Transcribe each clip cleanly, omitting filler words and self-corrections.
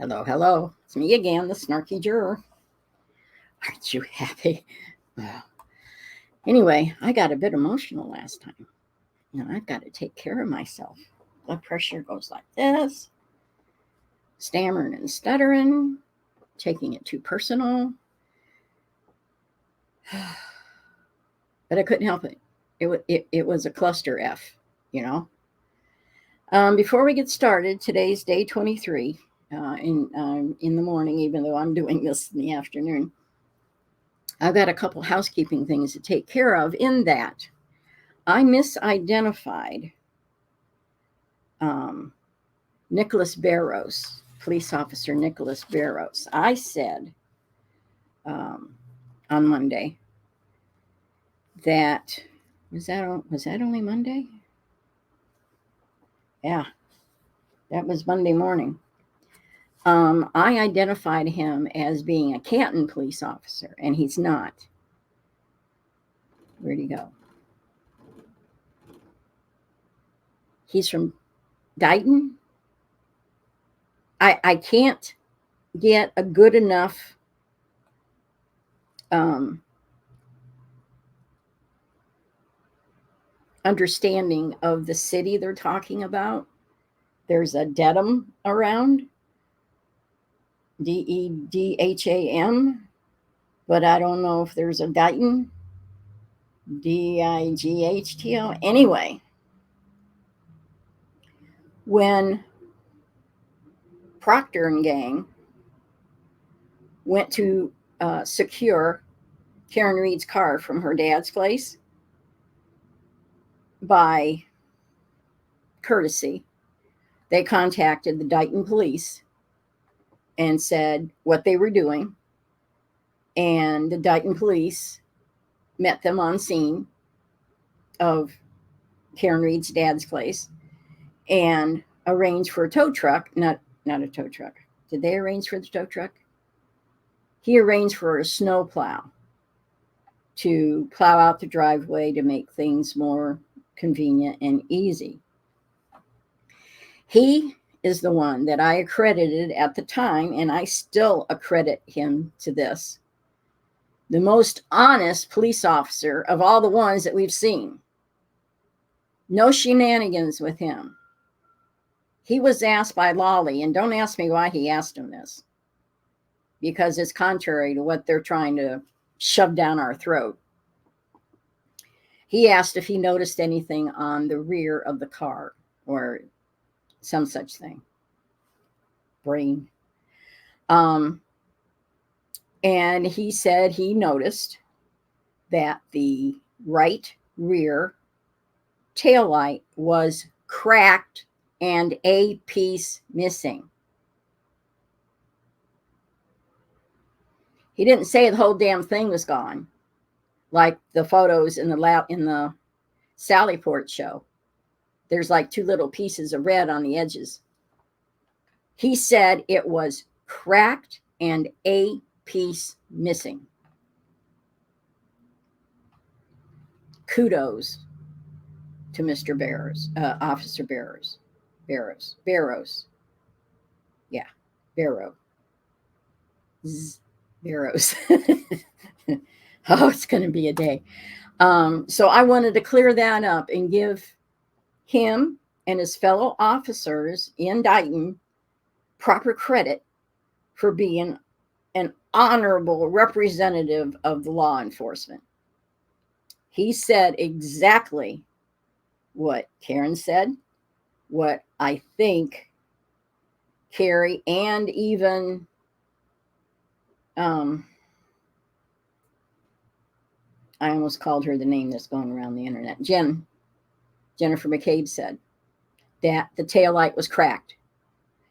Hello, hello. It's me again, the snarky juror. Aren't you happy? Well, anyway, I got a bit emotional last time. I've got to take care of myself. Blood pressure goes like this, stammering and stuttering, taking it too personal. But I couldn't help it. It was a cluster F, you know. Before we get started, today's day 23 in the morning, even though I'm doing this in the afternoon. I've got a couple housekeeping things to take care of in that I misidentified Nicholas Barrows, police officer Nicholas Barrows. I said on Monday that was that only Monday? Yeah, that was Monday morning. I identified him as being a Canton police officer, and he's not. Where'd he go? He's from Dighton. I can't get a good enough understanding of the city they're talking about. There's a Dedham around, Dedham, but I don't know if there's a Dighton, Dightl. Anyway, when Proctor and gang went to secure Karen Reed's car from her dad's place by courtesy, they contacted the Dighton police and said what they were doing. And the Dighton police met them on scene of Karen Reed's dad's place and arranged for a tow truck, not a tow truck. Did they arrange for the tow truck? He arranged for a snow plow to plow out the driveway to make things more convenient and easy. He is the one that I accredited at the time, and I still accredit him to this. The most honest police officer of all the ones that we've seen. No shenanigans with him. He was asked by Lolly, and don't ask me why he asked him this, because it's contrary to what they're trying to shove down our throat. He asked if he noticed anything on the rear of the car or some such thing. Brain. And he said he noticed that the right rear taillight was cracked and a piece missing. He didn't say the whole damn thing was gone, like the photos in the Sallyport show. There's like two little pieces of red on the edges. He said it was cracked and a piece missing. Kudos to Mr. Barrows, Officer Barrows. Yeah, Barrows. Barrows. Oh, it's going to be a day. So I wanted to clear that up and give him and his fellow officers in Dighton proper credit for being an honorable representative of the law enforcement. He said exactly what Karen said, what I think Carrie and even I almost called her the name that's going around the internet. Jennifer McCabe said that the taillight was cracked.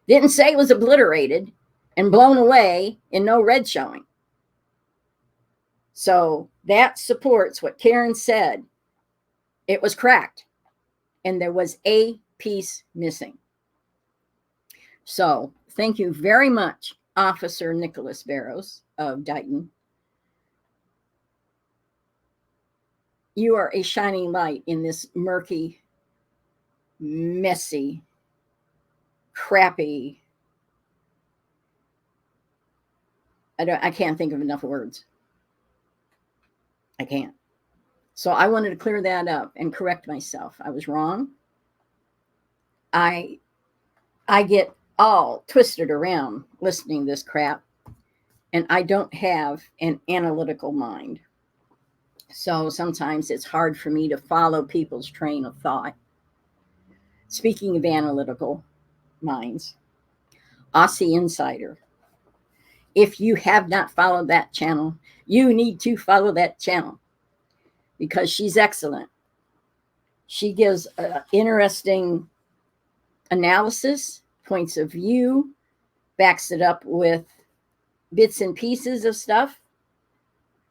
Didn't say it was obliterated and blown away and no red showing. So that supports what Karen said. It was cracked and there was a piece missing. So thank you very much, Officer Nicholas Barrows of Dighton. You are a shining light in this murky, messy, crappy I can't think of enough words. I can't. So I wanted to clear that up and correct myself. I was wrong. I get all twisted around listening to this crap, and I don't have an analytical mind. So sometimes it's hard for me to follow people's train of thought. Speaking of analytical minds, Aussie Insider. If you have not followed that channel, you need to follow that channel because she's excellent. She gives interesting analysis, points of view, backs it up with bits and pieces of stuff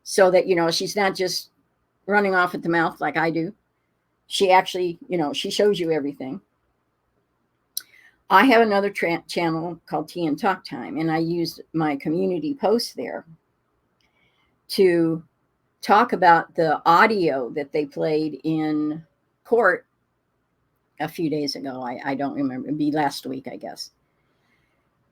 so that, she's not just running off at the mouth like I do. She actually, she shows you everything. I have another channel called Tea and Talk Time, and I used my community post there to talk about the audio that they played in court a few days ago. I don't remember. It'd be last week, I guess.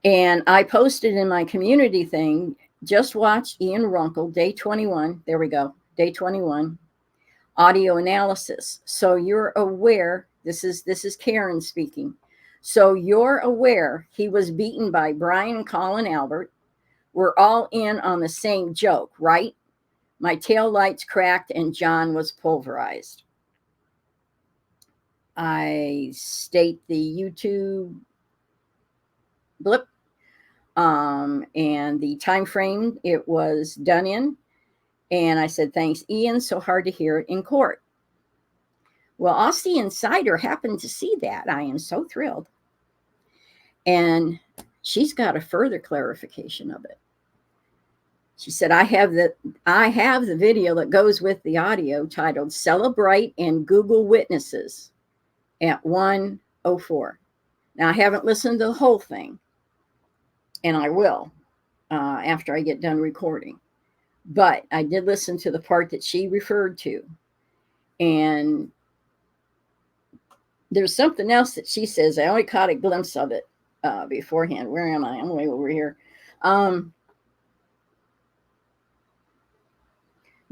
And I posted in my community thing, just watch Ian Runkle, day 21. There we go. Day 21, audio analysis. So you're aware, this is Karen speaking. So you're aware he was beaten by Brian, Colin, Albert. We're all in on the same joke, right? My tail lights cracked and John was pulverized. I state the YouTube blip and the time frame it was done in. And I said, thanks, Ian. So hard to hear it in court. Well, Aussie Insider happened to see that. I am so thrilled. And she's got a further clarification of it. She said, I have the video that goes with the audio titled Celebrate and Google Witnesses at 1:04. Now, I haven't listened to the whole thing, and I will after I get done recording. But I did listen to the part that she referred to. And there's something else that she says. I only caught a glimpse of it beforehand. Where am I? I'm way over here.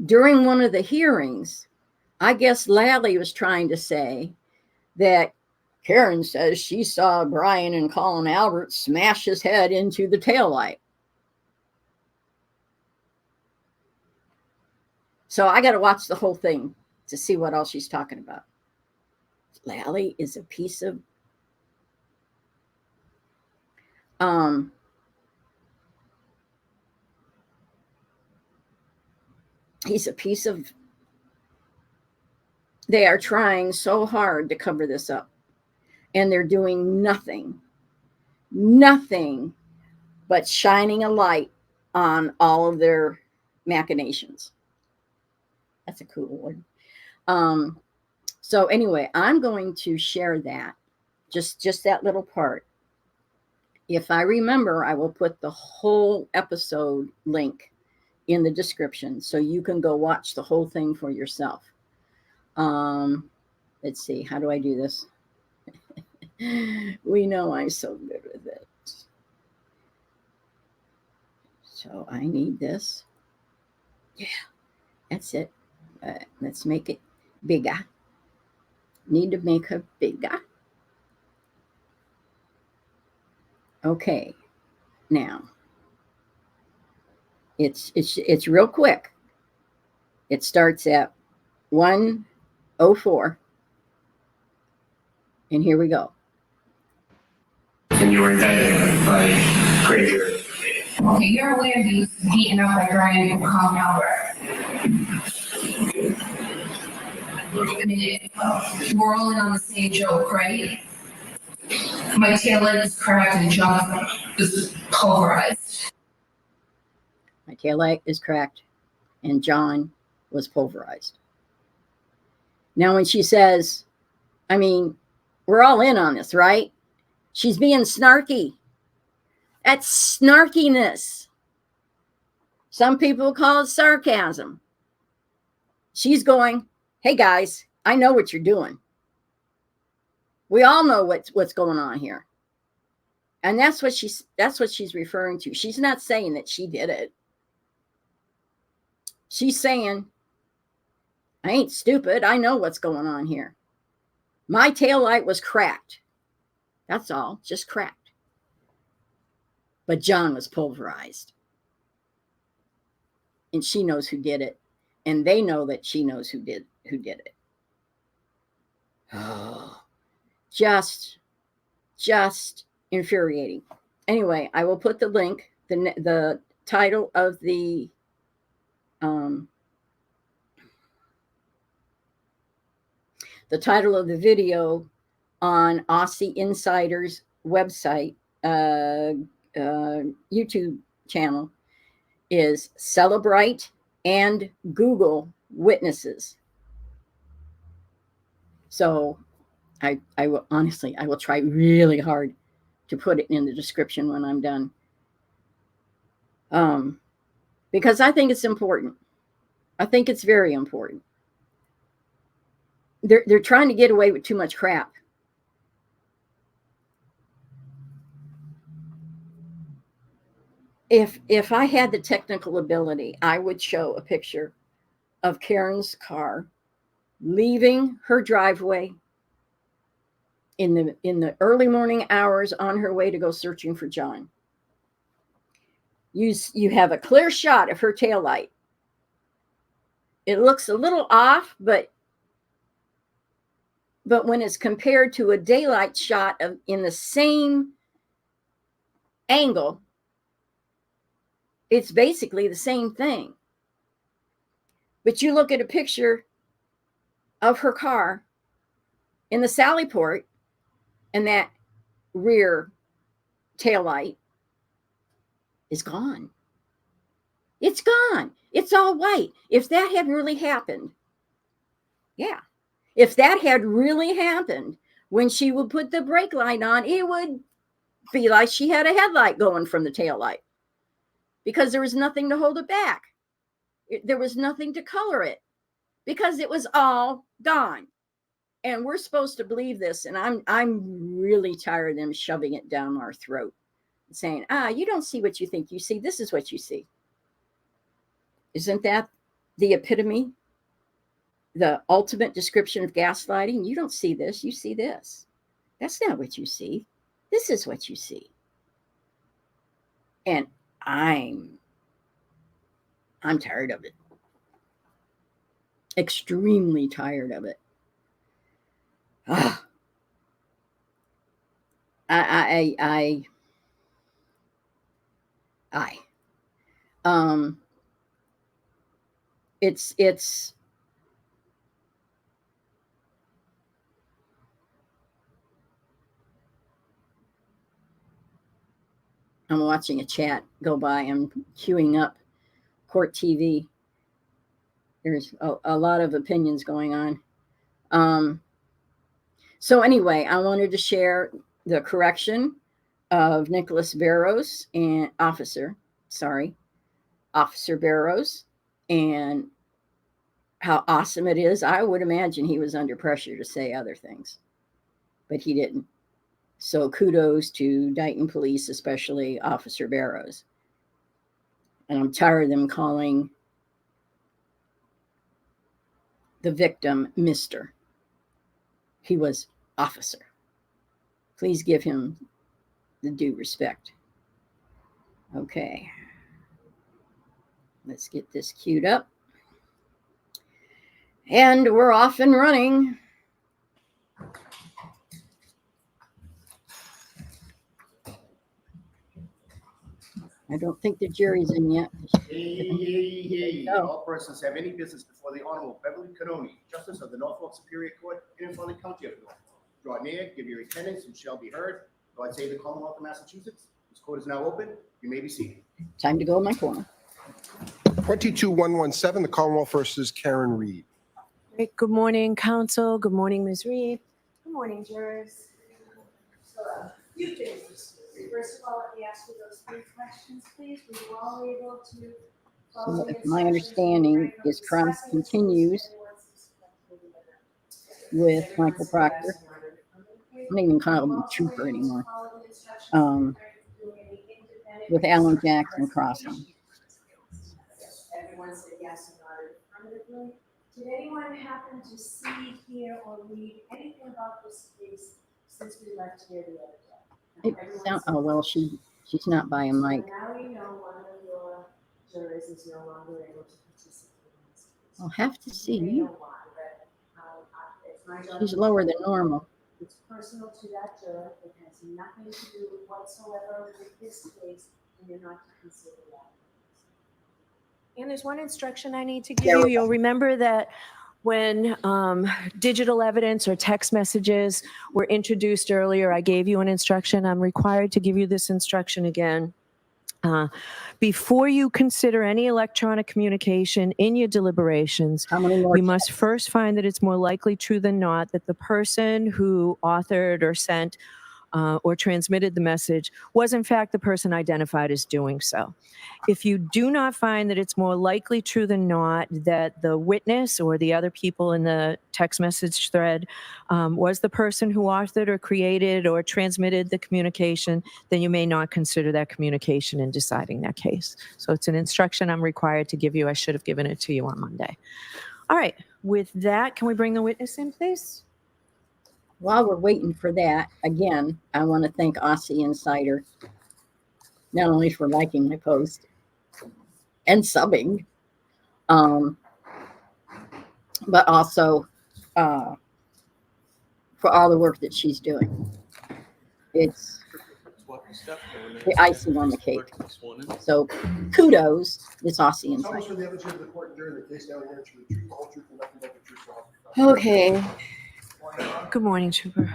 During one of the hearings, I guess Lally was trying to say that Karen says she saw Brian and Colin Albert smash his head into the taillight. So I got to watch the whole thing to see what else she's talking about. Lally is a piece of he's a piece of, they are trying so hard to cover this up, and they're doing nothing but shining a light on all of their machinations. That's a cool word. So anyway, I'm going to share that, just that little part. If I remember, I will put the whole episode link in the description so you can go watch the whole thing for yourself. Let's see, how do I do this? We know I'm so good with it. So I need this. Yeah, that's it. Let's make it bigger. Need to make her bigger. Okay, now it's real quick. It starts at 1:04, and here we go. And you were indicted by Frazier. Okay, you're aware he was beaten up by Brian and Colin Albert. I mean, we're all in on the same joke, right? My tail light is cracked and John is pulverized. My tail light is cracked, and John was pulverized. Now, when she says, I mean, we're all in on this, right? She's being snarky. That's snarkiness. Some people call it sarcasm. She's going, hey guys, I know what you're doing. We all know what's going on here. And that's what she's referring to. She's not saying that she did it. She's saying, I ain't stupid. I know what's going on here. My taillight was cracked. That's all, just cracked. But John was pulverized. And she knows who did it. And they know that she knows who did it. Oh, just infuriating. Anyway, I will put the link, the title of the video on Aussie Insider's website, YouTube channel, is Celebrate and Google Witnesses. So I will honestly, I will try really hard to put it in the description when I'm done. Because I think it's important. I think it's very important. They're trying to get away with too much crap. If I had the technical ability, I would show a picture of Karen's car leaving her driveway in the early morning hours on her way to go searching for John. You have a clear shot of her taillight. It looks a little off, but when it's compared to a daylight shot in the same angle, it's basically the same thing. But you look at a picture of her car in the Sally port, and that rear taillight is gone. It's gone. It's all white. If that had really happened, yeah. If that had really happened, when she would put the brake light on, it would be like she had a headlight going from the taillight, because there was nothing to hold it back. There was nothing to color it, because it was all gone. And we're supposed to believe this, and I'm really tired of them shoving it down our throat, saying, you don't see what you think you see. This is what you see. Isn't that the epitome, the ultimate description of gaslighting? You don't see this, you see this. That's not what you see. This is what you see. And I'm tired of it. Extremely tired of it. It's I'm watching a chat go by. I'm queuing up Court TV. There's a lot of opinions going on. So anyway, I wanted to share the correction of Nicholas Barrows and Officer Barrows, and how awesome it is. I would imagine he was under pressure to say other things, but he didn't. So kudos to Dighton Police, especially Officer Barrows. And I'm tired of them calling the victim Mr. He was officer. Please give him the due respect. Okay. Let's get this queued up. And we're off and running. I don't think the jury's in yet. Hey. All persons have any business before the Honorable Beverly Canoni, Justice of the Norfolk Superior Court in and from the County of Norfolk. Draw near, give your attendance, and shall be heard. God save the Commonwealth of Massachusetts. This court is now open. You may be seated. Time to go in my corner. 22117, the Commonwealth versus Karen Reed. Great. Good morning, counsel. Good morning, Ms. Reed. Good morning, jurors. So a few things. First of all, let me ask you those 3 questions, please. Were you all able to follow the My understanding is Cross continues with Michael Proctor. I don't even call him Trooper anymore. with Alan Jackson Crossing. Everyone said yes and nodded affirmatively. Did anyone happen to see, hear, or read anything about this case since we left here the other day? Oh, well, she's not by a mic. So now you know one of your jurors is no longer able to participate in this case. I'll have to see. You may know why, but it's my job. She's lower than normal. It's personal to that juror. It has nothing to do whatsoever with this case, and you're not to consider that. And there's one instruction I need to give you. You'll remember that when digital evidence or text messages were introduced earlier, I gave you an instruction. I'm required to give you this instruction again. Before you consider any electronic communication in your deliberations, How many more? you must first find that it's more likely true than not that the person who authored or sent or transmitted the message was in fact the person identified as doing so. If you do not find that it's more likely true than not that the witness or the other people in the text message thread was the person who authored or created or transmitted the communication, then you may not consider that communication in deciding that case. So it's an instruction I'm required to give you. I should have given it to you on Monday. All right, with that, can we bring the witness in, please? While we're waiting for that, again, I want to thank Aussie Insider, not only for liking my post and subbing, but also for all the work that she's doing. It's the icing on the cake. So kudos, this Aussie Insider. For the other judge of the court during the case down here, to the truth, the whole truth, and nothing but the truth. So help you God. Okay, Good morning, Trooper.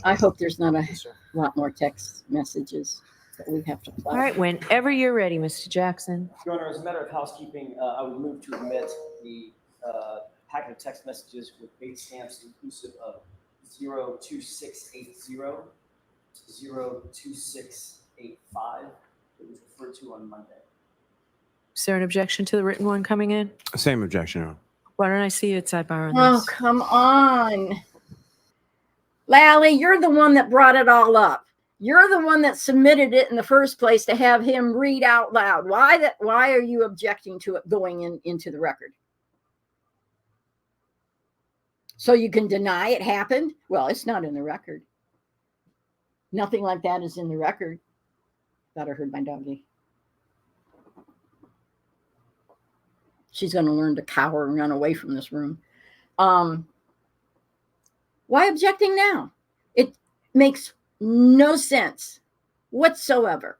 I hope there's not a lot more text messages that we have to play. All right, whenever you're ready, Mr. Jackson. Your Honor, as a matter of housekeeping, I would move to admit the packet of text messages with date stamps inclusive of 02680 to 02685 that was referred to on Monday. Is there an objection to the written one coming in? Same objection, Your Honor. Why don't I see you at sidebar on Oh, this? come on. Lally, you're the one that brought it all up. You're the one that submitted it in the first place to have him read out loud. Why are you objecting to it going into the record? So you can deny it happened? Well, it's not in the record. Nothing like that is in the record. Thought I heard my doggie. She's going to learn to cower and run away from this room. Why objecting now? It makes no sense whatsoever.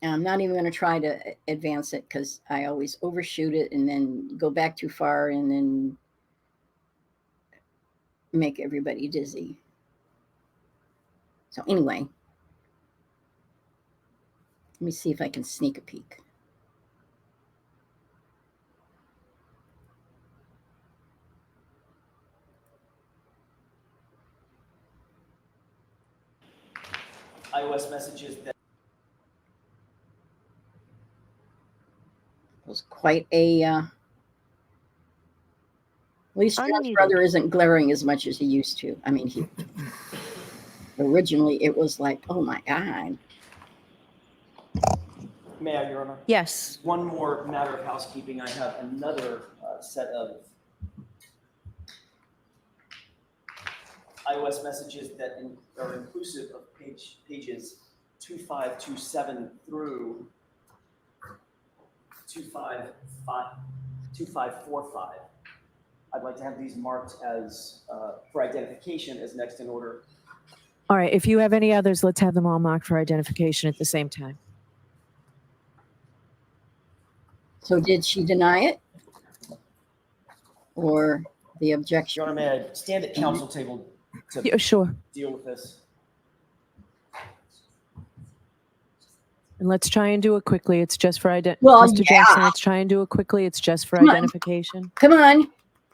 I'm not even going to try to advance it because I always overshoot it and then go back too far and then make everybody dizzy. So anyway, let me see if I can sneak a peek. iOS messages that It was quite a at least John's Unmuted. brother isn't glaring as much as he used to. I mean, he originally it was like, oh my God. may I, Your Honor? Yes. One more matter of housekeeping. I have another set of iOS messages that are inclusive of pages 2527 through 2545. I'd like to have these marked as for identification as next in order. All right, if you have any others, let's have them all marked for identification at the same time. So did she deny it? Or the objection? Your Honor, may I stand at council table to Yeah, sure. deal with this? And let's try and do it quickly. It's just for Well, Mr. yeah. Jackson, let's try and do it quickly. It's just for Come on. identification. Come on.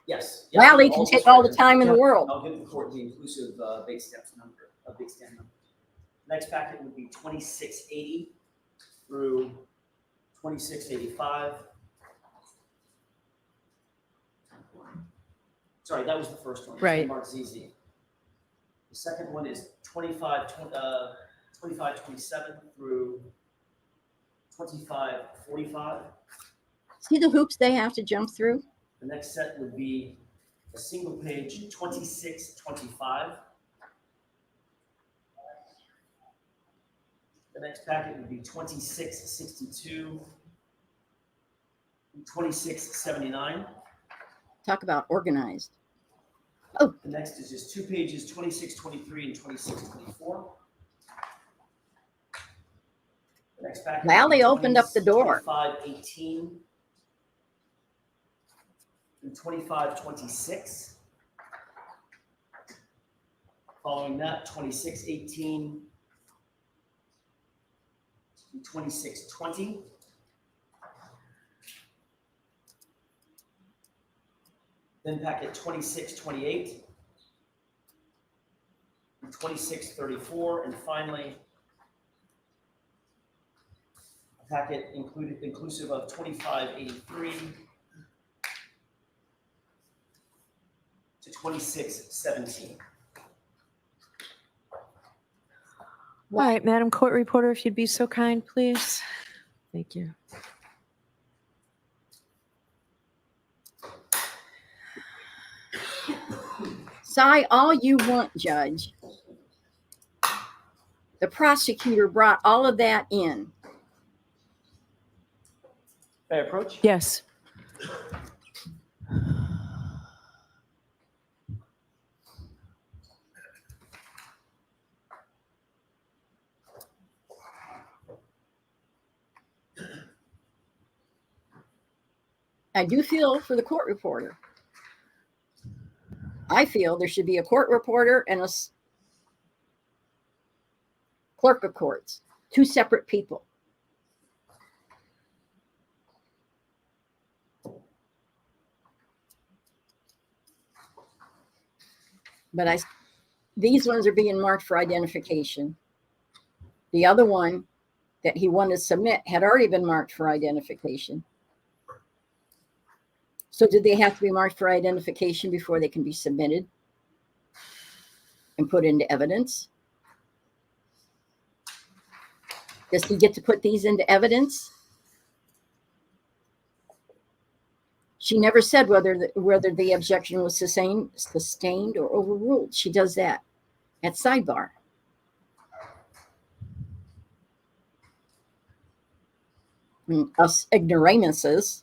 Yes. Lally can take all the time in the world. I'll give the court the inclusive base stamp number. Next packet would be 2680 through 2685. Sorry, that was the first one. Right. Mark ZZ. The second one is 2527 through 2545. See the hoops they have to jump through? The next set would be a single page 2625. The next packet would be 2662 and 2679. Talk about organized. The next is just 2 pages, 2623 and 2624. The next packet. Lally opened up the door. 2518 and 2526. Following that, 2618 and 2620. Then packet 2628 and 2634, and finally a packet inclusive of 2583 to 2617. All right, Madam Court Reporter, if you'd be so kind, please. Thank you. Sigh all you want, Judge. The prosecutor brought all of that in. May I approach? Yes. I do feel for the court reporter. I feel there should be a court reporter and a clerk of courts, two separate people. But these ones are being marked for identification. The other one that he wanted to submit had already been marked for identification. So did they have to be marked for identification before they can be submitted and put into evidence? Does he get to put these into evidence? She never said whether the objection was sustained or overruled. She does that at sidebar. Us ignoramuses,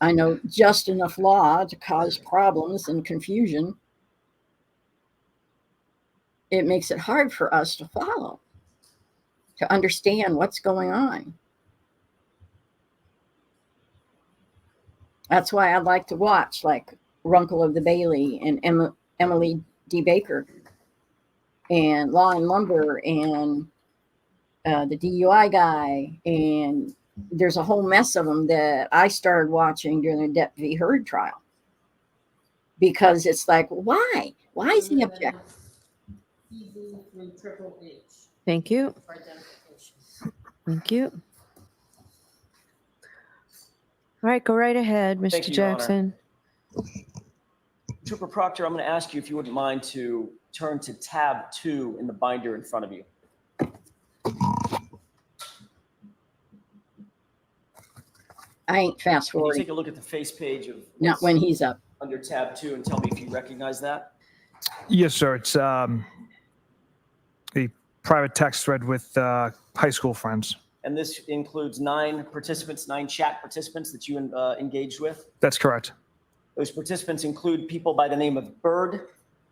I know just enough law to cause problems and confusion. It makes it hard for us to follow, to understand what's going on. That's why I like to watch like Runkle of the Bailey and Emily D. Baker and Law and Lumber and the DUI guy, and there's a whole mess of them that I started watching during the Depp v. Heard trial, because it's like, why is he objecting? Thank you. Thank you. All right, go right ahead, Mr. Thank you, Your Honor. Jackson. Trooper Proctor, I'm going to ask you if you wouldn't mind to turn to tab 2 in the binder in front of you. I ain't fast Can you forwarding. take a look at the face page of Not when he's up. under tab 2 and tell me if you recognize that? Yes, sir. It's a private text thread with high school friends. And this includes 9 chat participants that you engaged with. That's correct. Those participants include people by the name of Bird,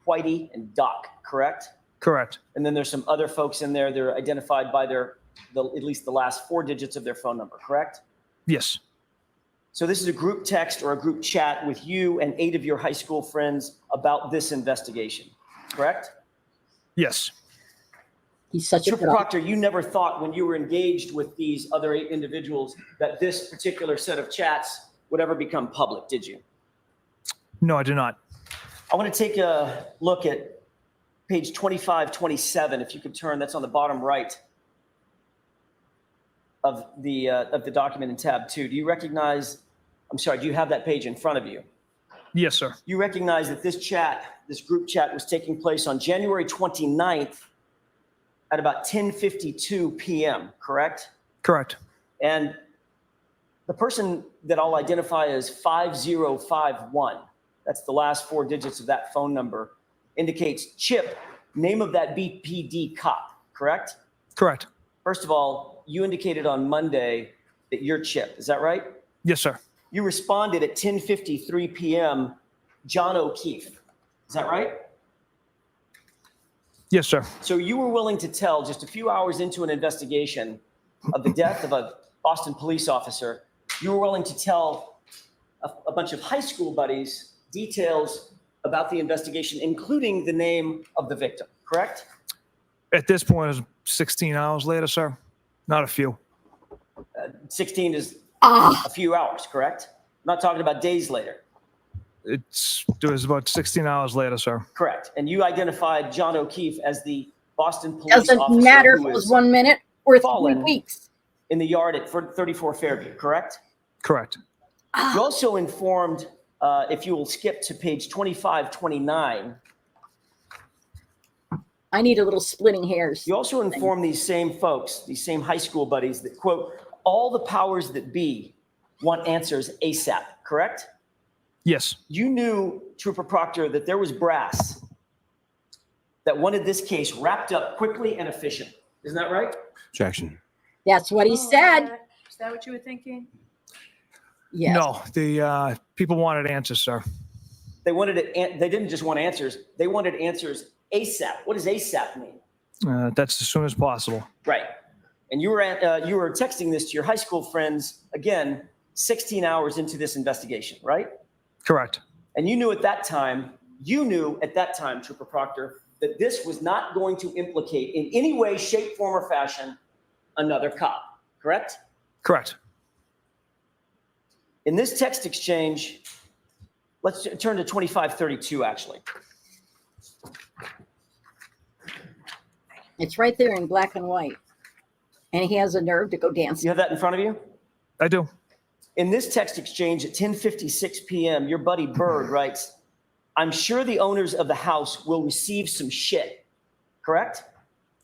Whitey, and Doc, correct? Correct. And then there's some other folks in there. They're identified by at least the last 4 digits of their phone number, correct? Yes. So this is a group text or a group chat with you and 8 of your high school friends about this investigation, correct? Yes. He's such a Trooper good Proctor, you never thought when you were engaged with these other 8 individuals that this particular set of chats would ever become public, did you? No, I do not. I want to take a look at page 2527. If you could turn, that's on the bottom right. of the document in tab 2, do you recognize, I'm sorry, do you have that page in front of you? Yes, sir. You recognize that this group chat was taking place on January 29th at about 10:52 p.m., correct? Correct. And the person that I'll identify as 5051, that's the last 4 digits of that phone number, indicates Chip, name of that BPD cop, correct? Correct. First of all, you indicated on Monday that you're Chip, is that right? Yes, sir. You responded at 10:53 p.m., John O'Keefe, is that right? Yes, sir. So you were willing to tell just a few hours into an investigation of the death of a Boston police officer, you were willing to tell a bunch of high school buddies details about the investigation, including the name of the victim, correct? At this point, it's 16 hours later, sir. Not a few. 16 is Ah, a few hours, correct? I'm not talking about days later. It was about 16 hours later, sir. Correct. And you identified John O'Keefe as the Boston police doesn't officer matter if who it was is 1 minute or 3 fallen. weeks. in the yard at 34 Fairview, correct? Correct. You also informed, if you will skip to page 2529, I need a little splitting hairs. you also informed these same folks, these same high school buddies that, quote, all the powers that be want answers ASAP, correct? Yes. You knew, Trooper Proctor, that there was brass that wanted this case wrapped up quickly and efficiently. Isn't that right? Objection. That's what he said. Is that what you were thinking? Yes. No, the people wanted answers, sir. They wanted it. They didn't just want answers. They wanted answers ASAP. What does ASAP mean? That's as soon as possible. Right. And you were texting this to your high school friends, again, 16 hours into this investigation, right? Correct. And you knew at that time, Trooper Proctor, that this was not going to implicate in any way, shape, form, or fashion another cop, correct? Correct. In this text exchange, let's turn to 2532, actually. It's right there in black and white. And he has a nerve to go dancing. You have that in front of you? I do. In this text exchange at 10:56 p.m., your buddy Bird writes, I'm sure the owners of the house will receive some shit, correct?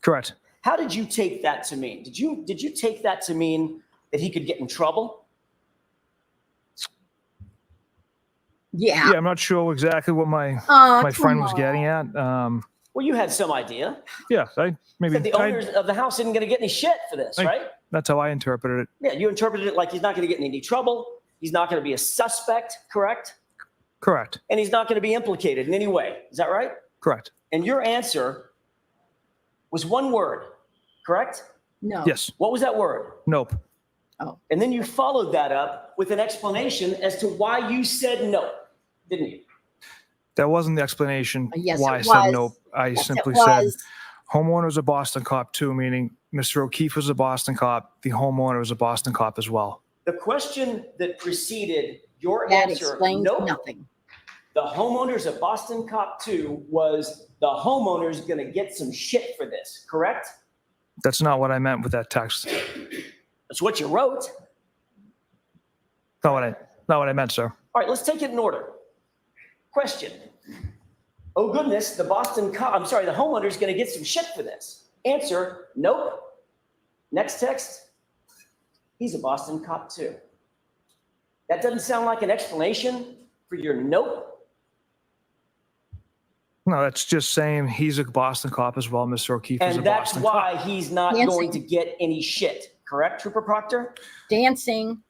Correct. How did you take that to mean? Did you take that to mean that he could get in trouble? Yeah. Yeah, I'm not sure exactly what my Come friend was on. getting at. Well, you had some idea. Yeah, I maybe That the owners of the house isn't going to get any shit for this, right? that's how I interpreted it. Yeah, you interpreted it like he's not going to get in any trouble. He's not going to be a suspect, correct? Correct. And he's not going to be implicated in any way. Is that right? Correct. And your answer was one word, correct? No. Yes. What was that word? Nope. And then you followed that up with an explanation as to why you said no, didn't you? That wasn't the explanation Yes, why I it said was. nope. I Yes, it simply said was. homeowner is a Boston cop too, meaning Mr. O'Keefe was a Boston cop. The homeowner was a Boston cop as well. The question that preceded your That answer, explains nope, nothing. the homeowner's a Boston cop too, was the homeowner's going to get some shit for this, correct? That's not what I meant with that text. That's what you wrote. Not what I meant, sir. All right, let's take it in order. Question. Oh goodness, the homeowner's going to get some shit for this. Answer, nope. Next text, he's a Boston cop too. That doesn't sound like an explanation for your nope. No, that's just saying he's a Boston cop as well. Mr. O'Keefe is a And that's Boston why cop. he's not Dancing. going to get any shit. Correct, Trooper Proctor? Dancing.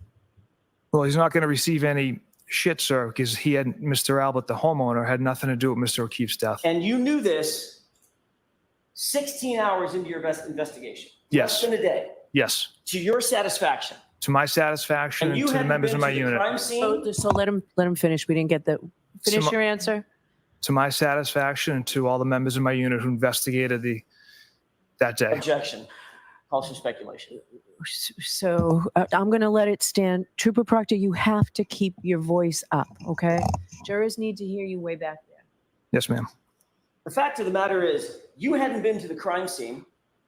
Well, he's not going to receive any shit, sir, because Mr. Albert, the homeowner, had nothing to do with Mr. O'Keefe's death. And you knew this 16 hours into your investigation. Yes. Less than a day. Yes. To your satisfaction. To my satisfaction And and you to the hadn't members been of my to the unit. crime scene? So let him finish. We didn't get the, finish Some- your answer? To my satisfaction and to all the members of my unit who investigated that day. Objection. Calls for speculation. So I'm going to let it stand. Trooper Proctor, you have to keep your voice up, okay? Jurors need to hear you way back there. Yes, ma'am. The fact of the matter is, you hadn't been to the crime scene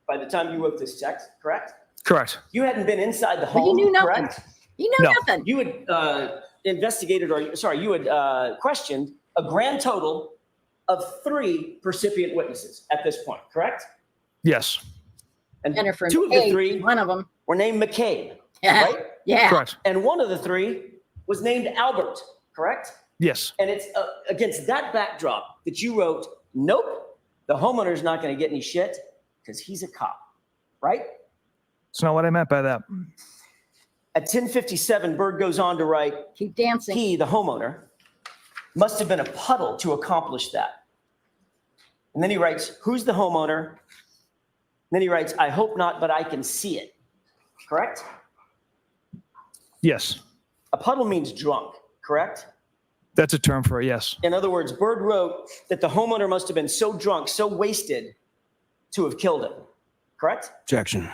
by the time you wrote this text, correct? Correct. You hadn't been inside the Well, home, you knew nothing. correct? You know No. nothing. You had investigated, you had questioned a grand total of 3 percipient witnesses at this point, correct? Yes. And Jennifer, 2 of the 3 one of them. were named McCabe, Yeah. right? Yeah. Correct. And 1 of the 3 was named Albert, correct? Yes. And it's against that backdrop that you wrote, nope, the homeowner's not going to get any shit because he's a cop, right? That's not what I meant by that. At 10:57, Bird goes on to write, Keep dancing. he, the homeowner, must have been a puddle to accomplish that. And then he writes, who's the homeowner? And then he writes, I hope not, but I can see it. Correct? Yes. A puddle means drunk, correct? That's a term for it. Yes. In other words, Bird wrote that the homeowner must have been so drunk, so wasted to have killed him. Correct? Objection.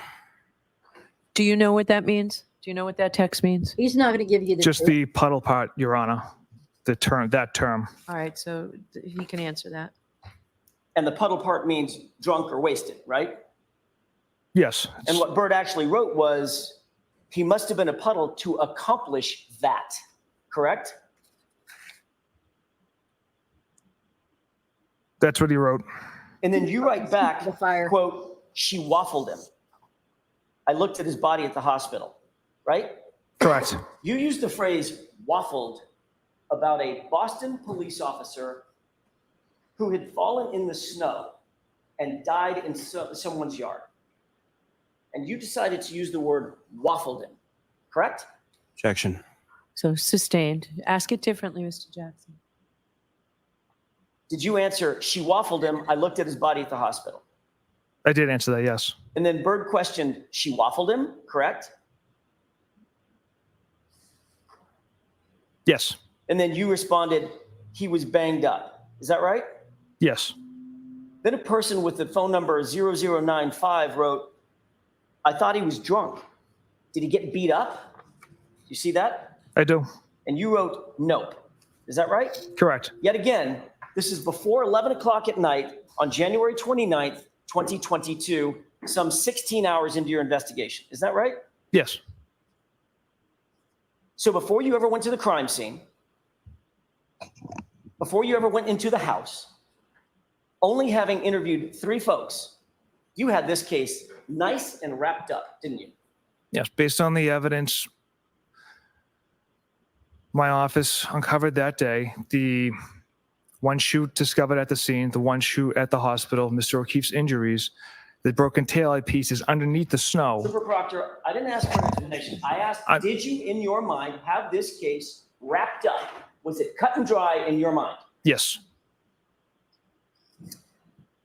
Do you know what that means? Do you know what that text means? He's not going to give you the Just truth. the puddle part, Your Honor. That term. All right, so he can answer that. And the puddle part means drunk or wasted, right? Yes. And what Bird actually wrote was, he must have been a puddle to accomplish that. Correct? That's what he wrote. And then you write back, The fire. quote, she waffled him. I looked at his body at the hospital, right? Correct. You used the phrase waffled about a Boston police officer who had fallen in the snow and died in someone's yard. And you decided to use the word waffled him, correct? Objection. So sustained. Ask it differently, Mr. Jackson. Did you answer, she waffled him, I looked at his body at the hospital? I did answer that. Yes. And then Bird questioned, she waffled him, correct? Yes. And then you responded, he was banged up. Is that right? Yes. Then a person with the phone number 0095 wrote, I thought he was drunk. Did he get beat up? You see that? I do. And you wrote, nope. Is that right? Correct. Yet again, this is before 11 o'clock at night on January 29th, 2022, some 16 hours into your investigation. Is that right? Yes. So before you ever went to the crime scene, before you ever went into the house, only having interviewed 3 folks, you had this case nice and wrapped up, didn't you? Yes. Based on the evidence my office uncovered that day, the one shoot discovered at the scene, the one shoot at the hospital, Mr. O'Keefe's injuries, the broken taillight pieces underneath the snow. Super Proctor, I didn't ask for an explanation. I asked, did you, in your mind, have this case wrapped up? Was it cut and dry in your mind? Yes.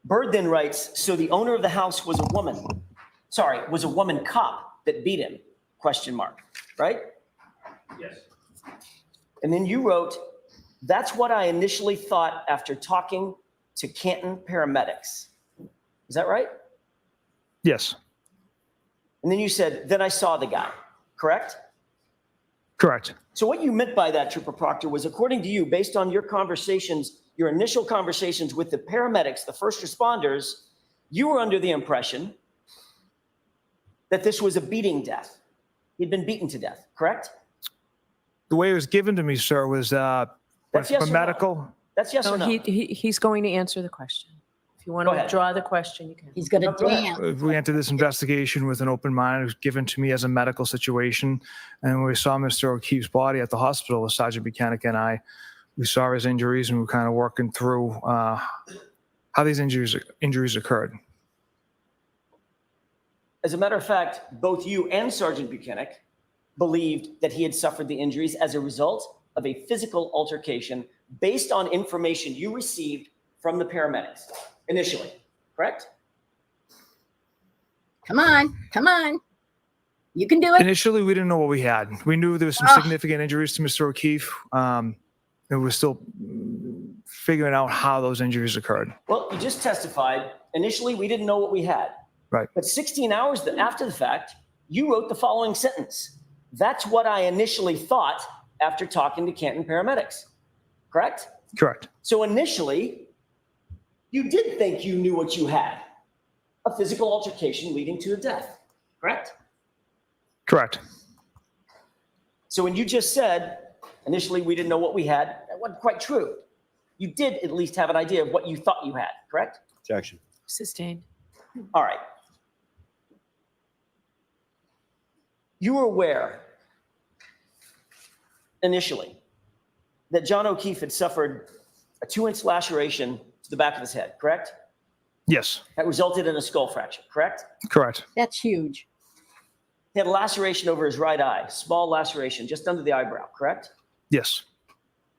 Bird then writes, so the owner of the house was a woman cop that beat him, question mark, right? Yes. And then you wrote, that's what I initially thought after talking to Canton paramedics. Is that right? Yes. And then you said, then I saw the guy, correct? Correct. So what you meant by that, Trooper Proctor, was according to you, based on your conversations, your initial conversations with the paramedics, the first responders, you were under the impression that this was a beating death. He'd been beaten to death, correct? The way it was given to me, sir, was That's yes from or no? medical. That's yes No, or no? he's going to answer the question. If you want Go to ahead. withdraw the question, you can. He's going to Go ahead. dance. We entered this investigation with an open mind. It was given to me as a medical situation. And when we saw Mr. O'Keefe's body at the hospital, Sergeant Buchanan and I, we saw his injuries and we were kind of working through how these injuries occurred. As a matter of fact, both you and Sergeant Buchanan believed that he had suffered the injuries as a result of a physical altercation based on information you received from the paramedics initially, correct? Come on. Come on. You can do it. Initially, we didn't know what we had. We knew there was some significant injuries to Mr. O'Keefe. And we're still figuring out how those injuries occurred. Well, you just testified. Initially, we didn't know what we had. Right. But 16 hours after the fact, you wrote the following sentence. That's what I initially thought after talking to Canton paramedics, correct? Correct. So initially, you did think you knew what you had, a physical altercation leading to a death, correct? Correct. So when you just said, initially we didn't know what we had, that wasn't quite true. You did at least have an idea of what you thought you had, correct? Objection. Sustained. All right. You were aware initially that John O'Keefe had suffered a 2-inch laceration to the back of his head, correct? Yes. That resulted in a skull fracture, correct? Correct. That's huge. He had a laceration over his right eye, small laceration just under the eyebrow, correct? Yes.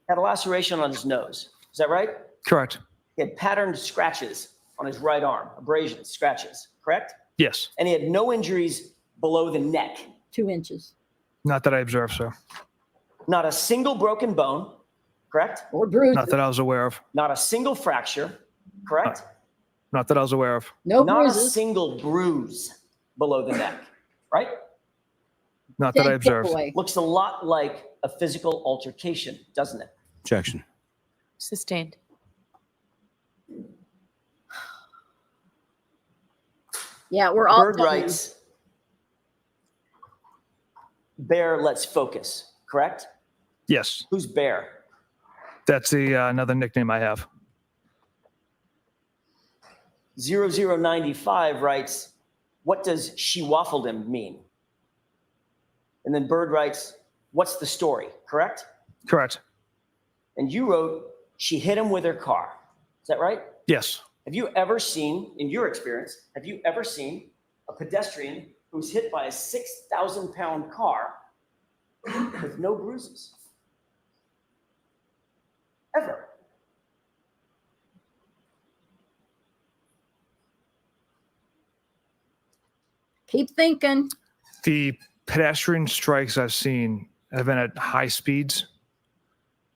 Had a laceration on his nose. Is that right? Correct. He had patterned scratches on his right arm, abrasions, scratches, correct? Yes. And he had no injuries below the neck. 2 inches Not that I observed, sir. Not a single broken bone, correct? or bruises. Not that I was aware of. Not a single fracture, correct? Not that I was aware of. No Not a bruises. single bruise below the neck, right? Not that I Dead observed. giveaway. Looks a lot like a physical altercation, doesn't it? Objection. Sustained. Yeah, we're all Bird done. writes, Bear, let's focus, correct? Yes. Who's Bear? That's another nickname I have. 0095 writes, what does she waffled him mean? And then Bird writes, what's the story, correct? Correct. And you wrote, she hit him with her car. Is that right? Yes. Have you ever seen, in your experience, have you ever seen a pedestrian who's hit by a 6,000-pound car with no bruises? Ever? Keep thinking. The pedestrian strikes I've seen have been at high speeds,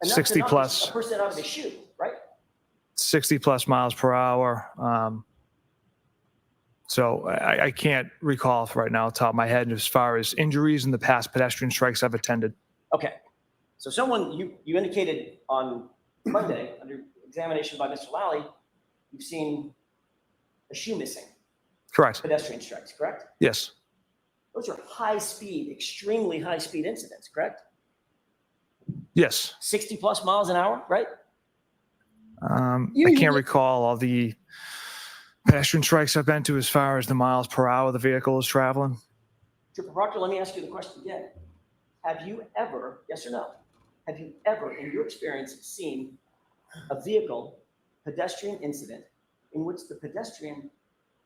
Enough to 60 knock plus. a person out of his shoe, right? 60 plus miles per hour. So I can't recall right now off the top of my head as far as injuries in the past pedestrian strikes I've attended. Okay. So someone, you indicated on Monday, under examination by Mr. Lally, you've seen a shoe missing, Correct. pedestrian strikes, correct? Yes. Those are high speed, extremely high speed incidents, correct? Yes. 60 plus miles an hour, right? I Usually- can't recall all the pedestrian strikes I've been to as far as the miles per hour the vehicle is traveling. Trooper Proctor, let me ask you the question again. Have you ever, yes or no, have you ever, in your experience, seen a vehicle pedestrian incident in which the pedestrian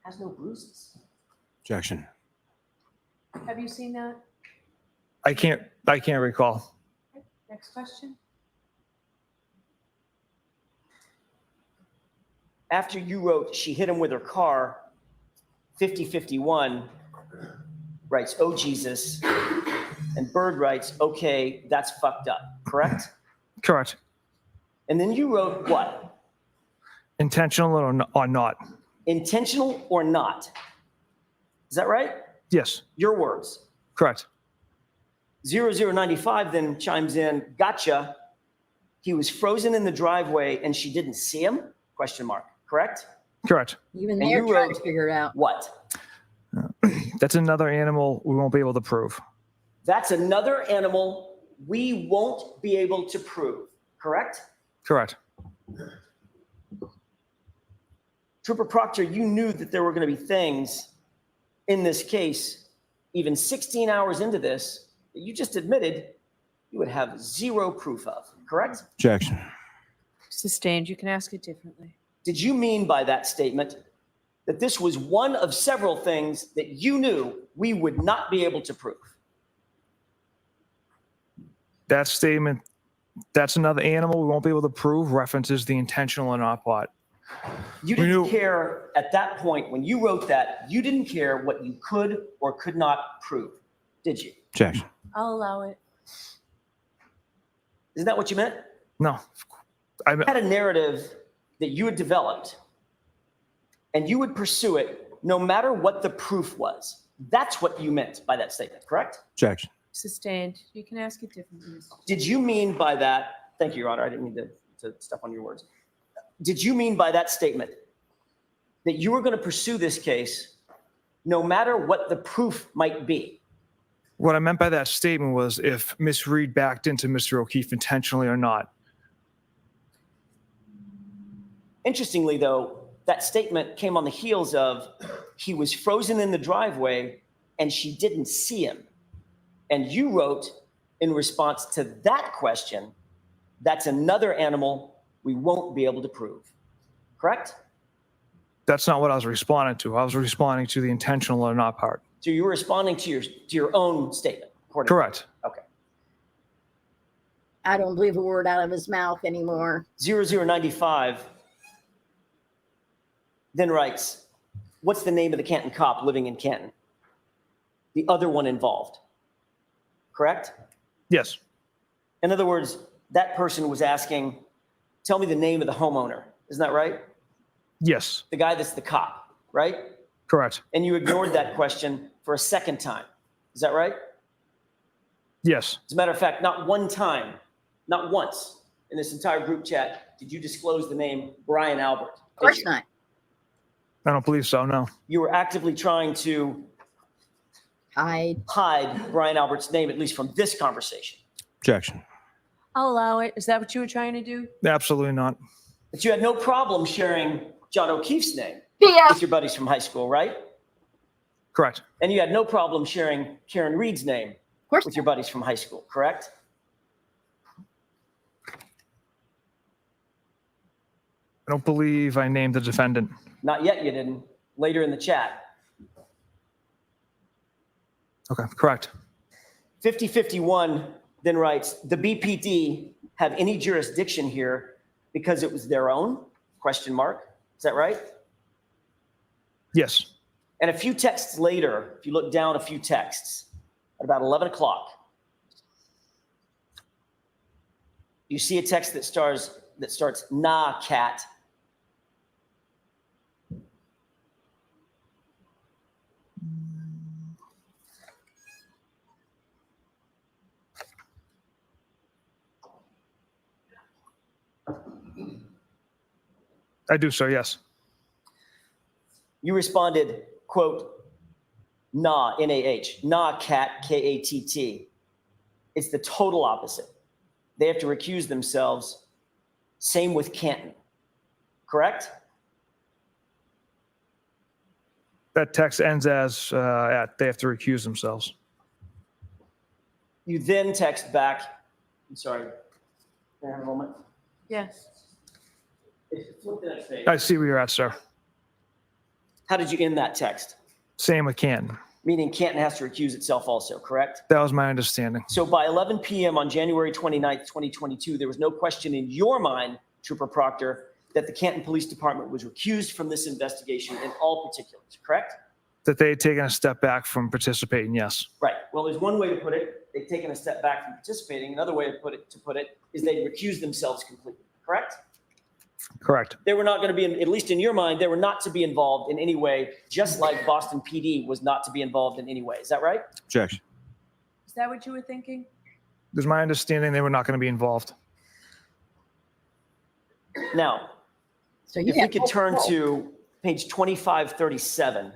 has no bruises? Objection. Have you seen that? I can't recall. Next question. After you wrote, she hit him with her car, 5051 writes, oh, Jesus. And Bird writes, okay, that's fucked up, correct? Correct. And then you wrote what? Intentional or not? Intentional or not? Is that right? Yes. Your words. Correct. 0095 then chimes in, gotcha. He was frozen in the driveway and she didn't see him? Question mark, correct? Correct. Even And they're you trying to wrote- figure it out. What? That's another animal we won't be able to prove. That's another animal we won't be able to prove, correct? Correct. Trooper Proctor, you knew that there were going to be things in this case, even 16 hours into this, that you just admitted you would have zero proof of, correct? Objection. Sustained. You can ask it differently. Did you mean by that statement that this was one of several things that you knew we would not be able to prove? That statement, that's another animal we won't be able to prove, references the intentional or not part. You We didn't knew- care at that point when you wrote that, you didn't care what you could or could not prove, did you? Objection. I'll allow it. Isn't that what you meant? No. You had a narrative that you had developed and you would pursue it no matter what the proof was. That's what you meant by that statement, correct? Objection. Sustained. You can ask it differently. Did you mean by that, thank you, Your Honor, I didn't mean to step on your words. Did you mean by that statement that you were going to pursue this case no matter what the proof might be? What I meant by that statement was if Miss Reed backed into Mr. O'Keefe intentionally or not. Interestingly, though, that statement came on the heels of he was frozen in the driveway and she didn't see him. And you wrote in response to that question, that's another animal we won't be able to prove. Correct? That's not what I was responding to. I was responding to the intentional or not part. So you were responding to your own statement. according- Correct. Okay. I don't believe a word out of his mouth anymore. 0095 then writes, what's the name of the Canton cop living in Canton? The other one involved. Correct? Yes. In other words, that person was asking, tell me the name of the homeowner. Isn't that right? Yes. The guy that's the cop, right? Correct. And you ignored that question for a second time. Is that right? Yes. As a matter of fact, not one time, not once in this entire group chat did you disclose the name Brian Albert. Of course not. I don't believe so, no. You were actively trying to Hide. hide Brian Albert's name, at least from this conversation. Objection. I'll allow it. Is that what you were trying to do? Absolutely not. But you had no problem sharing John O'Keefe's name Yeah. with your buddies from high school, right? Correct. And you had no problem sharing Karen Reed's name Of course. with your buddies from high school, correct? I don't believe I named the defendant. Not yet, you didn't. Later in the chat. Okay, correct. 5051 then writes, the BPD have any jurisdiction here because it was their own? Question mark. Is that right? Yes. And a few texts later, if you look down a few texts, at about 11 o'clock, you see a text that starts, nah, cat. I do so, yes. You responded, quote, nah, N-A-H, nah, cat, K-A-T-T. It's the total opposite. They have to recuse themselves. Same with Canton. Correct? That text ends as they have to recuse themselves. You then text back, I'm sorry, can I have a moment? Yes. Flip the next page. I see where you're at, sir. How did you end that text? Same with Canton. Meaning Canton has to recuse itself also, correct? That was my understanding. So by 11 p.m. on January 29th, 2022, there was no question in your mind, Trooper Proctor, that the Canton Police Department was recused from this investigation in all particulars, correct? That they had taken a step back from participating, yes. Right. Well, there's one way to put it. They've taken a step back from participating. Another way to put it is they recused themselves completely, correct? Correct. They were not going to be, at least in your mind, they were not to be involved in any way, just like Boston PD was not to be involved in any way. Is that right? Objection. Is that what you were thinking? It was my understanding they were not going to be involved. Now, So if we could turn to page 2537.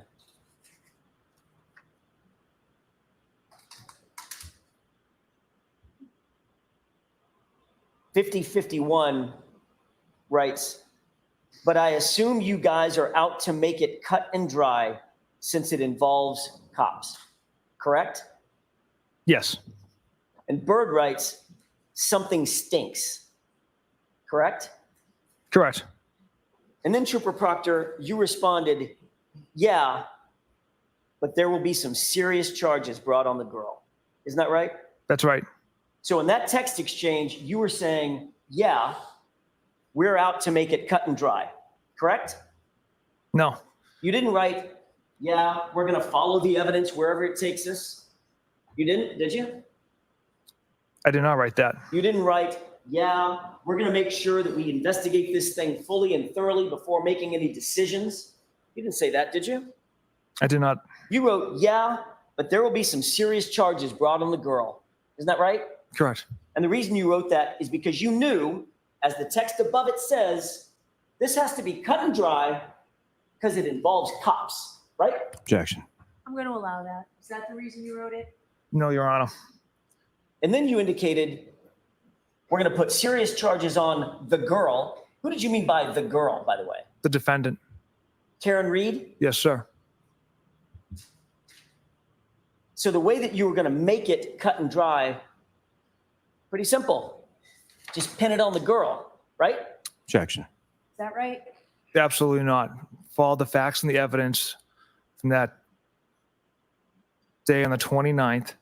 "5051 writes, but I assume you guys are out to make it cut and dry since it involves cops, correct? Yes. And Bird writes, something stinks, correct? Correct. And then Trooper Proctor, you responded, yeah, but there will be some serious charges brought on the girl. Isn't that right? That's right. So in that text exchange, you were saying, yeah, we're out to make it cut and dry, correct? No. You didn't write, yeah, we're going to follow the evidence wherever it takes us. You didn't, did you? I did not write that. You didn't write, yeah, we're going to make sure that we investigate this thing fully and thoroughly before making any decisions. You didn't say that, did you? I did not. You wrote, yeah, but there will be some serious charges brought on the girl. Isn't that right? Correct. And the reason you wrote that is because you knew, as the text above it says, this has to be cut and dry because it involves cops, right? Objection. I'm going to allow that. Is that the reason you wrote it? No, Your Honor. And then you indicated we're going to put serious charges on the girl. Who did you mean by the girl, by the way? The defendant. Karen Reed? Yes, sir. So the way that you were going to make it cut and dry, pretty simple. Just pin it on the girl, right? Objection. Is that right? Absolutely not. Follow the facts and the evidence from that day on the 29th.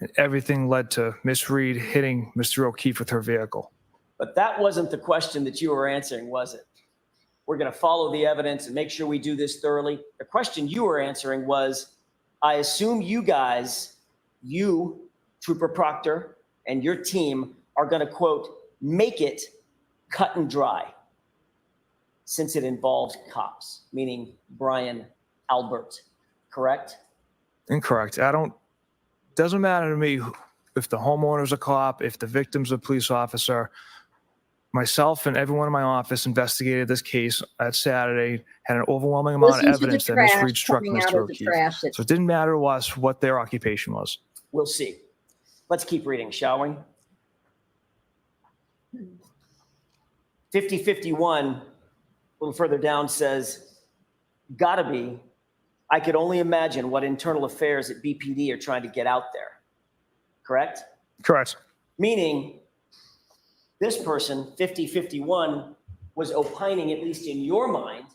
And everything led to Miss Reed hitting Mr. O'Keefe with her vehicle. But that wasn't the question that you were answering, was it? We're going to follow the evidence and make sure we do this thoroughly. The question you were answering was, I assume you guys, you, Trooper Proctor, and your team are going to, quote, make it cut and dry since it involves cops, meaning Brian Albert, correct? Incorrect. Doesn't matter to me if the homeowner's a cop, if the victim's a police officer. Myself and everyone in my office investigated this case that Saturday, had an overwhelming amount of Listen to the evidence that Miss trash Reed struck coming out Mr. of the O'Keefe. trash that's So it didn't matter to us what their occupation was. We'll see. Let's keep reading, shall we? 5051, a little further down, says, gotta be, I could only imagine what internal affairs at BPD are trying to get out there. Correct? Correct. Meaning, this person, 5051, was opining, at least in your mind,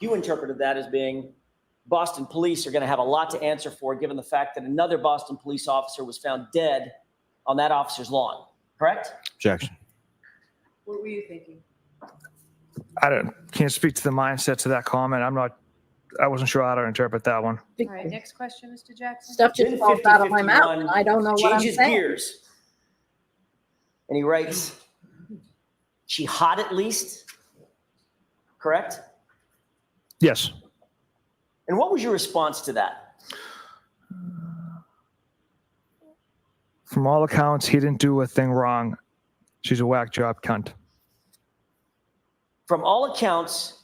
you interpreted that as being Boston police are going to have a lot to answer for, given the fact that another Boston police officer was found dead on that officer's lawn. Correct? Objection. What were you thinking? Can't speak to the mindset to that comment. I wasn't sure how to interpret that one. All right, next question, Mr. Jackson. stuff just Then falls out of my mouth, 5051 and I don't know what I'm changes saying. gears. And he writes, she hot at least, correct? Yes. And what was your response to that? From all accounts, he didn't do a thing wrong. She's a whack job cunt. From all accounts,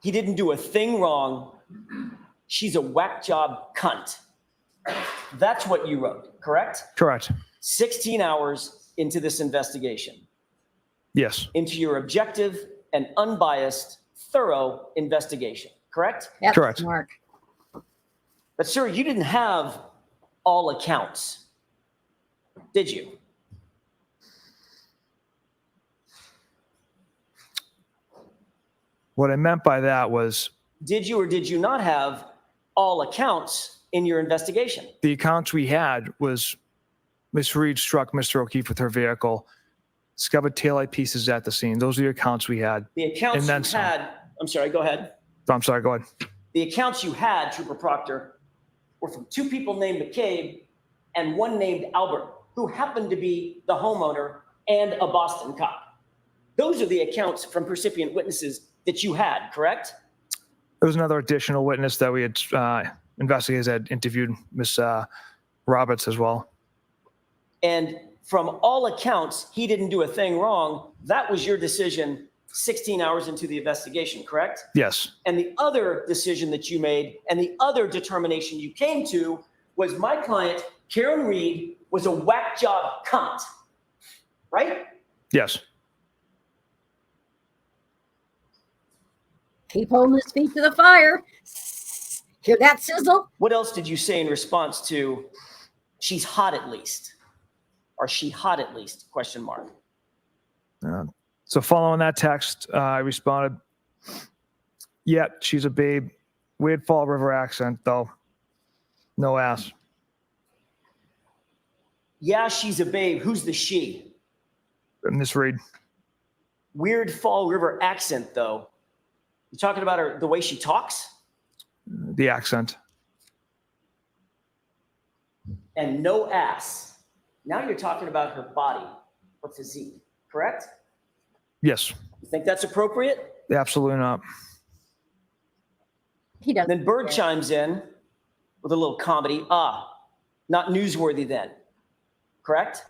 he didn't do a thing wrong. She's a whack job cunt. That's what you wrote, correct? Correct. 16 hours into this investigation, Yes. into your objective and unbiased, thorough investigation, correct? That's Correct. Mark. But sir, you didn't have all accounts, did you? What I meant by that was Did you or did you not have all accounts in your investigation? the accounts we had was Miss Reed struck Mr. O'Keefe with her vehicle, discovered taillight pieces at the scene. Those are the accounts we had. The accounts And then you some. had, I'm sorry, go ahead. I'm sorry, go ahead. The accounts you had, Trooper Proctor, were from two people named McCabe and one named Albert, who happened to be the homeowner and a Boston cop. Those are the accounts from percipient witnesses that you had, correct? There was another additional witness that we had investigators had interviewed, Miss Roberts as well. And from all accounts, he didn't do a thing wrong. That was your decision 16 hours into the investigation, correct? Yes. And the other decision that you made and the other determination you came to was my client, Karen Reed, was a whack job cunt, right? Yes. Keep holding his feet to the fire. Hear that sizzle? What else did you say in response to she's hot at least? Or she hot at least, question mark. So following that text, I responded, yeah, she's a babe. Weird Fall River accent, though. No ass. Yeah, she's a babe. Who's the she? Miss Reed. Weird Fall River accent, though. You talking about her, the way she talks? The accent. And no ass. Now you're talking about her body, her physique, correct? Yes. You think that's appropriate? Absolutely not. He doesn't. Then Bird chimes in with a little comedy. Not newsworthy then, correct?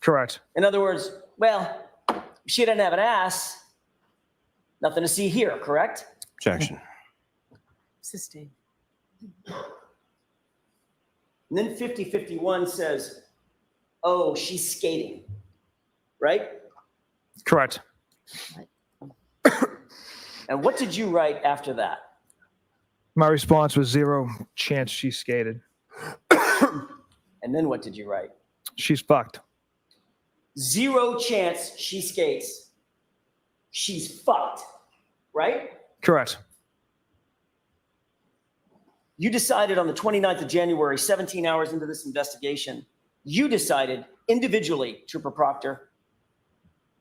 Correct. In other words, well, if she didn't have an ass, nothing to see here, correct? Objection. Sustain. And then 5051 says, oh, she's skating, right? Correct. And what did you write after that? My response was 0 chance she skated. And then what did you write? She's fucked. 0 chance she skates. She's fucked, right? Correct. You decided on the 29th of January, 17 hours into this investigation, you decided individually, Trooper Proctor,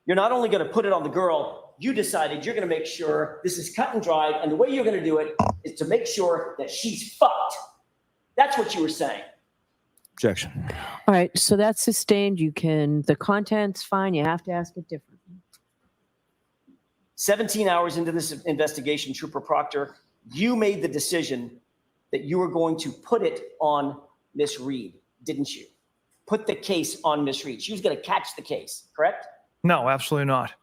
you're not only going to put it on the girl, you decided you're going to make sure this is cut and dried, and the way you're going to do it is to make sure that she's fucked. That's what you were saying. Objection. All right, so that's sustained. The content's fine. You have to ask it differently. 17 hours into this investigation, Trooper Proctor, you made the decision that you were going to put it on Miss Reed, didn't you? Put the case on Miss Reed. She was going to catch the case, correct? No, absolutely not.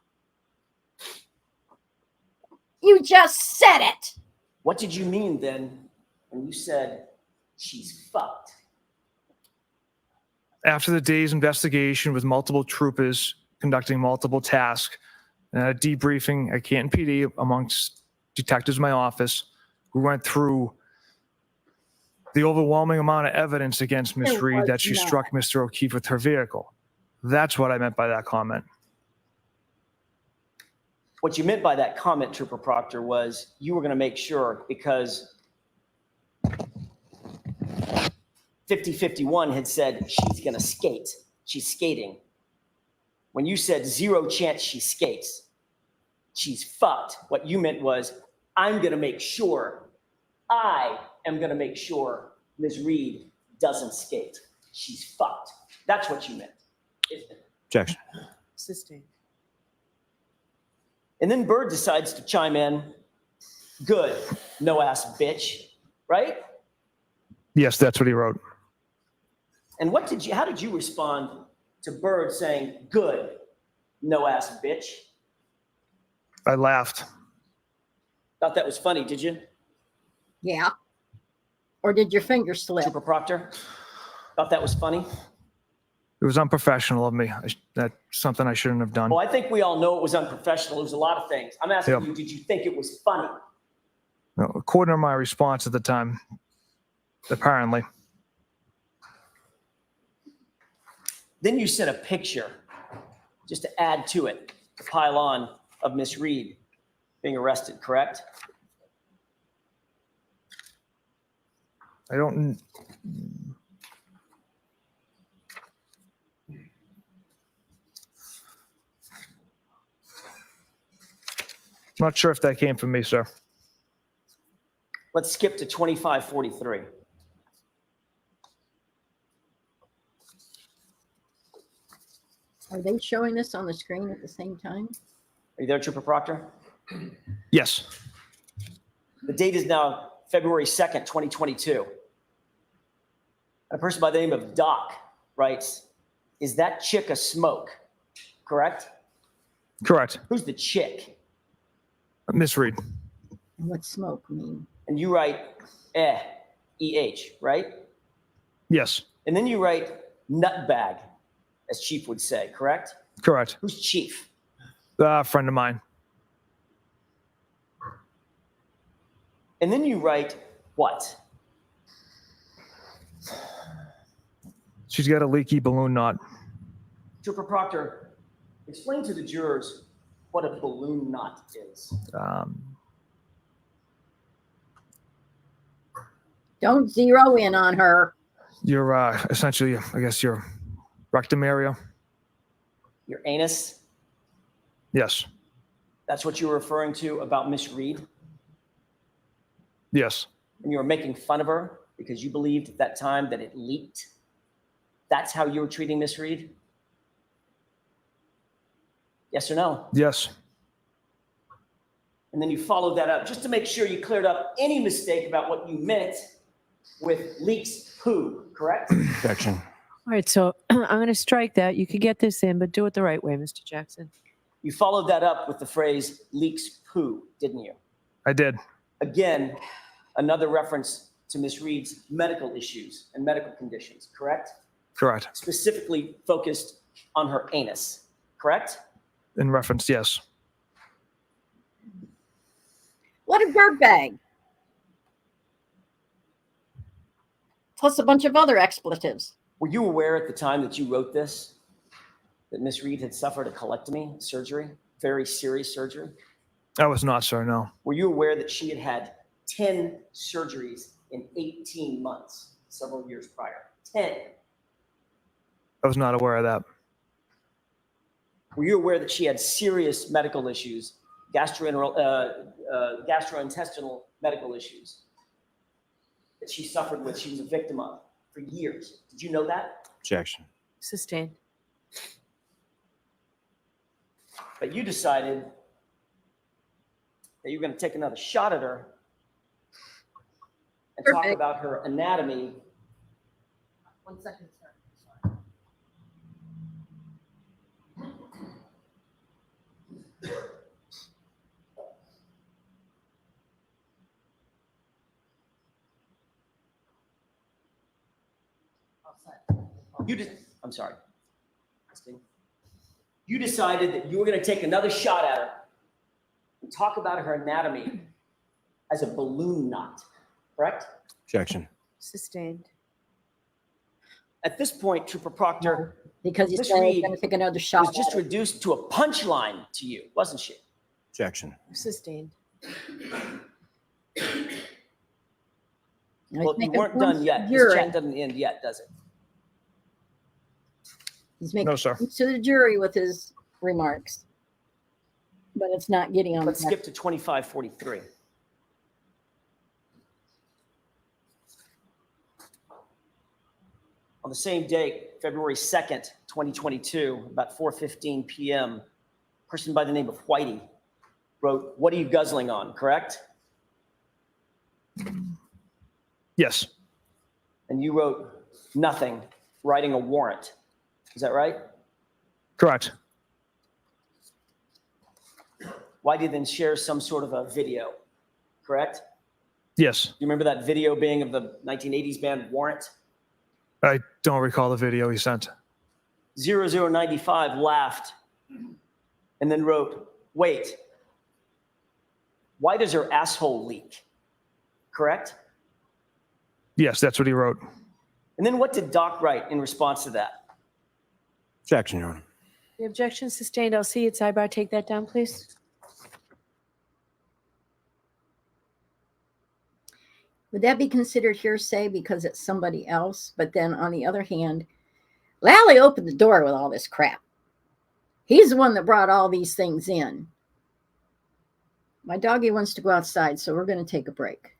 You just said it. What did you mean then when you said she's fucked? After the day's investigation with multiple troopers conducting multiple tasks and a debriefing at Canton PD amongst detectives in my office, we went through the overwhelming amount of evidence against Miss There Reed was that she not. struck Mr. O'Keefe with her vehicle. That's what I meant by that comment. What you meant by that comment, Trooper Proctor, was you were going to make sure because 5051 had said she's going to skate. She's skating. When you said 0 chance she skates, she's fucked. What you meant was I am going to make sure Ms. Reed doesn't skate. She's fucked. That's what you meant. Isn't it? Objection. Sustained. And then Bird decides to chime in. Good, no ass bitch, right? Yes, that's what he wrote. And how did you respond to Bird saying, good, no ass bitch? I laughed. Thought that was funny, did you, Yeah. Or did your finger slip? Trooper Proctor? Thought that was funny? It was unprofessional of me. That's something I shouldn't have done. Well, I think we all know it was unprofessional. It was a lot of things. I'm asking Yep. you, did you think it was funny? No, according to my response at the time, apparently. Then you sent a picture just to add to it, to pile on, of Miss Reed being arrested, correct? I don't. Not sure if that came from me, sir. Let's skip to 2543. Are they showing this on the screen at the same time? Are you there, Trooper Proctor? Yes. The date is now February 2nd, 2022. A person by the name of Doc writes, is that chick a smoke? Correct? Correct. Who's the chick? Miss Reed. And what's smoke mean? And you write E-H, right? Yes. And then you write nutbag, as Chief would say, correct? Correct. Who's Chief? A friend of mine. And then you write what? She's got a leaky balloon knot. Trooper Proctor, explain to the jurors what a balloon knot is. Don't zero in on her. Your essentially, I guess, your rectum area. Your anus? Yes. That's what you were referring to about Miss Reed? Yes. And you were making fun of her because you believed at that time that it leaked? That's how you were treating Miss Reed? Yes or no? Yes. And then you followed that up just to make sure you cleared up any mistake about what you meant with leaks poo, correct? Objection. All right, so I'm going to strike that. You could get this in, but do it the right way, Mr. Jackson. You followed that up with the phrase leaks poo, didn't you? I did. Again, another reference to Ms. Reed's medical issues and medical conditions, correct? Correct. Specifically focused on her anus, correct? In reference, yes. What a dirtbag. Plus a bunch of other expletives. Were you aware at the time that you wrote this that Ms. Reed had suffered a colectomy surgery, very serious surgery? I was not, sir, no. Were you aware that she had had 10 surgeries in 18 months, several years prior? 10. I was not aware of that. Were you aware that she had serious medical issues, gastrointestinal medical issues that she suffered with, she was a victim of for years? Did you know that? Objection. Sustained. But you decided that you were going to take another shot at her and talk Perfect. about her anatomy. 1 second, sir. I'm sorry. You decided that you were going to take another shot at her and talk about her anatomy as a balloon knot, correct? Objection. Sustained. At this point, Trooper Proctor Because you Miss said you're Reed going to take another shot. was just at it. reduced to a punchline to you, wasn't she? Objection. Sustained. Now, Well, he's you making weren't points done to yet. the This jury. chat doesn't end yet, does it? He's making No, sir. points to the jury with his remarks. But it's not getting on. Let's the skip to 2543. On the same date, February 2nd, 2022, about 4:15 p.m., a person by the name of Whitey wrote, "What are you guzzling on?" Correct? Yes. And you wrote, "Nothing, writing a warrant." Is that right? Correct. Whitey then shares some sort of a video, correct? Yes. You remember that video being of the 1980s band Warrant? I don't recall the video he sent. 0095 laughed and then wrote, "Wait, why does her asshole leak?" Correct? Yes, that's what he wrote. And then what did Doc write in response to that? Objection, Your Honor. The objection sustained. I'll see it. Sidebar, take that down, please. Would that be considered hearsay because it's somebody else? But then on the other hand, Lally opened the door with all this crap. He's the one that brought all these things in. My doggy wants to go outside, so we're going to take a break.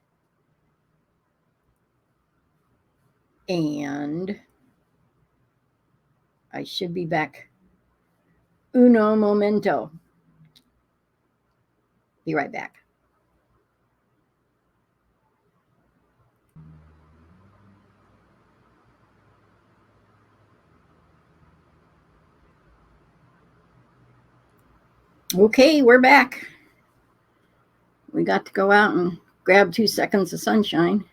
And I should be back. Uno momento. Be right back. Okay, we're back. We got to go out and grab 2 seconds of sunshine.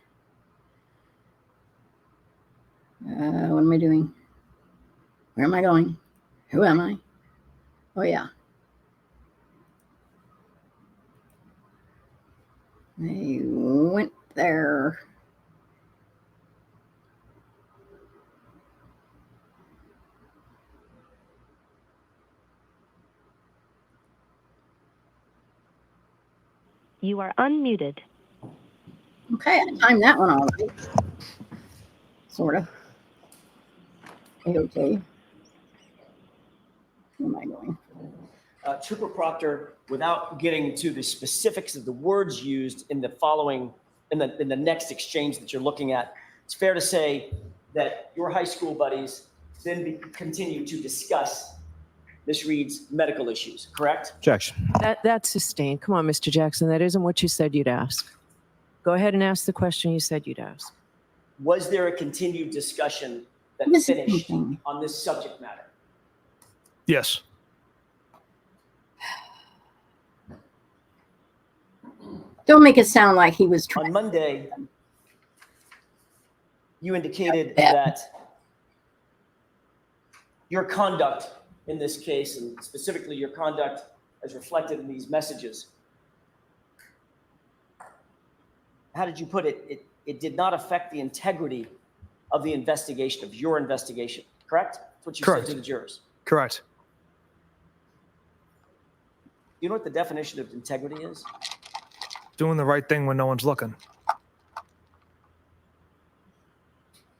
What am I doing? Where am I going? Who am I? Oh, yeah. I went there. You are unmuted. Okay, I timed that one all right. Sort of. Okay. Where am I going? Trooper Proctor, without getting to the specifics of the words used in the following, in the next exchange that you're looking at, it's fair to say that your high school buddies then continue to discuss Miss Reed's medical issues, correct? Objection. That's sustained. Come on, Mr. Jackson. That isn't what you said you'd ask. Go ahead and ask the question you said you'd ask. Was there a continued discussion that This is finished something. on this subject matter? Yes. Don't make it sound like he was trying. On Monday, you indicated Yeah. that your conduct in this case, and specifically your conduct as reflected in these messages, how did you put it? It did not affect the integrity of the investigation, of your investigation, correct? That's what you Correct. said to the jurors. Correct. Do you know what the definition of integrity is? Doing the right thing when no one's looking.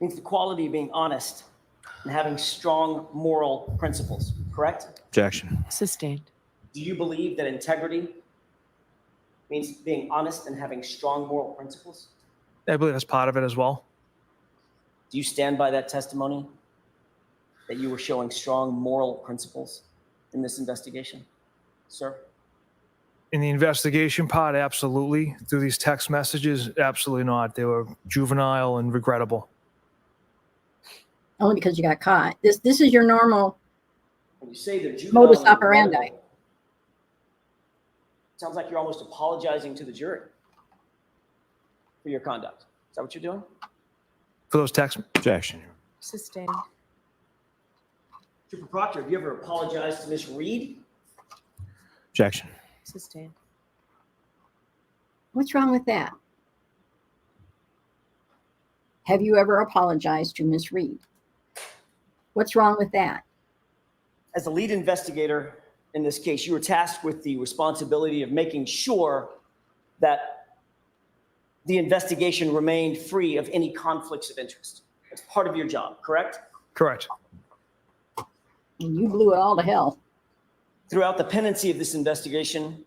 It means the quality of being honest and having strong moral principles, correct? Objection. Sustained. Do you believe that integrity means being honest and having strong moral principles? I believe that's part of it as well. Do you stand by that testimony that you were showing strong moral principles in this investigation, sir? In the investigation part, absolutely. Through these text messages, absolutely not. They were juvenile and regrettable. Only because you got caught. This is your normal When you say they're juvenile modus and operandi. regrettable, it sounds like you're almost apologizing to the jury for your conduct. Is that what you're doing? For those texts, Objection. Sustained. Trooper Proctor, have you ever apologized to Miss Reed? Objection. Sustained. What's wrong with that? Have you ever apologized to Miss Reed? What's wrong with that? As the lead investigator in this case, you were tasked with the responsibility of making sure that the investigation remained free of any conflicts of interest. That's part of your job, correct? correct. And you blew it all to hell. Throughout the pendency of this investigation,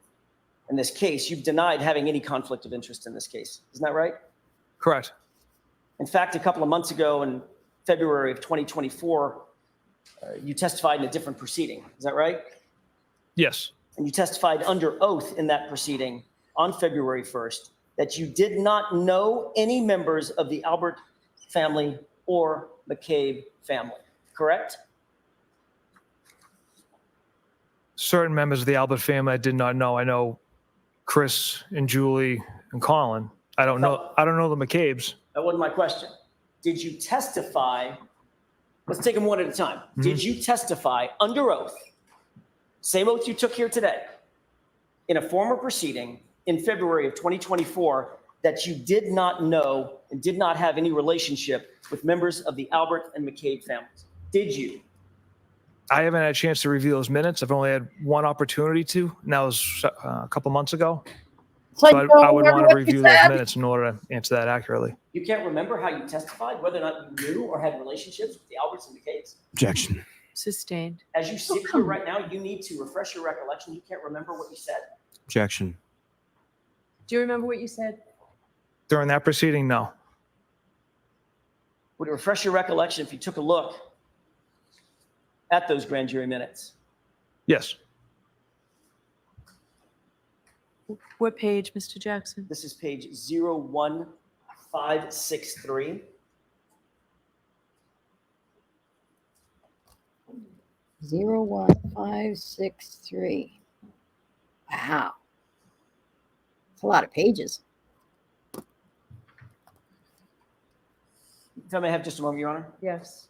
in this case, you've denied having any conflict of interest in this case. Isn't that right? Correct. In fact, a couple of months ago in February of 2024, you testified in a different proceeding. Is that right? Yes. And you testified under oath in that proceeding on February 1st that you did not know any members of the Albert family or McCabe family, correct? Certain members of the Albert family I did not know. I know Chris and Julie and Colin. I don't know the McCabes. That wasn't my question. Did you testify? Let's take them one at a time. Mm-hmm. Did you testify under oath, same oath you took here today, in a former proceeding in February of 2024, that you did not know and did not have any relationship with members of the Albert and McCabe families? Did you? I haven't had a chance to review those minutes. I've only had one opportunity to, and that was a couple months ago. It's like, So I would want to review those minutes in order to answer that accurately. You can't remember how you testified, whether or not you knew or had relationships with the Alberts and McCabes? Objection. Sustained. As you sit here right now, you need to refresh your recollection. You can't remember what you said. Objection. Do you remember what you said? During that proceeding, no. Would it refresh your recollection if you took a look at those grand jury minutes? Yes. What page, Mr. Jackson? This is page 01563. 01563. Wow. It's a lot of pages. If I may have just a moment, Your Honor. Yes.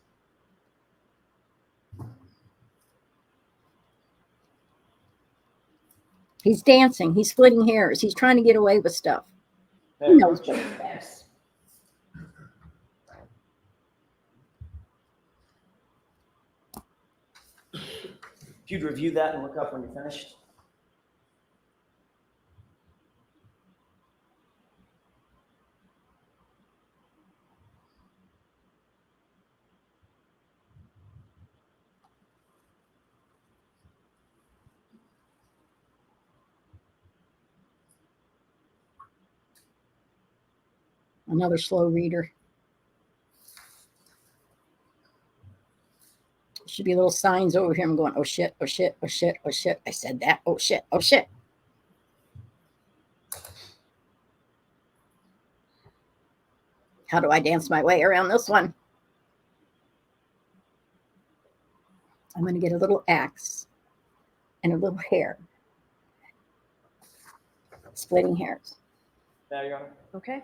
He's dancing. He's splitting hairs. He's trying to get away with stuff. He knows better than that. If you'd review that and look up when you're finished. Another slow reader. Should be little signs over here. I'm going, oh shit, oh shit, oh shit, oh shit. I said that. Oh shit, oh shit. How do I dance my way around this one? I'm going to get a little axe and a little hair. Splitting hairs. Now, Your Honor. Okay.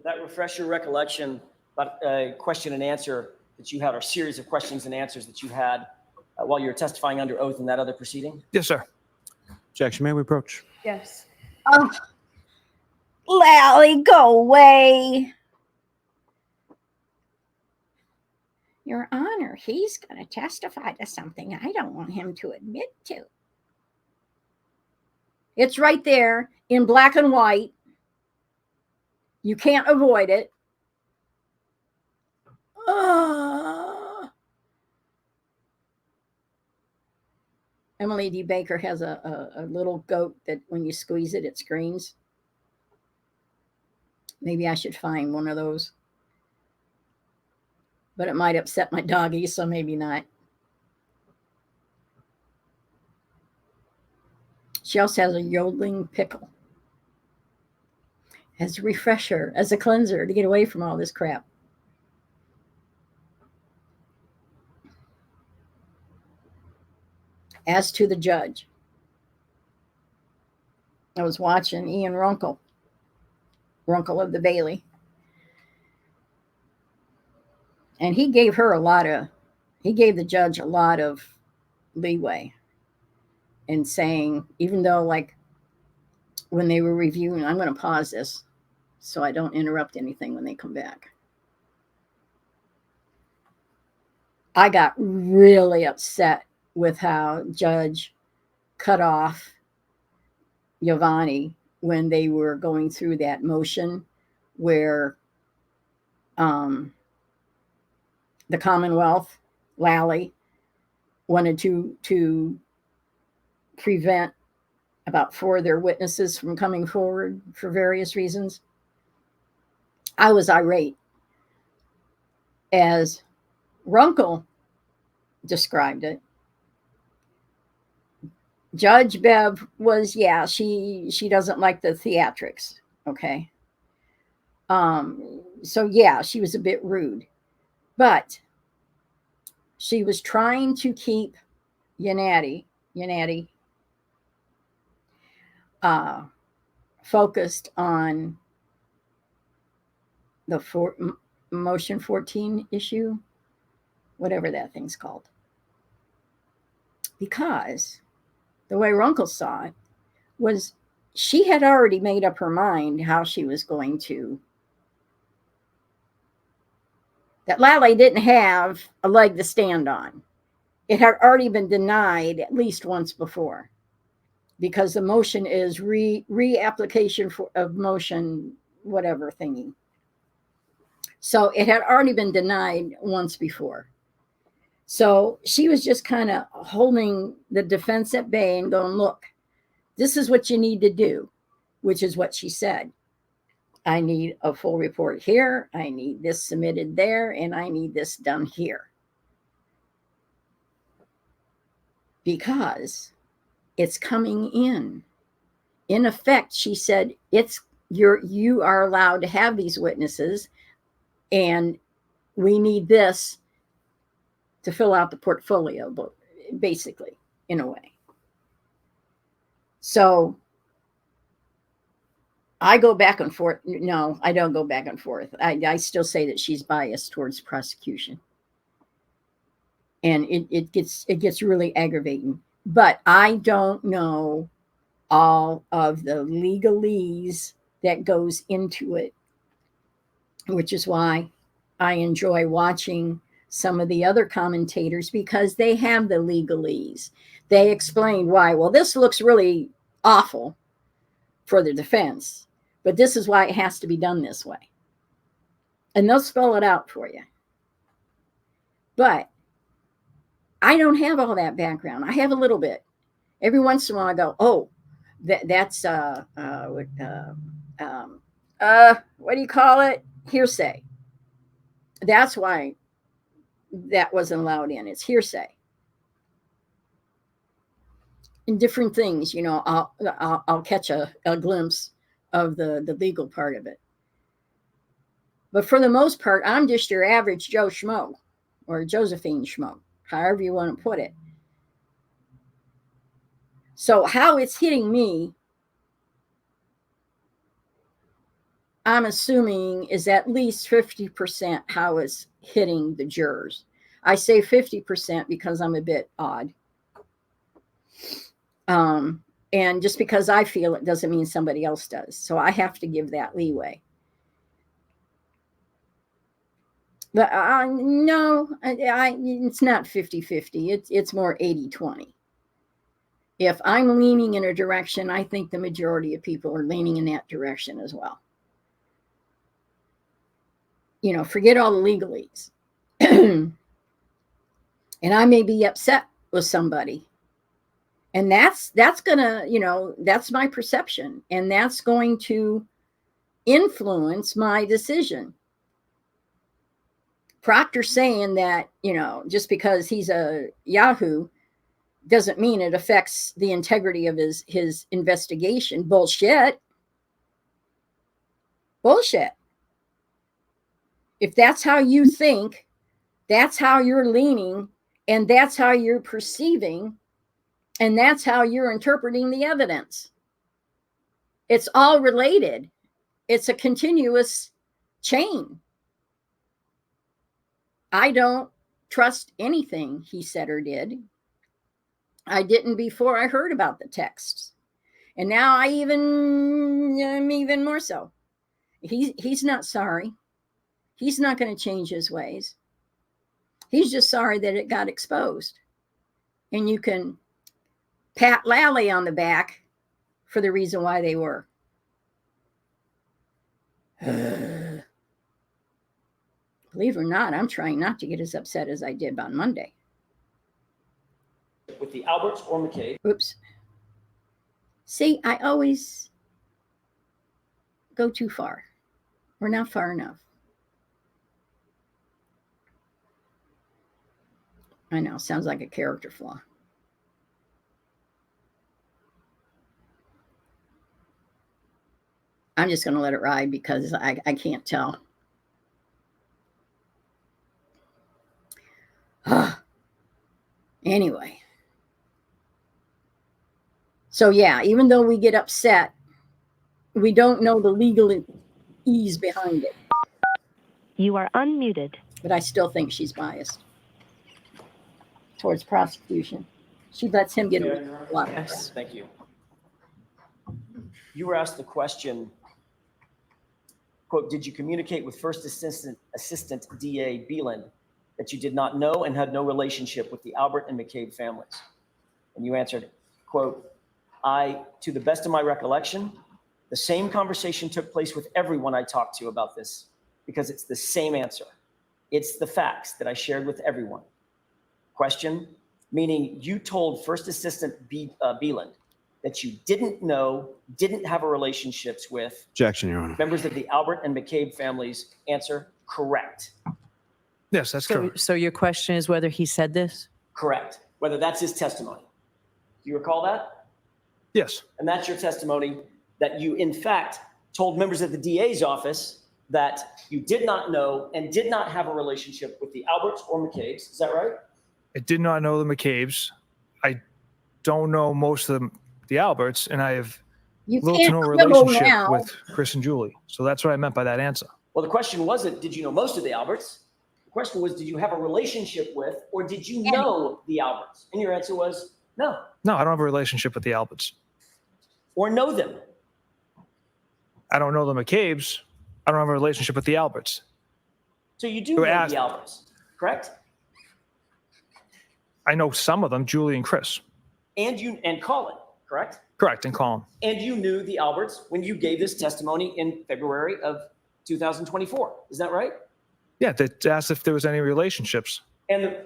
that refresh your recollection about a question and answer that you had, or series of questions and answers that you had while you were testifying under oath in that other proceeding? Yes, sir. Objection. May we approach? Yes. Oh, Lally, go away. Your Honor, he's going to testify to something I don't want him to admit to. It's right there in black and white. You can't avoid it. Emily D. Baker has a little goat that when you squeeze it, it screams. Maybe I should find one of those. But it might upset my doggy, so maybe not. She also has a yodeling pickle as a refresher, as a cleanser to get away from all this crap. As to the judge, I was watching Ian Runkle of the Bailey, and he gave the judge a lot of leeway in saying, even though, like, when they were reviewing, I'm going to pause this so I don't interrupt anything when they come back. I got really upset with how Judge cut off Giovanni when they were going through that motion where the Commonwealth, Lally, wanted to prevent about 4 of their witnesses from coming forward for various reasons. I was irate. As Runkle described it, Judge Bev was, she doesn't like the theatrics, okay? So yeah, she was a bit rude, but she was trying to keep Yanati focused on the motion 14 issue, whatever that thing's called. Because the way Runkle saw it was she had already made up her mind how she was going to, that Lally didn't have a leg to stand on. It had already been denied at least once before, because the motion is reapplication of motion, whatever thingy. So it had already been denied once before. So she was just kind of holding the defense at bay and going, look, this is what you need to do, which is what she said. I need a full report here. I need this submitted there, and I need this done here. Because it's coming in. In effect, she said, you are allowed to have these witnesses, and we need this to fill out the portfolio, basically, in a way. So I go back and forth. No, I don't go back and forth. I still say that she's biased towards prosecution. And it gets really aggravating. But I don't know all of the legalese that goes into it, which is why I enjoy watching some of the other commentators, because they have the legalese. They explain why, well, this looks really awful for the defense, but this is why it has to be done this way. And they'll spell it out for you. But I don't have all that background. I have a little bit. Every once in a while I go, oh, that's what do you call it? Hearsay. That's why that wasn't allowed in. It's hearsay. In different things, I'll catch a glimpse of the legal part of it. But for the most part, I'm just your average Joe Schmo, or Josephine Schmo, however you want to put it. So how it's hitting me, I'm assuming is at least 50% how it's hitting the jurors. I say 50% because I'm a bit odd. And just because I feel it doesn't mean somebody else does. So I have to give that leeway. But no, it's not 50-50. It's more 80-20. If I'm leaning in a direction, I think the majority of people are leaning in that direction as well. Forget all the legalese. And I may be upset with somebody. And that's gonna, that's my perception. And that's going to influence my decision. Proctor saying that, just because he's a Yahoo doesn't mean it affects the integrity of his investigation. Bullshit. If that's how you think, that's how you're leaning, and that's how you're perceiving, and that's how you're interpreting the evidence. It's all related. It's a continuous chain. I don't trust anything he said or did. I didn't before I heard about the texts. And now I'm even more so. He's not sorry. He's not going to change his ways. He's just sorry that it got exposed. And you can pat Lally on the back for the reason why they were. Believe it or not, I'm trying not to get as upset as I did on Monday. With the Alberts or McCabe? Oops. See, I always go too far. We're not far enough. I know, sounds like a character flaw. I'm just going to let it ride because I can't tell. Anyway. So yeah, even though we get upset, we don't know the legalese behind it. You are unmuted. But I still think she's biased towards prosecution. She lets him get away with a lot. Yes. Thank you. You were asked the question, quote, did you communicate with First Assistant DA Beeland that you did not know and had no relationship with the Albert and McCabe families? And you answered, quote, to the best of my recollection, the same conversation took place with everyone I talked to about this because it's the same answer. It's the facts that I shared with everyone. Question, meaning you told First Assistant Beeland that you didn't know, didn't have a relationships with Objection, Your Honor. members of the Albert and McCabe families. Answer, correct. Yes, that's correct. So your question is whether he said this? Correct. Whether that's his testimony. Do you recall that? Yes. And that's your testimony that you, in fact, told members of the DA's office that you did not know and did not have a relationship with the Alberts or McCabe's. Is that right? I did not know the McCabe's. I don't know most of the Alberts, and I have little to no relationship with Chris and Julie. So that's what I meant by that answer. Well, the question wasn't, did you know most of the Alberts? The question was, did you have a relationship with, or did you know the Alberts? And your answer was no. No, I don't have a relationship with the Alberts. Or know them. I don't know the McCabe's. I don't have a relationship with the Alberts. So you do know the Alberts, correct? I know some of them, Julie and Chris. And Colin, correct? Correct, and Colin. And you knew the Alberts when you gave this testimony in February of 2024. Is that right? Yeah, that asked if there was any relationships. And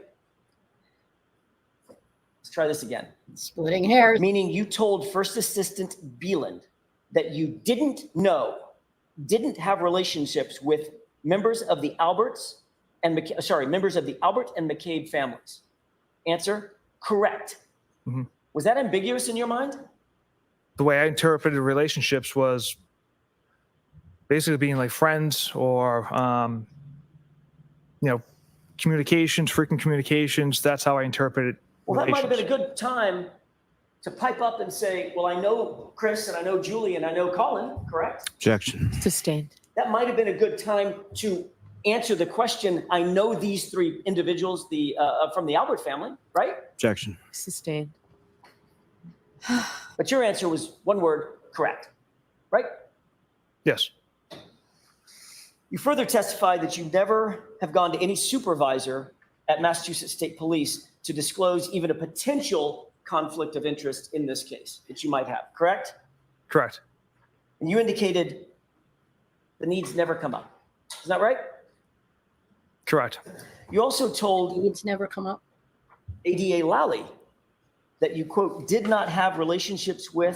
let's try this again. Splitting hairs. Meaning you told First Assistant Beeland that you didn't know, didn't have relationships with members of the Alberts and members of the Albert and McCabe families. Answer, correct. Mm-hmm. Was that ambiguous in your mind? The way I interpreted relationships was basically being like friends or, communications, frequent communications. That's how I interpreted. Well, that might have been a good time to pipe up and say, well, I know Chris and I know Julie and I know Colin, correct? Objection. Sustained. that might have been a good time to answer the question. I know these three individuals, from the Albert family, right? Objection. Sustained. But your answer was one word, correct, right? Yes. You further testified that you never have gone to any supervisor at Massachusetts State Police to disclose even a potential conflict of interest in this case that you might have, correct? Correct. And you indicated the needs never come up. Is that right? Correct. You also told Needs never come up. ADA Lally that you, quote, did not have relationships or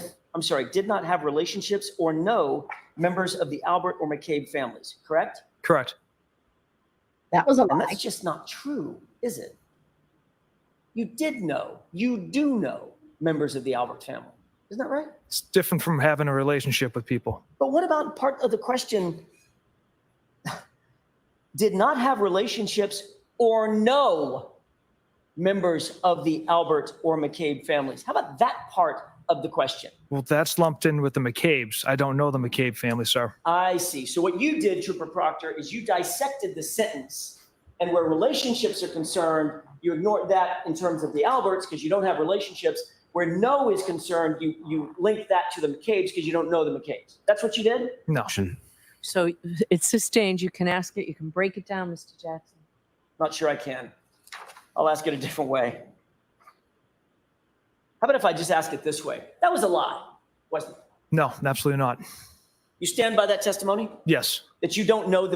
know members of the Albert or McCabe families, correct? Correct. That was a And lie. that's just not true, is it? You do know members of the Albert family. Isn't that right? It's different from having a relationship with people. But what about part of the question, did not have relationships or know members of the Albert or McCabe families? How about that part of the question? Well, that's lumped in with the McCabes. I don't know the McCabe family, sir. I see. So what you did, Trooper Proctor, is you dissected the sentence. And where relationships are concerned, you ignored that in terms of the Alberts because you don't have relationships. Where no is concerned, you link that to the McCabes because you don't know the McCabes. That's what you did? No. So it's sustained. You can ask it. You can break it down, Mr. Jackson. Not sure I can. I'll ask it a different way. How about if I just ask it this way? That was a lie, wasn't it? No, absolutely not. You stand by that testimony? Yes. That you don't know at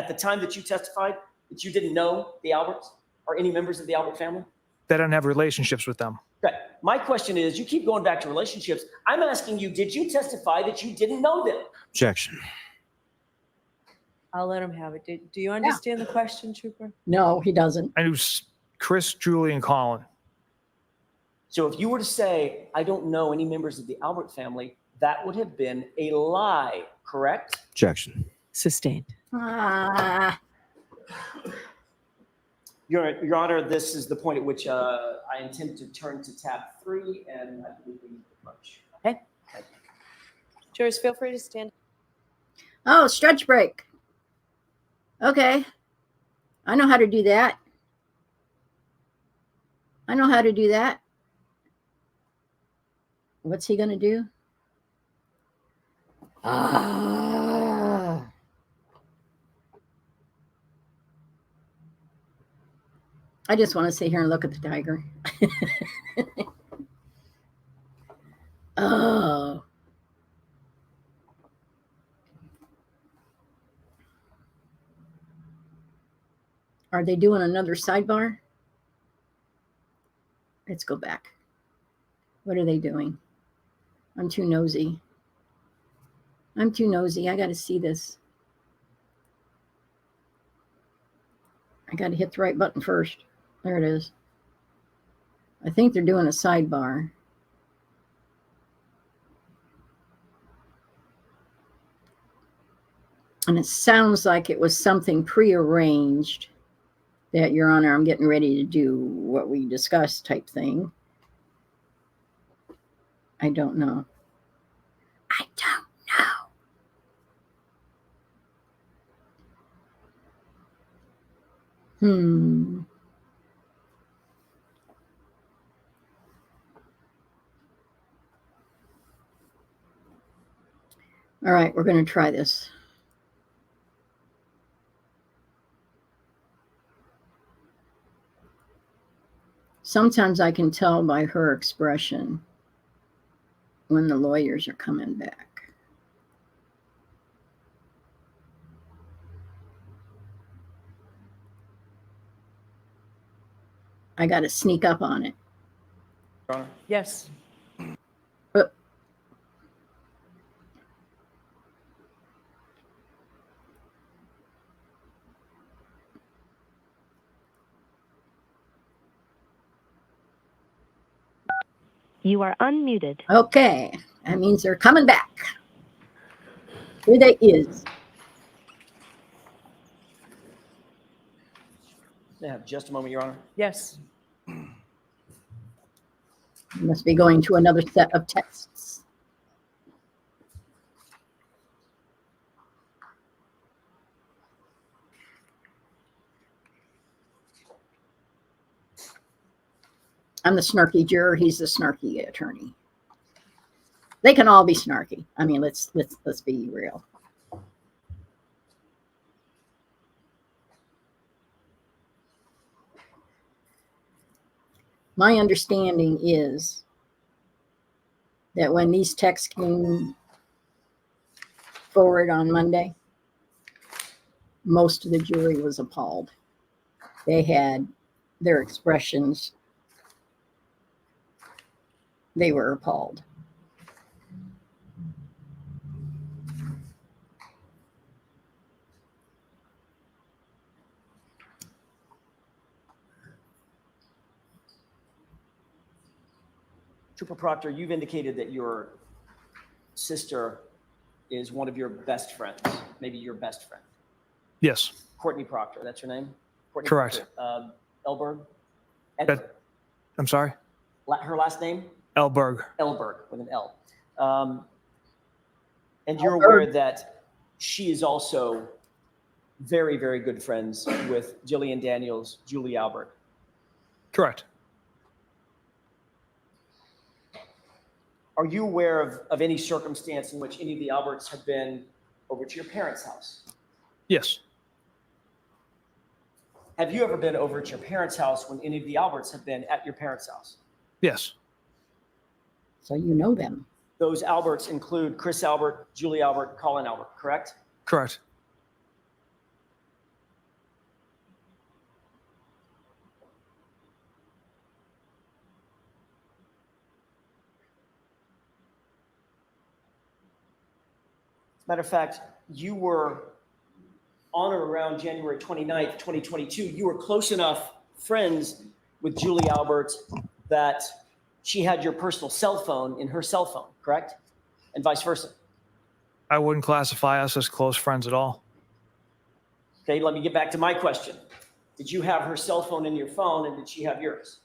the time that you testified, that you didn't know the Alberts or any members of the Albert family? They don't have relationships with them. Okay. My question is, you keep going back to relationships. I'm asking you, did you testify that you didn't know them? Objection. I'll let him have it. Do you understand the question, Trooper? No, he doesn't. I knew Chris, Julie, and Colin. So if you were to say, I don't know any members of the Albert family, that would have been a lie, correct? Objection. Sustained. Ah, Your Honor, this is the point at which I intend to turn to tab 3, and I believe we need to approach. Okay. Jurors, feel free to stand. oh, stretch break. Okay. I know how to do that. What's he going to do? Ah. I just want to sit here and look at the tiger. Oh. Are they doing another sidebar? Let's go back. What are they doing? I'm too nosy. I got to see this. I got to hit the right button first. There it is. I think they're doing a sidebar. And it sounds like it was something prearranged that, Your Honor, I'm getting ready to do what we discussed type thing. I don't know. All right, we're going to try this. Sometimes I can tell by her expression when the lawyers are coming back. I got to sneak up on it. Yes. You are unmuted. Okay, that means they're coming back. Here they is. Yeah, just a moment, Your Honor. Yes. Must be going to another set of tests. I'm the snarky juror. He's the snarky attorney. They can all be snarky. I mean, let's be real. My understanding is that when these texts came forward on Monday, most of the jury was appalled. They had their expressions. They were appalled. Trooper Proctor, you've indicated that your sister is one of your best friends, maybe your best friend. Yes. Courtney Proctor, that's her name? Courtney Correct. Proctor. Elberg? I'm sorry? Her last name? Elberg. Elberg, with an L. And you're aware that she is also very, very good friends with Jillian Daniels, Julie Albert. Correct. Are you aware of any circumstance in which any of the Alberts have been over to your parents' house? Yes. Have you ever been over at your parents' house when any of the Alberts have been at your parents' house? Yes. So you know them. Those Alberts include Chris Albert, Julie Albert, Colin Albert, correct? Correct. As a matter of fact, you were on or around January 29th, 2022, you were close enough friends with Julie Albert that she had your personal cell phone in her cell phone, correct? And vice versa. I wouldn't classify us as close friends at all. Okay, let me get back to my question. Did you have her cell phone in your phone and did she have yours?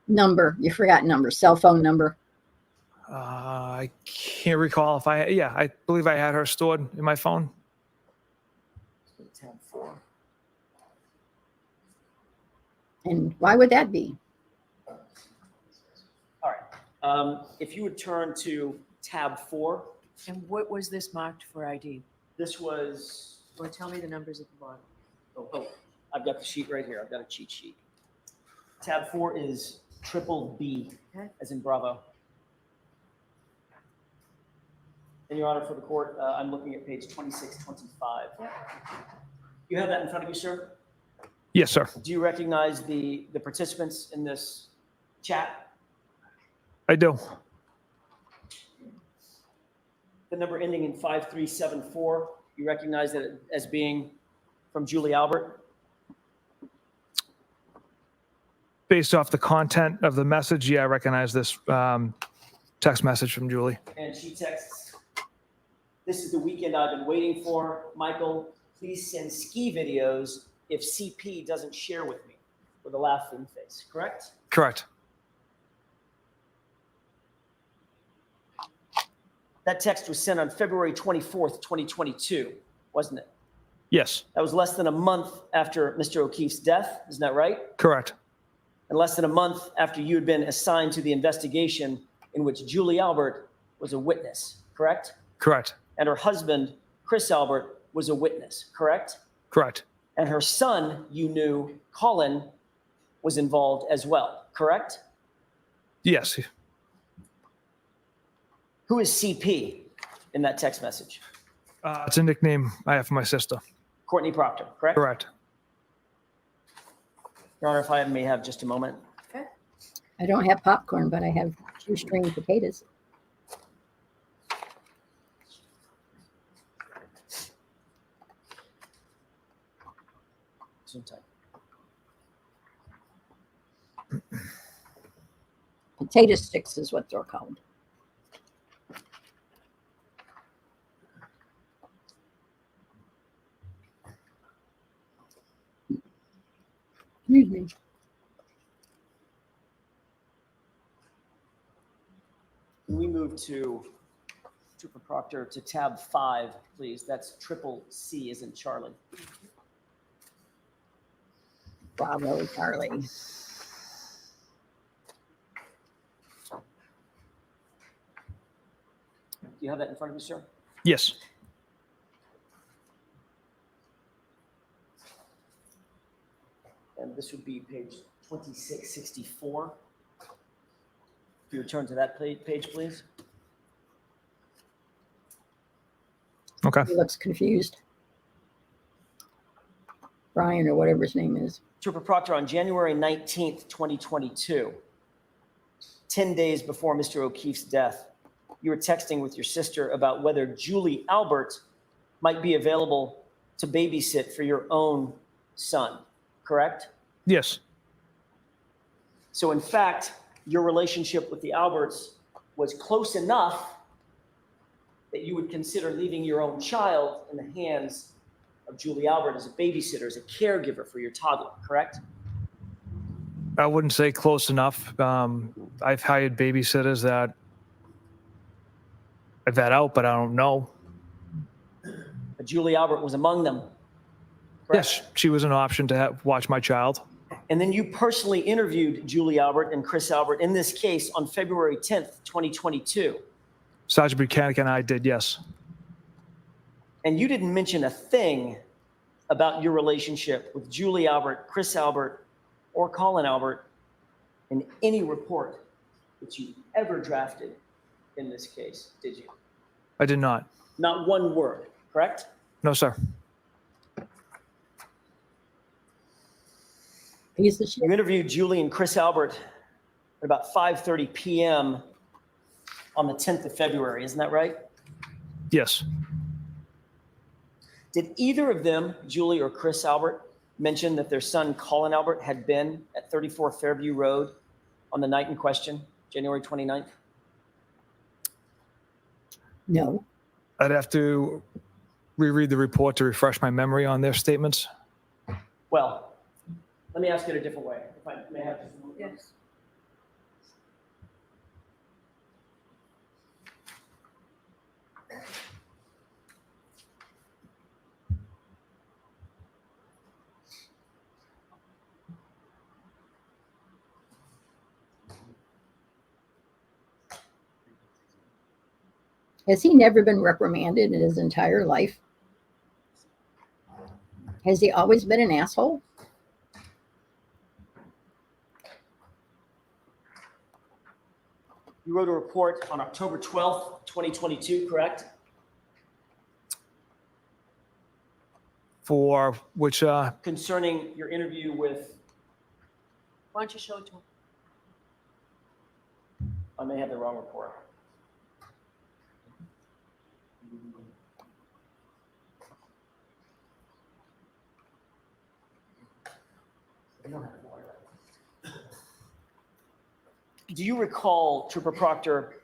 Number. You forgot number. Cell phone number. I can't recall if I believe I had her stored in my phone. Tab 4. And why would that be? All right. If you would turn to tab 4. And what was this marked for ID? This was, Or tell me the numbers at the bottom. oh, I've got the sheet right here. I've got a cheat sheet. Tab 4 is triple B, Okay. as in Bravo. And Your Honor, for the court, I'm looking at page 2625. You have that in front of you, sir? Yes, sir. Do you recognize the participants in this chat? I do. The number ending in 5374, you recognize that as being from Julie Albert? Based off the content of the message, yeah, I recognize this text message from Julie. And she texts, "This is the weekend I've been waiting for. Michael, please send ski videos if CP doesn't share with me," with a laughing face, correct? Correct. That text was sent on February 24th, 2022, wasn't it? Yes. That was less than a month after Mr. O'Keefe's death, isn't that right? Correct. And less than a month after you had been assigned to the investigation in which Julie Albert was a witness, correct? Correct. And her husband, Chris Albert, was a witness, correct? Correct. And her son, you knew, Colin, was involved as well, correct? Yes. Who is CP in that text message? It's a nickname I have for my sister. Courtney Proctor, correct? Correct. Your Honor, if I may have just a moment. I don't have popcorn, but I have shoestring potatoes. Sometime. Potato sticks is what they're called. Excuse me. Can we move to Trooper Proctor to tab 5, please? That's triple C as in Charlie. Bravo, Charlie. you have that in front of you, sir? Yes. And this would be page 2664. If you return to that page, please. Okay. He looks confused. Brian or whatever his name is. Trooper Proctor, on January 19th, 2022, 10 days before Mr. O'Keefe's death, you were texting with your sister about whether Julie Albert might be available to babysit for your own son, correct? Yes. So in fact, your relationship with the Alberts was close enough that you would consider leaving your own child in the hands of Julie Albert as a babysitter, as a caregiver for your toddler, correct? I wouldn't say close enough. I've hired babysitters that I've had out, but I don't know. But Julie Albert was among them, correct? Yes, she was an option to watch my child. And then you personally interviewed Julie Albert and Chris Albert in this case on February 10th, 2022. Sergeant Buchanan and I did, yes. And you didn't mention a thing about your relationship with Julie Albert, Chris Albert, or Colin Albert in any report that you ever drafted in this case, did you? I did not. Not one word, correct? No, sir. Piece of shit. You interviewed Julie and Chris Albert at about 5:30 p.m. on the 10th of February, isn't that right? Yes. Did either of them, Julie or Chris Albert, mention that their son Colin Albert had been at 34 Fairview Road on the night in question, January 29th? No. I'd have to reread the report to refresh my memory on their statements. Well, let me ask it a different way, if I may have just a moment. Yes. Has he never been reprimanded in his entire life? Has he always been an asshole? You wrote a report on October 12th, 2022, correct? For which, Concerning your interview with, Why don't you show it to him? I may have the wrong report. Do you recall, Trooper Proctor,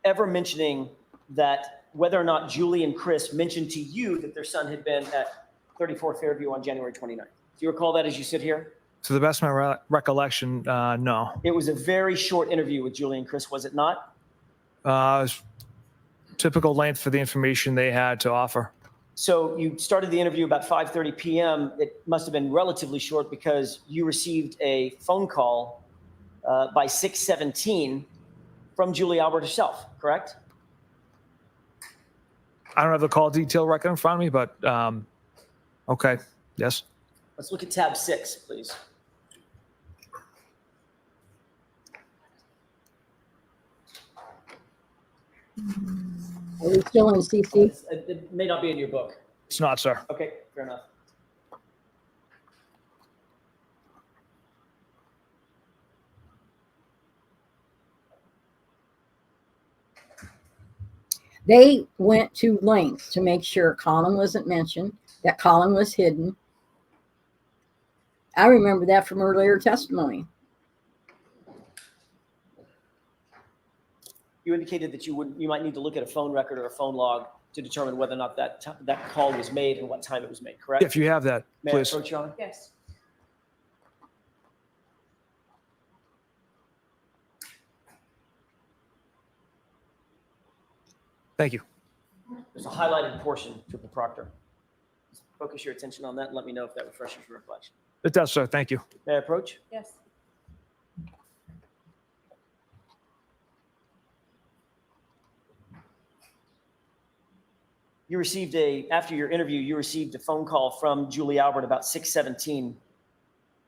ever mentioning that whether or not Julie and Chris mentioned to you that their son had been at 34 Fairview on January 29th? Do you recall that as you sit here? to the best of my recollection, no. It was a very short interview with Julie and Chris, was it not? Typical length for the information they had to offer. So you started the interview about 5:30 p.m. It must have been relatively short because you received a phone call by 6:17 from Julie Albert herself, correct? I don't have the call detail record in front of me, but okay, yes. Let's look at tab 6, please. Are we still in CC? It may not be in your book. It's not, sir. Okay, fair enough. They went to lengths to make sure Colin wasn't mentioned, that Colin was hidden. I remember that from earlier testimony. You indicated that you might need to look at a phone record or a phone log to determine whether or not that call was made and what time it was made, correct? If you have that, May I please. approach you on? Yes. Thank you. There's a highlighted portion, Trooper Proctor. Focus your attention on that and let me know if that refreshes your reflection. It does, sir. Thank you. May I approach? Yes. You received after your interview, you received a phone call from Julie Albert about 6:17,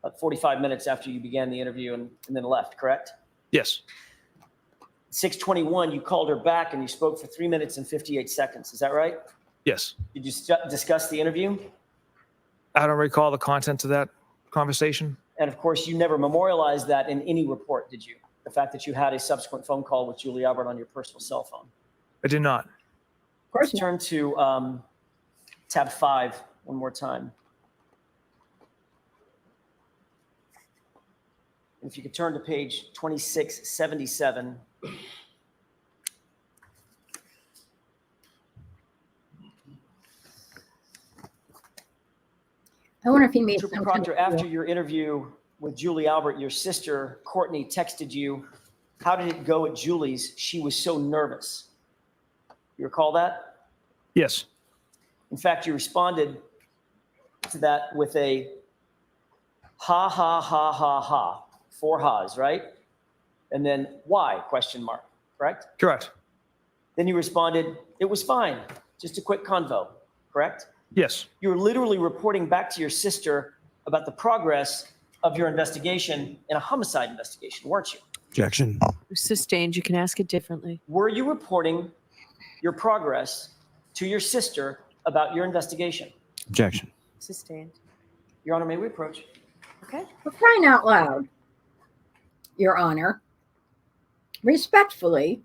about 45 minutes after you began the interview and then left, correct? Yes. 6:21, you called her back and you spoke for 3 minutes and 58 seconds. Is that right? Yes. Did you discuss the interview? I don't recall the contents of that conversation. And of course, you never memorialized that in any report, did you? The fact that you had a subsequent phone call with Julie Albert on your personal cell phone. I did not. Of course Let's not. turn to tab 5 one more time. If you could turn to page 2677. I wonder if he made Trooper some Proctor, kind of after your interview with Julie Albert, your sister, Courtney, texted you. How did it go at Julie's? She was so nervous. You recall that? Yes. In fact, you responded to that with a ha, ha, ha, ha, ha. 4 ha's, right? And then why, question mark, correct? Correct. Then you responded, it was fine, just a quick convo, correct? Yes. You were literally reporting back to your sister about the progress of your investigation in a homicide investigation, weren't you? Objection. Sustained. You can ask it differently. Were you reporting your progress to your sister about your investigation? Objection. Sustained. Your Honor, may we approach? Okay. For crying out loud, Your Honor, respectfully,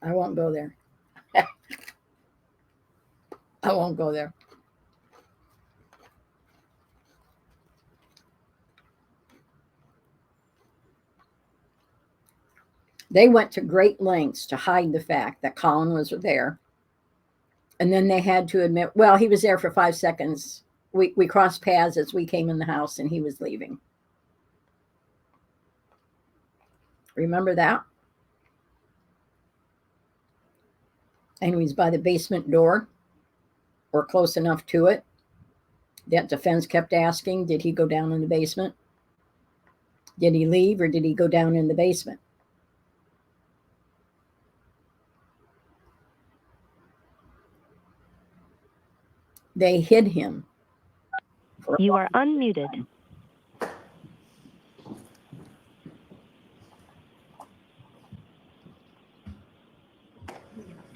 I won't go there. I won't go there. They went to great lengths to hide the fact that Colin was there. And then they had to admit, well, he was there for 5 seconds. We crossed paths as we came in the house and he was leaving. Remember that? And he was by the basement door or close enough to it. That defense kept asking, did he go down in the basement? Did he leave or did he go down in the basement? They hid him. You are unmuted.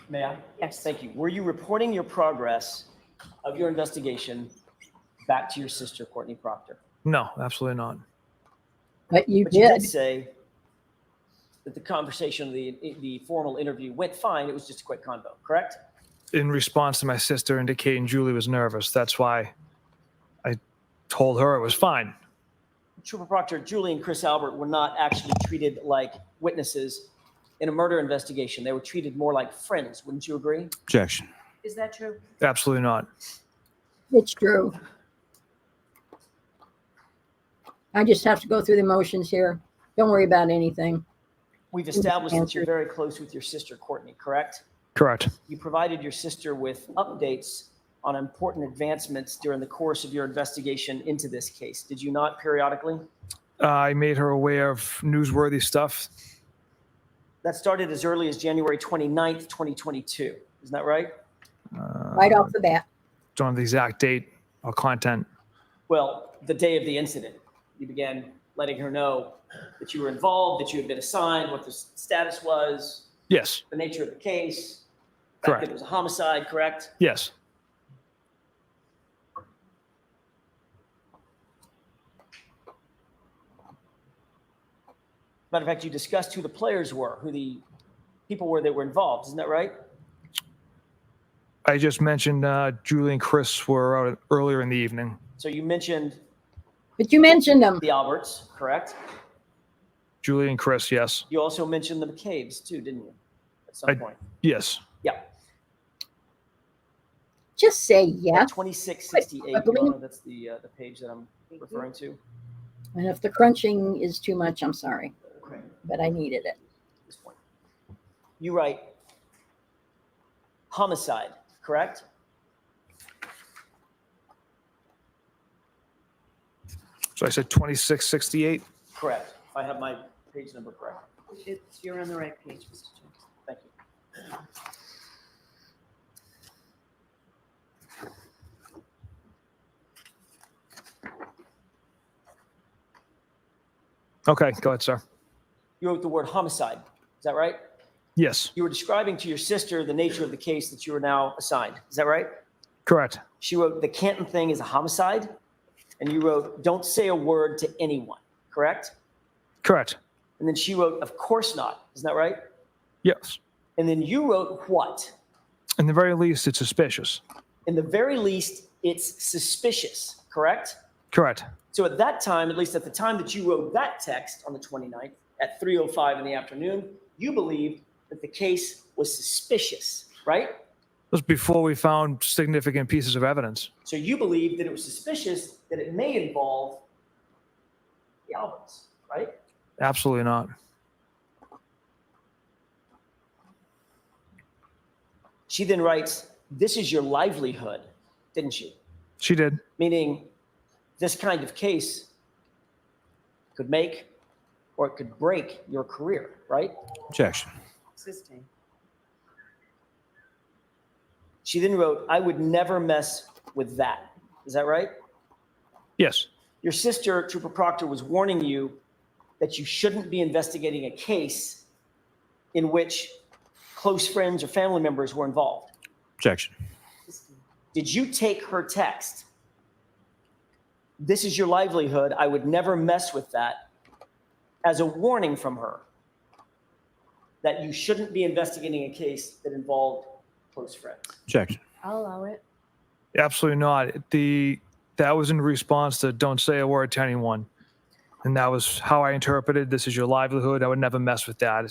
May I? Yes. Thank you. Were you reporting your progress of your investigation back to your sister, Courtney Proctor? No, absolutely not. But you But you did. did say that the conversation, the formal interview went fine. It was just a quick convo, correct? In response to my sister indicating Julie was nervous, that's why I told her it was fine. Trooper Proctor, Julie and Chris Albert were not actually treated like witnesses in a murder investigation. They were treated more like friends. Wouldn't you agree? Objection. Is that true? Absolutely not. It's true. I just have to go through the motions here. Don't worry about anything. We've established that you're very close with your sister, Courtney, correct? Correct. You provided your sister with updates on important advancements during the course of your investigation into this case. Did you not periodically? I made her aware of newsworthy stuff. That started as early as January 29th, 2022. Isn't that right? Right off the bat. Don't have the exact date or content. Well, the day of the incident, you began letting her know that you were involved, that you had been assigned, what the status was, Yes. the nature of the case, the fact Correct. that it was a homicide, correct? Yes. Matter of fact, you discussed who the players were, who the people were that were involved. Isn't that right? I just mentioned Julie and Chris were out earlier in the evening. So you mentioned But you mentioned them. the Alberts, correct? Julie and Chris, yes. You also mentioned the McCabe's too, didn't you? At some point. Yes. Yeah. Just say yes. 2668, I believe- Your Honor, that's the page that I'm referring to. And if the crunching is too much, I'm sorry. Okay. But I needed it. At this point. You write homicide, correct? So I said 2668. Correct. If I have my page number correct. You're on the right page, Mr. Jones. Thank you. Okay, go ahead, sir. You wrote the word homicide. Is that right? Yes, You were describing to your sister the nature of the case that you are now assigned. Is that right? correct. She wrote, the Canton thing is a homicide. And you wrote, don't say a word to anyone. Correct? Correct. And then she wrote, of course not. Isn't that right? Yes. And then you wrote what? In the very least, it's suspicious. In the very least, it's suspicious. Correct? Correct. So at that time, at least at the time that you wrote that text on the 29th at 3:05 in the afternoon, you believed that the case was suspicious, right? It was before we found significant pieces of evidence. So you believed that it was suspicious that it may involve the Alberts, right? Absolutely not. She then writes, this is your livelihood, didn't she? She did. Meaning this kind of case could make or it could break your career, right? Objection. Sustained. She then wrote, I would never mess with that. Is that right? Yes. Your sister, Trooper Proctor, was warning you that you shouldn't be investigating a case in which close friends or family members were involved. Objection. Did you take her text? This is your livelihood. I would never mess with that, as a warning from her that you shouldn't be investigating a case that involved close friends. Objection. I'll allow it. Absolutely not. That was in response to don't say a word to anyone. And that was how I interpreted this is your livelihood. I would never mess with that. A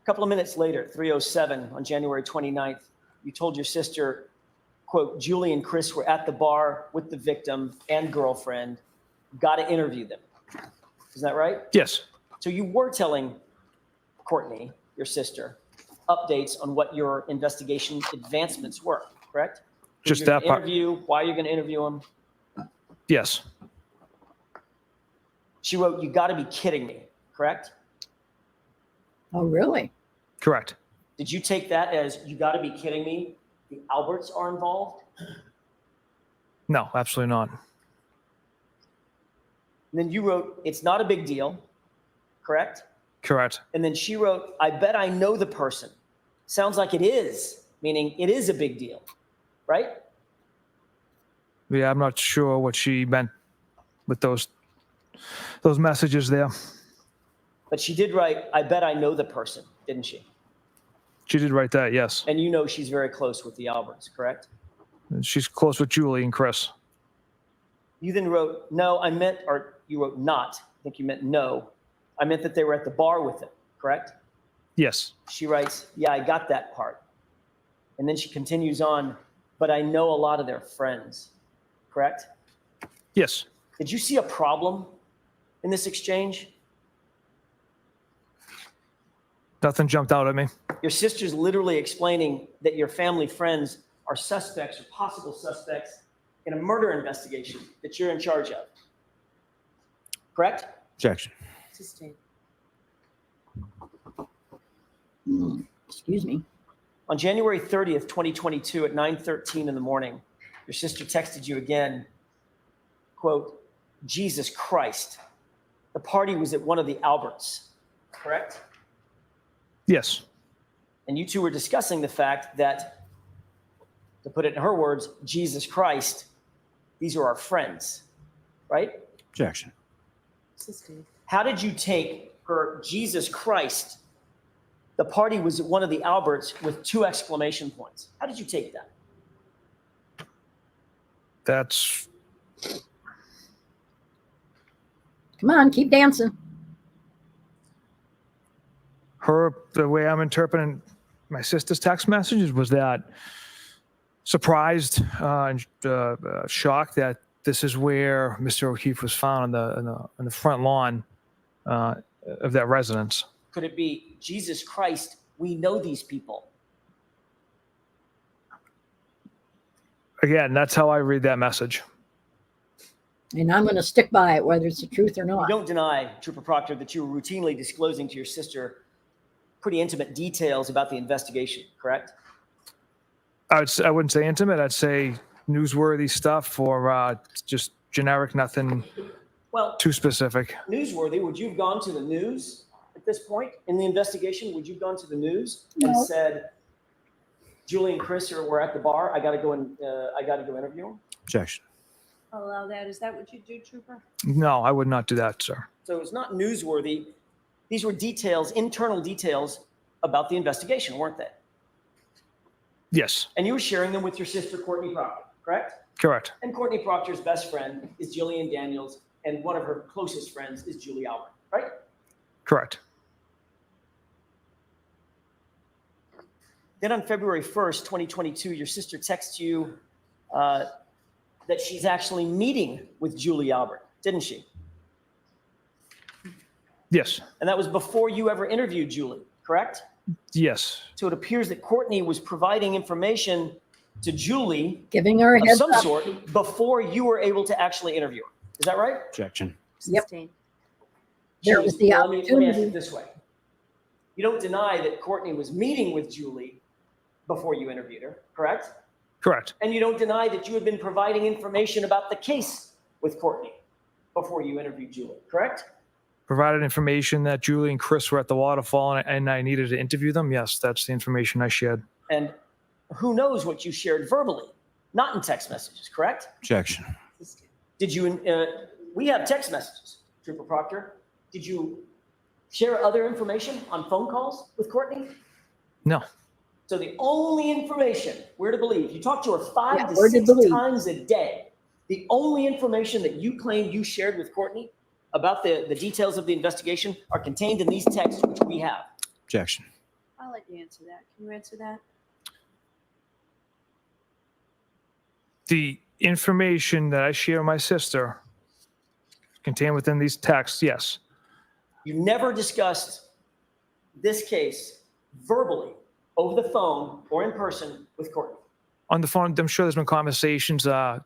couple of minutes later, 3:07 on January 29th, you told your sister, quote, Julie and Chris were at the bar with the victim and girlfriend. Got to interview them. Is that right? Yes. So you were telling Courtney, your sister, updates on what your investigation advancements were, correct? Who Just you're that gonna part. interview, why you're going to interview them. Yes. She wrote, you got to be kidding me, correct? Oh, really? Correct. Did you take that as you got to be kidding me? The Alberts are involved? No, absolutely not. And then you wrote, it's not a big deal, correct? Correct. And then she wrote, I bet I know the person. Sounds like it is, meaning it is a big deal, right? Yeah, I'm not sure what she meant with those messages there. But she did write, I bet I know the person, didn't she? She did write that, yes. And you know she's very close with the Alberts, correct? She's close with Julie and Chris. You then wrote, no, I meant, or you wrote not. I think you meant no. I meant that they were at the bar with him, correct? Yes. She writes, yeah, I got that part. And then she continues on, but I know a lot of their friends, correct? Yes. Did you see a problem in this exchange? Nothing jumped out at me. Your sister's literally explaining that your family friends are suspects or possible suspects in a murder investigation that you're in charge of. Correct? Objection. Sustained. Excuse me. On January 30th, 2022 at 9:13 in the morning, your sister texted you again, quote, Jesus Christ. The party was at one of the Alberts, correct? Yes. And you two were discussing the fact that, to put it in her words, Jesus Christ, these are our friends, right? Objection. Sustained. How did you take her Jesus Christ? The party was at one of the Alberts with 2 exclamation points. How did you take that? That's Come on, keep dancing. the way I'm interpreting my sister's text messages was that surprised and shocked that this is where Mr. O'Keefe was found on the front lawn of that residence. Could it be Jesus Christ? We know these people. Again, that's how I read that message. And I'm going to stick by it, whether it's the truth or You not. don't deny, Trooper Proctor, that you were routinely disclosing to your sister pretty intimate details about the investigation, correct? I wouldn't say intimate. I'd say newsworthy stuff or just generic, nothing Well, too specific. newsworthy, would you have gone to the news at this point in the investigation? Would you have gone to the news and No. said, Julie and Chris were at the bar. I got to go interview them. Objection. I'll allow that. Is that what you do, Trooper? No, I would not do that, sir. So it's not newsworthy. These were details, internal details about the investigation, weren't they? Yes, And you were sharing them with your sister, Courtney Proctor, correct? correct. And Courtney Proctor's best friend is Jillian Daniels, and one of her closest friends is Julie Albert, right? Correct. Then on February 1st, 2022, your sister texts you that she's actually meeting with Julie Albert, didn't she? Yes, And that was before you ever interviewed Julie, correct? yes, So it appears that Courtney was providing information to Julie Giving her a of heads some up. sort before you were able to actually interview her. Is that right? Objection. Yep. Sustained. There was the Let me ask opportunity. it this way. You don't deny that Courtney was meeting with Julie before you interviewed her, correct? correct. And you don't deny that you had been providing information about the case with Courtney before you interviewed Julie, correct? Provided information that Julie and Chris were at the waterfall and I needed to interview them. Yes, that's the information I shared. And who knows what you shared verbally, not in text messages, correct? Objection. Did you, we have text messages, Trooper Proctor. Did you share other information on phone calls with Courtney? No, So the only information we're to believe, you talk to her five Yeah, to we're to six believe. times a day. The only information that you claim you shared with Courtney about the details of the investigation are contained in these texts, which we have. Objection. I'll let you answer that. Can you answer that? the information that I share with my sister contained within these texts, yes. You never discussed this case verbally, over the phone or in person with Courtney. On the phone, I'm sure there's been conversations that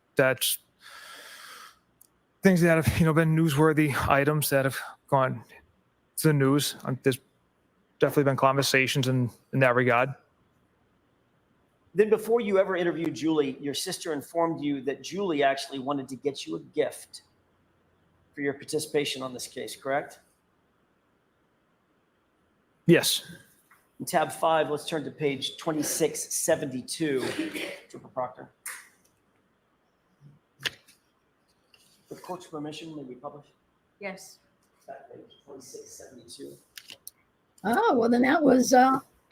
things that have been newsworthy items that have gone to the news. There's definitely been conversations in that regard. Then before you ever interviewed Julie, your sister informed you that Julie actually wanted to get you a gift for your participation on this case, correct? Yes, In tab 5, let's turn to page 2672, Trooper Proctor. With court's permission, may we publish Yes. that page 2672? Oh, well, then that was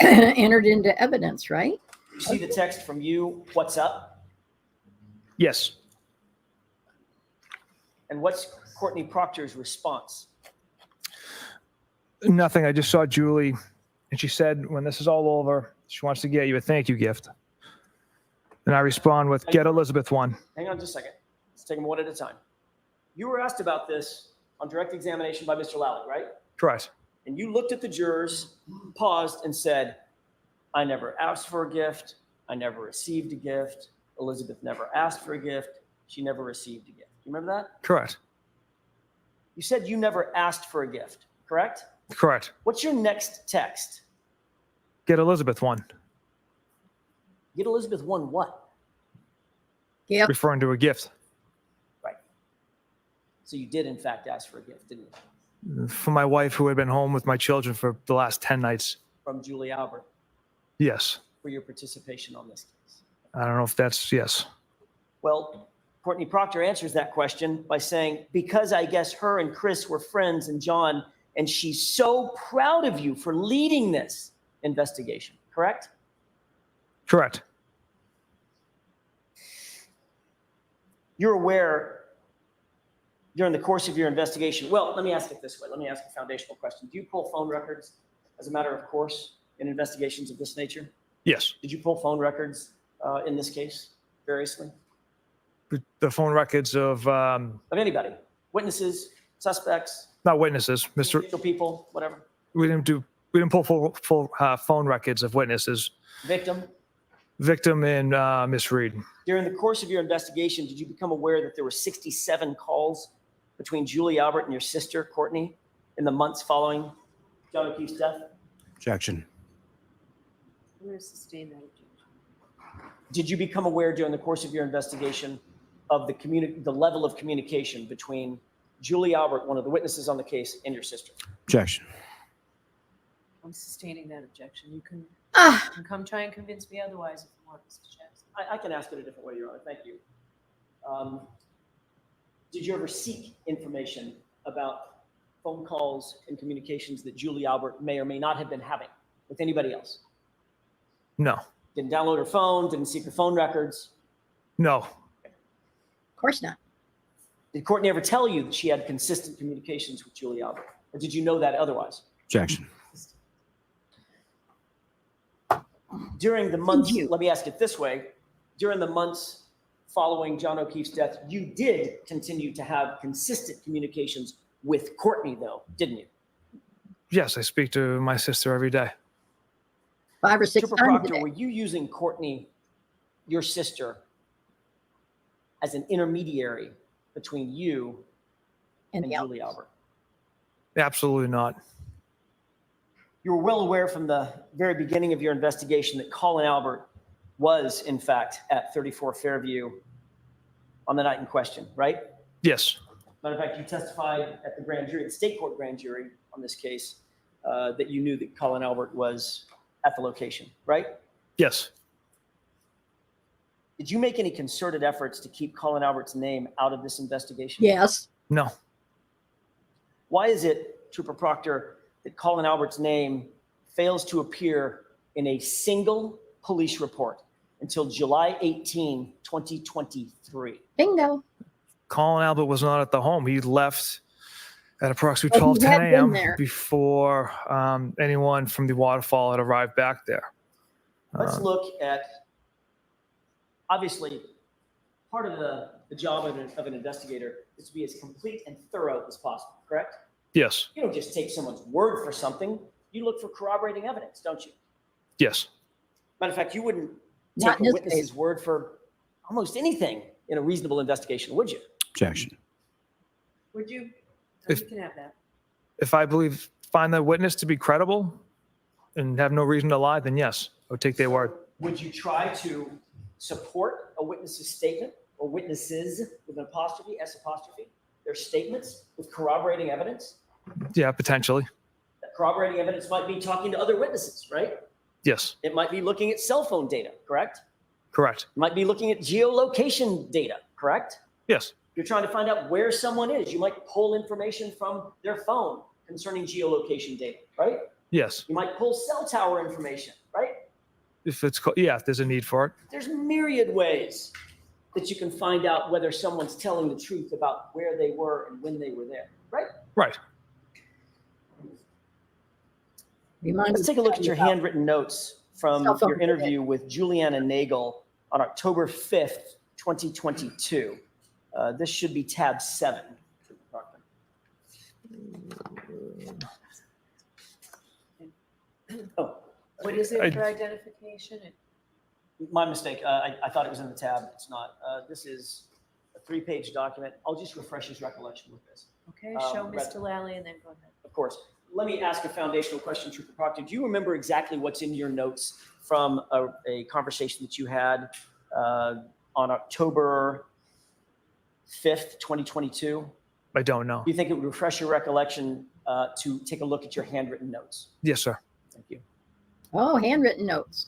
entered into evidence, right? You see the text from you, what's up? yes. And what's Courtney Proctor's response? Nothing. I just saw Julie, and she said, when this is all over, she wants to get you a thank you gift. And I respond with, get Elizabeth one. Hang on just a second. Let's take them one at a time. You were asked about this on direct examination by Mr. Lally, right? Correct. And you looked at the jurors, paused, and said, I never asked for a gift. I never received a gift. Elizabeth never asked for a gift. She never received a gift. You remember that? Correct. You said you never asked for a gift, correct? Correct. What's your next text? Get Elizabeth one. Get Elizabeth one what? Yep. Referring to a gift Right. So you did, in fact, ask for a gift, didn't you? for my wife who had been home with my children for the last 10 nights. From Julie Albert Yes. for your participation on this case. I don't know if that's yes. Well, Courtney Proctor answers that question by saying, because I guess her and Chris were friends and John, and she's so proud of you for leading this investigation, correct? Correct. You're aware during the course of your investigation, well, let me ask it this way. Let me ask a foundational question. Do you pull phone records as a matter of course in investigations of this nature? Yes. Did you pull phone records in this case variously? The phone records of Of anybody? Witnesses, suspects, not witnesses, Mr. individual people, whatever? We didn't pull full phone records of witnesses. Victim? Victim and Miss Reed. During the course of your investigation, did you become aware that there were 67 calls between Julie Albert and your sister, Courtney, in the months following John O'Keefe's death? Objection. I'm going to sustain that objection. Did you become aware during the course of your investigation of the level of communication between Julie Albert, one of the witnesses on the case, and your sister. Objection. I'm sustaining that objection. You can Ah, come try and convince me otherwise if you want, Mr. Jackson. I can ask it a different way, Your Honor. Thank you. Did you ever seek information about phone calls and communications that Julie Albert may or may not have been having with anybody else? No. Didn't download her phone, didn't seek her phone records? No. of course not. Did Courtney ever tell you that she had consistent communications with Julie Albert? Or did you know that otherwise? Objection. During the months, you? let me ask it this way, during the months following John O'Keefe's death, you did continue to have consistent communications with Courtney, though, didn't you? Yes, I speak to my sister every day. 5 or 6 Trooper times a Proctor, day. were you using Courtney, your sister, as an intermediary between you And and the Julie Albert? Absolutely not. You were well aware from the very beginning of your investigation that Colin Albert was, in fact, at 34 Fairview on the night in question, right? Yes. Matter of fact, you testified at the grand jury, the state court grand jury on this case, that you knew that Colin Albert was at the location, right? Yes. Did you make any concerted efforts to keep Colin Albert's name out of this investigation? Yes. No. Why is it, Trooper Proctor, that Colin Albert's name fails to appear in a single police report until July 18, 2023? Bingo. Colin Albert was not at the home. He left at approximately But he 12:10 had been a.m. there. before anyone from the waterfall had arrived back there. Let's look at, obviously, part of the job of an investigator is to be as complete and thorough as possible, correct? Yes. You don't just take someone's word for something. You look for corroborating evidence, don't you? Yes. Matter of fact, you wouldn't Not take in a this witness's word for almost anything in a reasonable investigation, would you? Objection. Would you? If- You can have that. If I find the witness to be credible and have no reason to lie, then yes, I would take their word. Would you try to support a witness's statement or witnesses with an apostrophe, S apostrophe, their statements with corroborating evidence? Yeah, potentially. That corroborating evidence might be talking to other witnesses, right? Yes. It might be looking at cell phone data, correct? Correct. It might be looking at geolocation data, correct? Yes. You're trying to find out where someone is. You might pull information from their phone concerning geolocation data, right? Yes. You might pull cell tower information, right? If there's a need for it. There's myriad ways that you can find out whether someone's telling the truth about where they were and when they were there, right? Right. Let's take a look at your handwritten notes from Cell phone your interview with Juliana Nagel on October 5th, 2022. This should be tab 7. Oh, What is it I- for identification? my mistake. I thought it was in the tab. It's not. This is a 3-page document. I'll just refresh his recollection with this. Okay, show Right. Mr. Lally and then go ahead. Of course. Let me ask a foundational question, Trooper Proctor. Do you remember exactly what's in your notes from a conversation that you had on October 5th, 2022? I don't know. Do you think it would refresh your recollection to take a look at your handwritten notes? Yes, sir. Thank you. Oh, handwritten notes.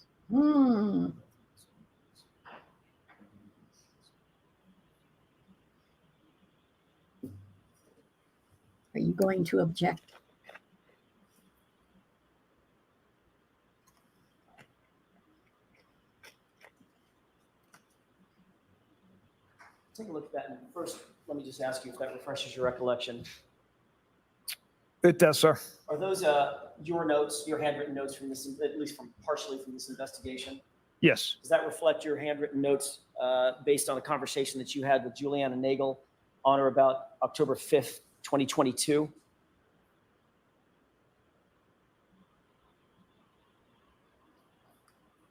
Are you going to object? Take a look at that. And first, let me just ask you if that refreshes your recollection. It does, sir. Are those your notes, your handwritten notes from this, at least from partially from this investigation? Yes. Does that reflect your handwritten notes based on a conversation that you had with Juliana Nagel on or about October 5th, 2022?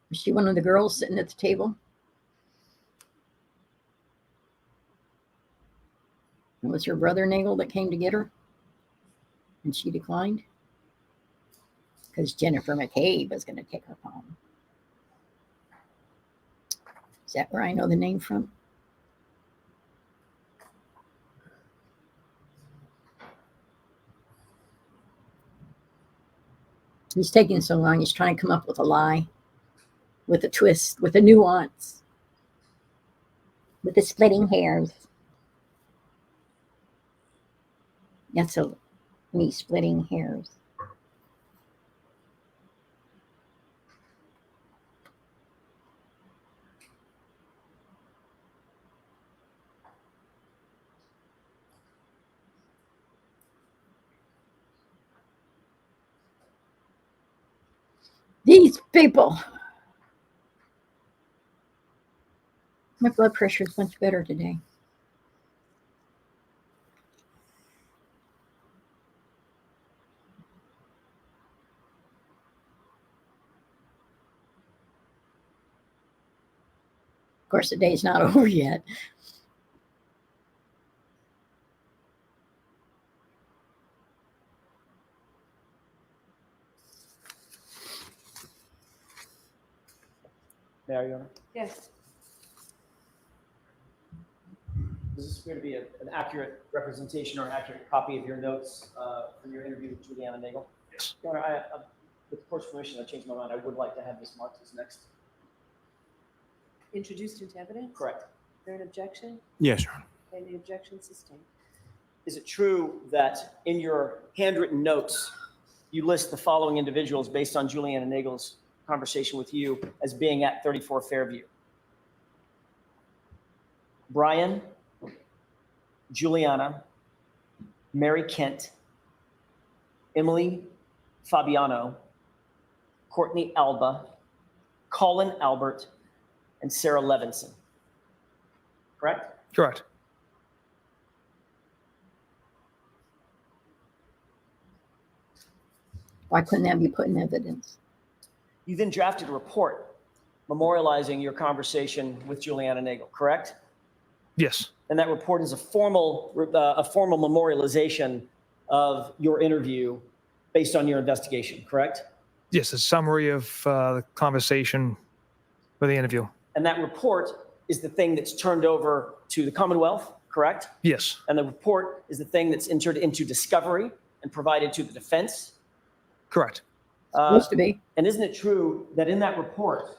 Was she one of the girls sitting at the table? It was her brother Nagel that came to get her, and she declined because Jennifer McCabe was going to take her home. Is that where I know the name from? He's taking so long. He's trying to come up with a lie, with a twist, with a nuance, with the splitting hairs. That's a me splitting hairs. These people. My blood pressure is much better today. Of course, the day's not over yet. Mayor, Your Honor. Yes. Does this appear to be an accurate representation or an accurate copy of your notes from your interview with Juliana Nagel? Yes. Your Honor, with the court's permission, I changed my mind. I would like to have this marked as next. Introduced into evidence? Correct. Is there an objection? Yes, Your Honor. Any objection sustained? Is it true that in your handwritten notes, you list the following individuals based on Juliana Nagel's conversation with you as being at 34 Fairview? Brian, Juliana, Mary Kent, Emily Fabiano, Courtney Alba, Colin Albert, and Sarah Levinson. Correct? Correct. Why couldn't that be put in evidence? You then drafted a report memorializing your conversation with Juliana Nagel, correct? Yes. And that report is a formal memorialization of your interview based on your investigation, correct? Yes, a summary of the conversation for the interview. And that report is the thing that's turned over to the Commonwealth, correct? Yes. And the report is the thing that's entered into discovery and provided to the defense. Correct. Supposed to be. And isn't it true that in that report,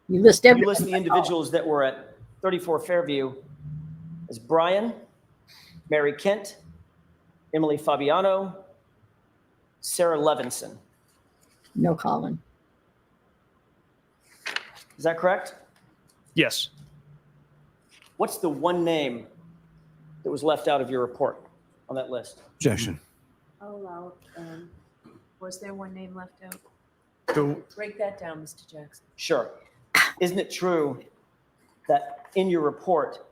You list you everyone. list the individuals that were at 34 Fairview as Brian, Mary Kent, Emily Fabiano, Sarah Levinson. No Colin. Is that correct? Yes. What's the one name that was left out of your report on that list? Objection. I'll allow, was there one name left out? The- Break that down, Mr. Jackson. Sure. Isn't it true that in your report,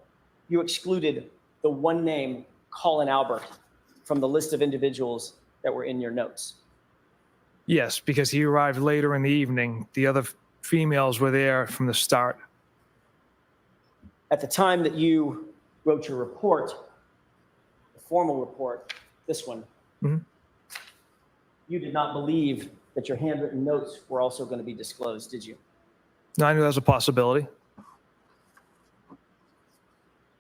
you excluded the one name, Colin Albert, from the list of individuals that were in your notes? Yes, because he arrived later in the evening. The other females were there from the start. At the time that you wrote your report, the formal report, this one, Mhm. you did not believe that your handwritten notes were also going to be disclosed, did you? No, I knew that was a possibility.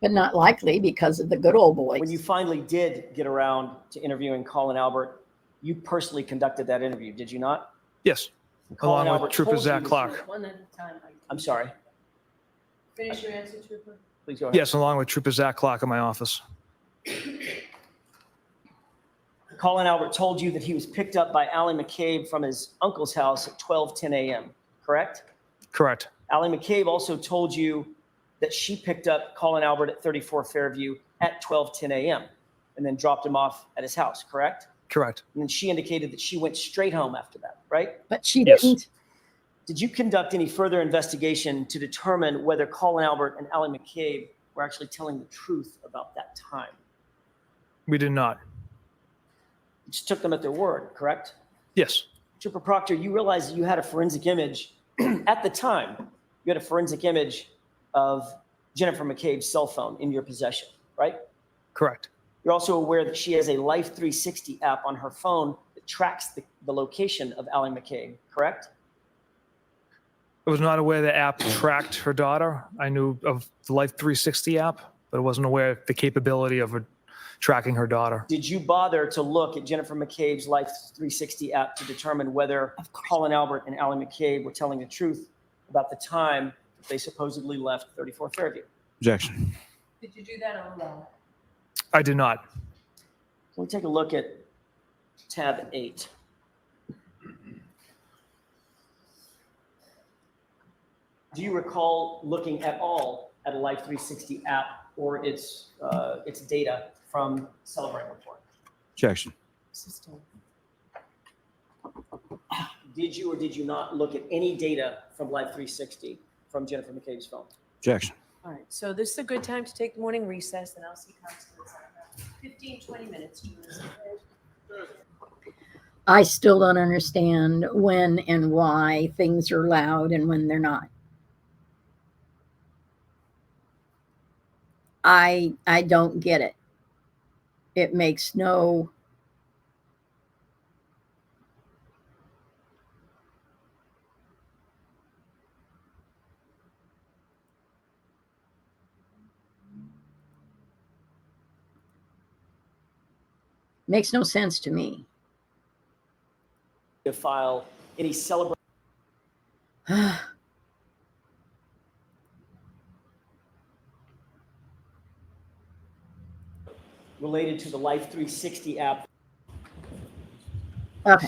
But not likely because of the good old boys. When you finally did get around to interviewing Colin Albert, you personally conducted that interview, did you not? Yes. Colin Along Albert with Trooper told you Zach this- Clark. One at a time. I'm sorry. Finish your answer, Trooper. Please go ahead. Yes, along with Trooper Zach Clark in my office. Colin Albert told you that he was picked up by Allie McCabe from his uncle's house at 12:10 a.m., correct? Correct. Allie McCabe also told you that she picked up Colin Albert at 34 Fairview at 12:10 a.m. and then dropped him off at his house, correct? Correct. And then she indicated that she went straight home after that, right? But she Yes. didn't. Did you conduct any further investigation to determine whether Colin Albert and Allie McCabe were actually telling the truth about that time? We did not. You just took them at their word, correct? Yes. Trooper Proctor, you realize that you had a forensic image at the time. You had a forensic image of Jennifer McCabe's cell phone in your possession, right? Correct. You're also aware that she has a Life 360 app on her phone that tracks the location of Allie McCabe, correct? I was not aware the app tracked her daughter. I knew of the Life 360 app, but I wasn't aware of the capability of her tracking her daughter. Did you bother to look at Jennifer McCabe's Life 360 app to determine whether Colin Albert and Allie McCabe were telling the truth about the time that they supposedly left 34 Fairview? Objection. Did you do that alone? I did not. Can we take a look at tab 8? Do you recall looking at all at a Life 360 app or its data from Celebrate Report? Objection. Sustained. Did you or did you not look at any data from Life 360 from Jennifer McCabe's phone? Objection. All right, so this is a good time to take the morning recess, and I'll see council in 15, 20 minutes. I still don't understand when and why things are loud and when they're not. I don't get it. It makes no sense to me. To file any Celebrate related to the Life 360 app. Okay.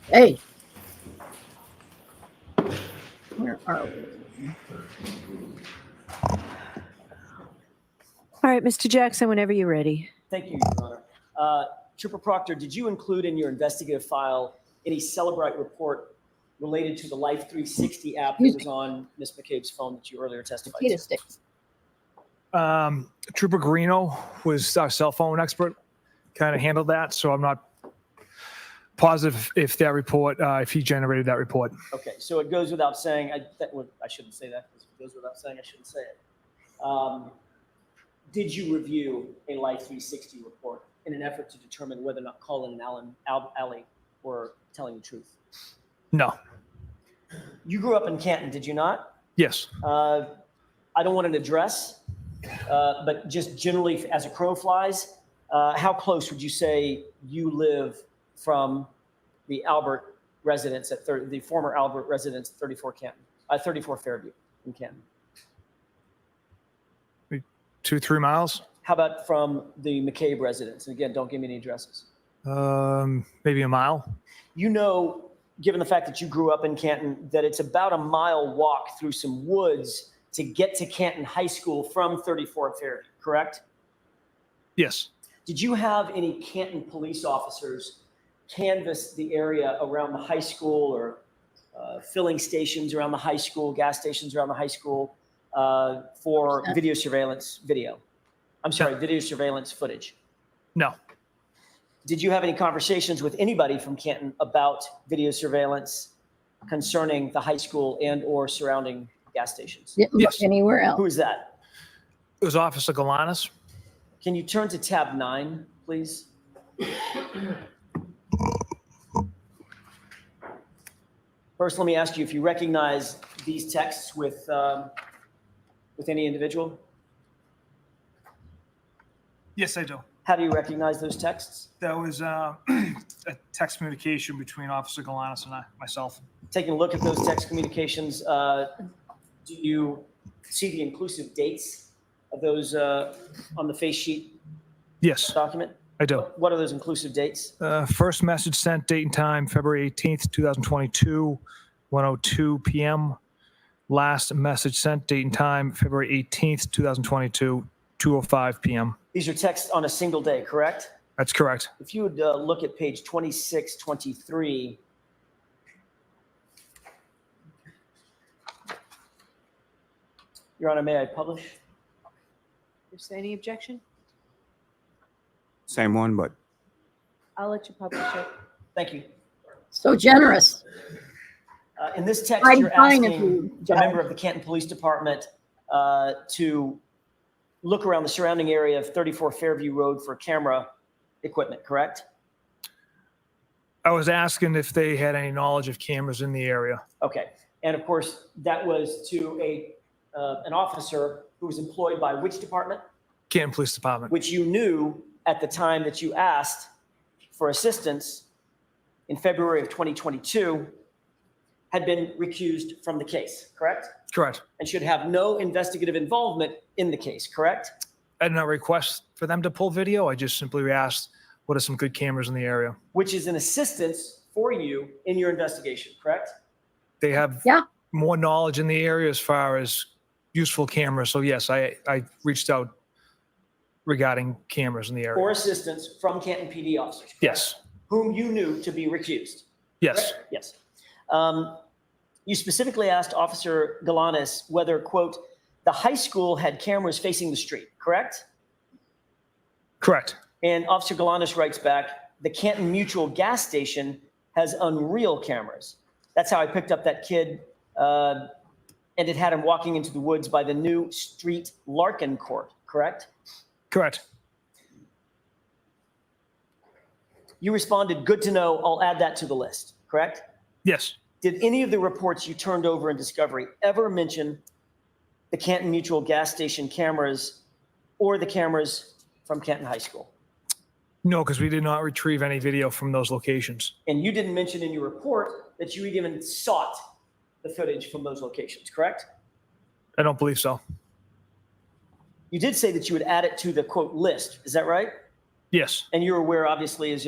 Hey. Where are we? All right, Mr. Jackson, whenever you're ready. Thank you, Your Honor. Trooper Proctor, did you include in your investigative file any Celebrate report related to the Life 360 app that was on Ms. McCabe's phone that you earlier testified Potato to? sticks. Trooper Garino was our cell phone expert, kind of handled that. So I'm not positive if that report, if he generated that report. Okay, so it goes without saying, I shouldn't say that, because if it goes without saying, I shouldn't say it. Did you review a Life 360 report in an effort to determine whether or not Colin and Allie were telling the truth? No. You grew up in Canton, did you not? Yes. I don't want an address, but just generally as a crow flies, how close would you say you live from the Albert residence at the former Albert residence at 34 Fairview in Canton? 2-3 miles. How about from the McCabe residence? And again, don't give me any addresses. Maybe a mile. You know, given the fact that you grew up in Canton, that it's about a mile walk through some woods to get to Canton High School from 34 Fairview, correct? Yes. Did you have any Canton police officers canvass the area around the high school or filling stations around the high school, gas stations around the high school for video surveillance footage? No. Did you have any conversations with anybody from Canton about video surveillance concerning the high school and or surrounding gas stations? Didn't look anywhere else. Who is that? It was Officer Galanis. Can you turn to tab 9, please? First, let me ask you if you recognize these texts with any individual. Yes, I do. How do you recognize those texts? That was a text communication between Officer Galanis and myself. Taking a look at those text communications, do you see the inclusive dates of those on the face sheet? Yes, document? I do. What are those inclusive dates? First message sent, date and time, February 18th, 2022, 1:02 p.m. Last message sent, date and time, February 18th, 2022, 2:05 p.m. These are texts on a single day, correct? That's correct. If you would look at page 2623. Your Honor, may I publish? Is there any objection? Same one, but I'll let you publish it. Thank you. So generous. In this text, I'm you're fine if asking you, a member of the Canton Police Department to look around the surrounding area of 34 Fairview Road for camera equipment, correct? I was asking if they had any knowledge of cameras in the area. Okay. And of course, that was to an officer who was employed by which department? Canton Police Department. Which you knew at the time that you asked for assistance in February of 2022 had been recused from the case, correct? Correct. And should have no investigative involvement in the case, correct? I did not request for them to pull video. I just simply asked, what are some good cameras in the area? Which is an assistance for you in your investigation, correct? They have Yeah. more knowledge in the area as far as useful cameras. So yes, I reached out regarding cameras in the area. For assistance from Canton PD officers, correct? Yes. Whom you knew to be recused. Yes. Correct? Yes. You specifically asked Officer Galanis whether, quote, the high school had cameras facing the street, correct? Correct. And Officer Galanis writes back, the Canton Mutual gas station has unreal cameras. That's how I picked up that kid, and it had him walking into the woods by the new street Larkin Court, correct? Correct. You responded, good to know, I'll add that to the list, correct? Yes. Did any of the reports you turned over in discovery ever mention the Canton Mutual gas station cameras or the cameras from Canton High School? No, because we did not retrieve any video from those locations. And you didn't mention in your report that you even sought the footage from those locations, correct? I don't believe so. You did say that you would add it to the quote list. Is that right? Yes. And you're aware, obviously, as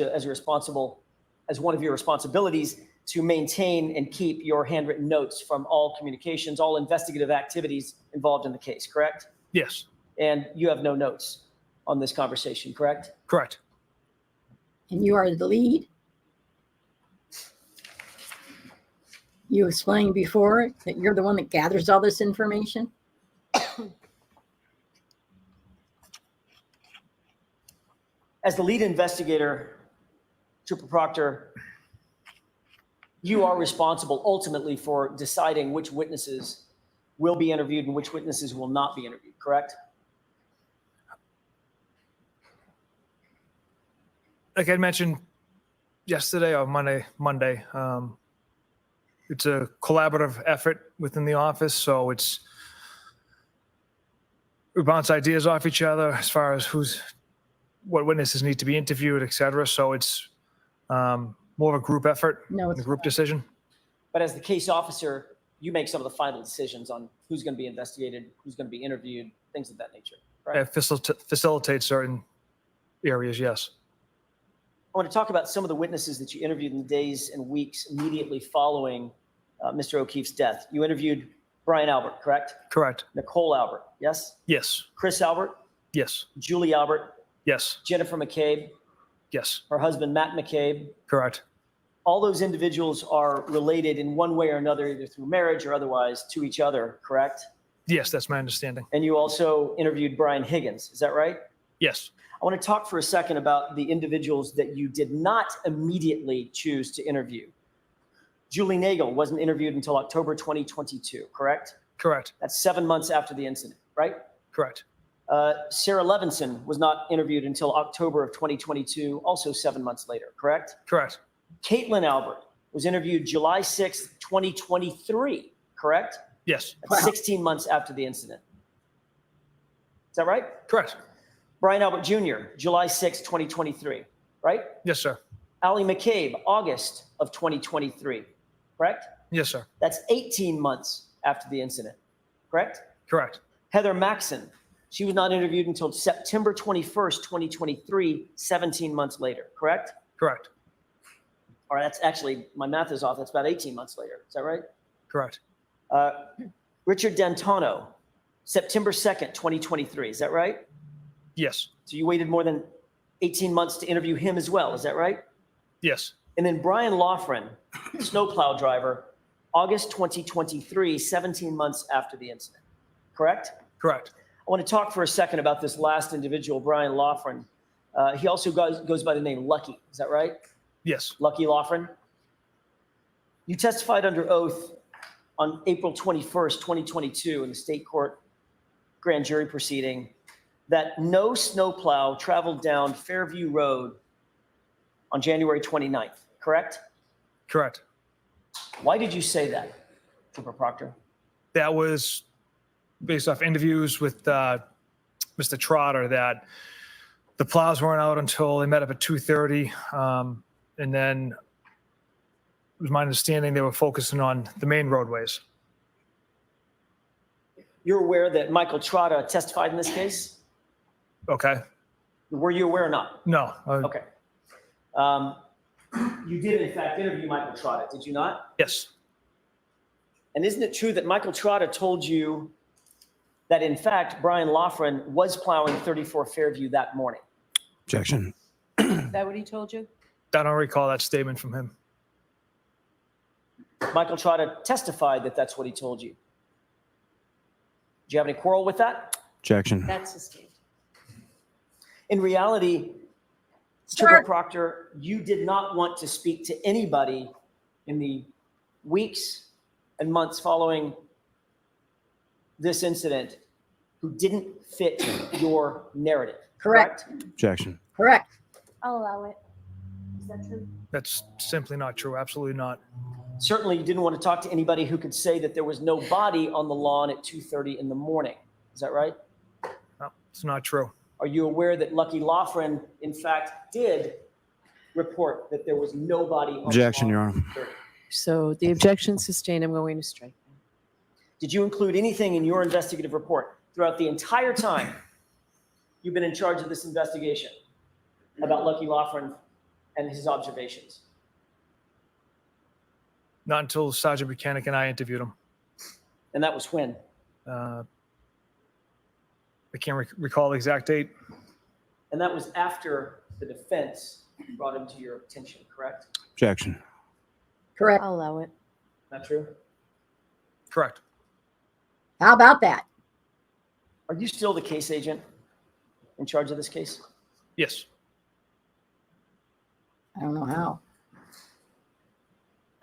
one of your responsibilities to maintain and keep your handwritten notes from all communications, all investigative activities involved in the case, correct? Yes. And you have no notes on this conversation, correct? Correct. And you are the lead. You explained before that you're the one that gathers all this information. As the lead investigator, Trooper Proctor, you are responsible ultimately for deciding which witnesses will be interviewed and which witnesses will not be interviewed, correct? Like I mentioned yesterday or Monday, it's a collaborative effort within the office. So we bounce ideas off each other as far as what witnesses need to be interviewed, et cetera. So it's more of a group effort, a group decision. But as the case officer, you make some of the final decisions on who's going to be investigated, who's going to be interviewed, things of that nature, right? It facilitates certain areas, yes. I want to talk about some of the witnesses that you interviewed in the days and weeks immediately following Mr. O'Keefe's death. You interviewed Brian Albert, correct? Correct. Nicole Albert, yes? Yes. Chris Albert? Yes. Julie Albert? Yes. Jennifer McCabe? Yes. Her husband, Matt McCabe? Correct. All those individuals are related in one way or another, either through marriage or otherwise, to each other, correct? Yes, that's my understanding. And you also interviewed Brian Higgins, is that right? Yes. I want to talk for a second about the individuals that you did not immediately choose to interview. Julie Nagel wasn't interviewed until October 2022, correct? Correct. That's 7 months after the incident, right? Correct. Sarah Levinson was not interviewed until October of 2022, also 7 months later, correct? Correct. Caitlin Albert was interviewed July 6th, 2023, correct? Yes. That's 16 months after the incident. Is that right? Correct. Brian Albert Jr., July 6th, 2023, right? Yes, sir. Allie McCabe, August of 2023, correct? Yes, sir. That's 18 months after the incident, correct? Correct. Heather Maxon, she was not interviewed until September 21st, 2023, 17 months later, correct? Correct. Or that's actually, my math is off, that's about 18 months later, is that right? Correct. Richard D'Antano, September 2nd, 2023, is that right? Yes. So you waited more than 18 months to interview him as well, is that right? Yes. And then Brian Loughran, snowplow driver, August 2023, 17 months after the incident, correct? Correct. I want to talk for a second about this last individual, Brian Loughran. He also goes by the name Lucky, is that right? Yes. Lucky Loughran. You testified under oath on April 21st, 2022 in the state court grand jury proceeding that no snowplow traveled down Fairview Road on January 29th, correct? Correct. Why did you say that, Trooper Proctor? That was based off interviews with Mr. Trotter that The plows weren't out until they met up at 2:30. And then it was my understanding they were focusing on the main roadways. You're aware that Michael Trotta testified in this case? Okay. Were you aware or not? No. Okay. You did, in fact, interview Michael Trotta, did you not? Yes. And isn't it true that Michael Trotta told you that, in fact, Brian Loughran was plowing 34 Fairview that morning? Objection. Is that what he told you? I don't recall that statement from him. Michael Trotta testified that that's what he told you. Do you have any quarrel with that? Objection. That's sustained. In reality, Trooper Proctor, you did not want to speak to anybody in the weeks and months following this incident who didn't fit your narrative. Correct. Objection. Correct. I'll allow it. Is that true? That's simply not true. Absolutely not. Certainly, you didn't want to talk to anybody who could say that there was no body on the lawn at 2:30 in the morning. Is that right? No, it's not true. Are you aware that Lucky Loughran, in fact, did report that there was nobody on Objection, the Your lawn Honor. at 2:30? So the objection sustained. I'm going to strike. Did you include anything in your investigative report throughout the entire time you've been in charge of this investigation about Lucky Loughran and his observations? Not until Sergeant Buchanan and I interviewed him. And that was when? I can't recall the exact date. And that was after the defense brought him to your attention, correct? Objection. Correct. I'll allow it. Not true? Correct. How about that? Are you still the case agent in charge of this case? Yes. I don't know how.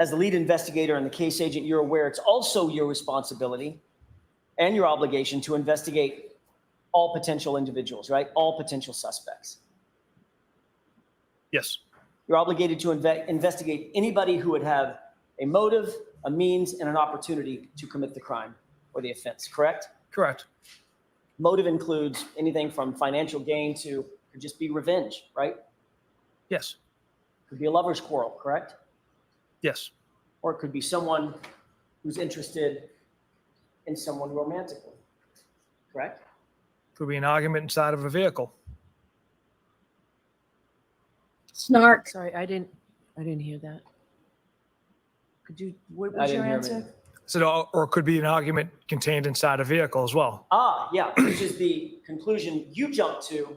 As the lead investigator and the case agent, you're aware it's also your responsibility and your obligation to investigate all potential individuals, right? All potential suspects. Yes. You're obligated to investigate anybody who would have a motive, a means, and an opportunity to commit the crime or the offense, correct? Correct. Motive includes anything from financial gain to could just be revenge, right? Yes. Could be a lover's quarrel, correct? Yes. Or it could be someone who's interested in someone romantically, correct? Could be an argument inside of a vehicle. Snark. Sorry, I didn't hear that. Could you, what I was your didn't hear answer? him. So, or it could be an argument contained inside a vehicle as well. Ah, yeah, which is the conclusion you jumped to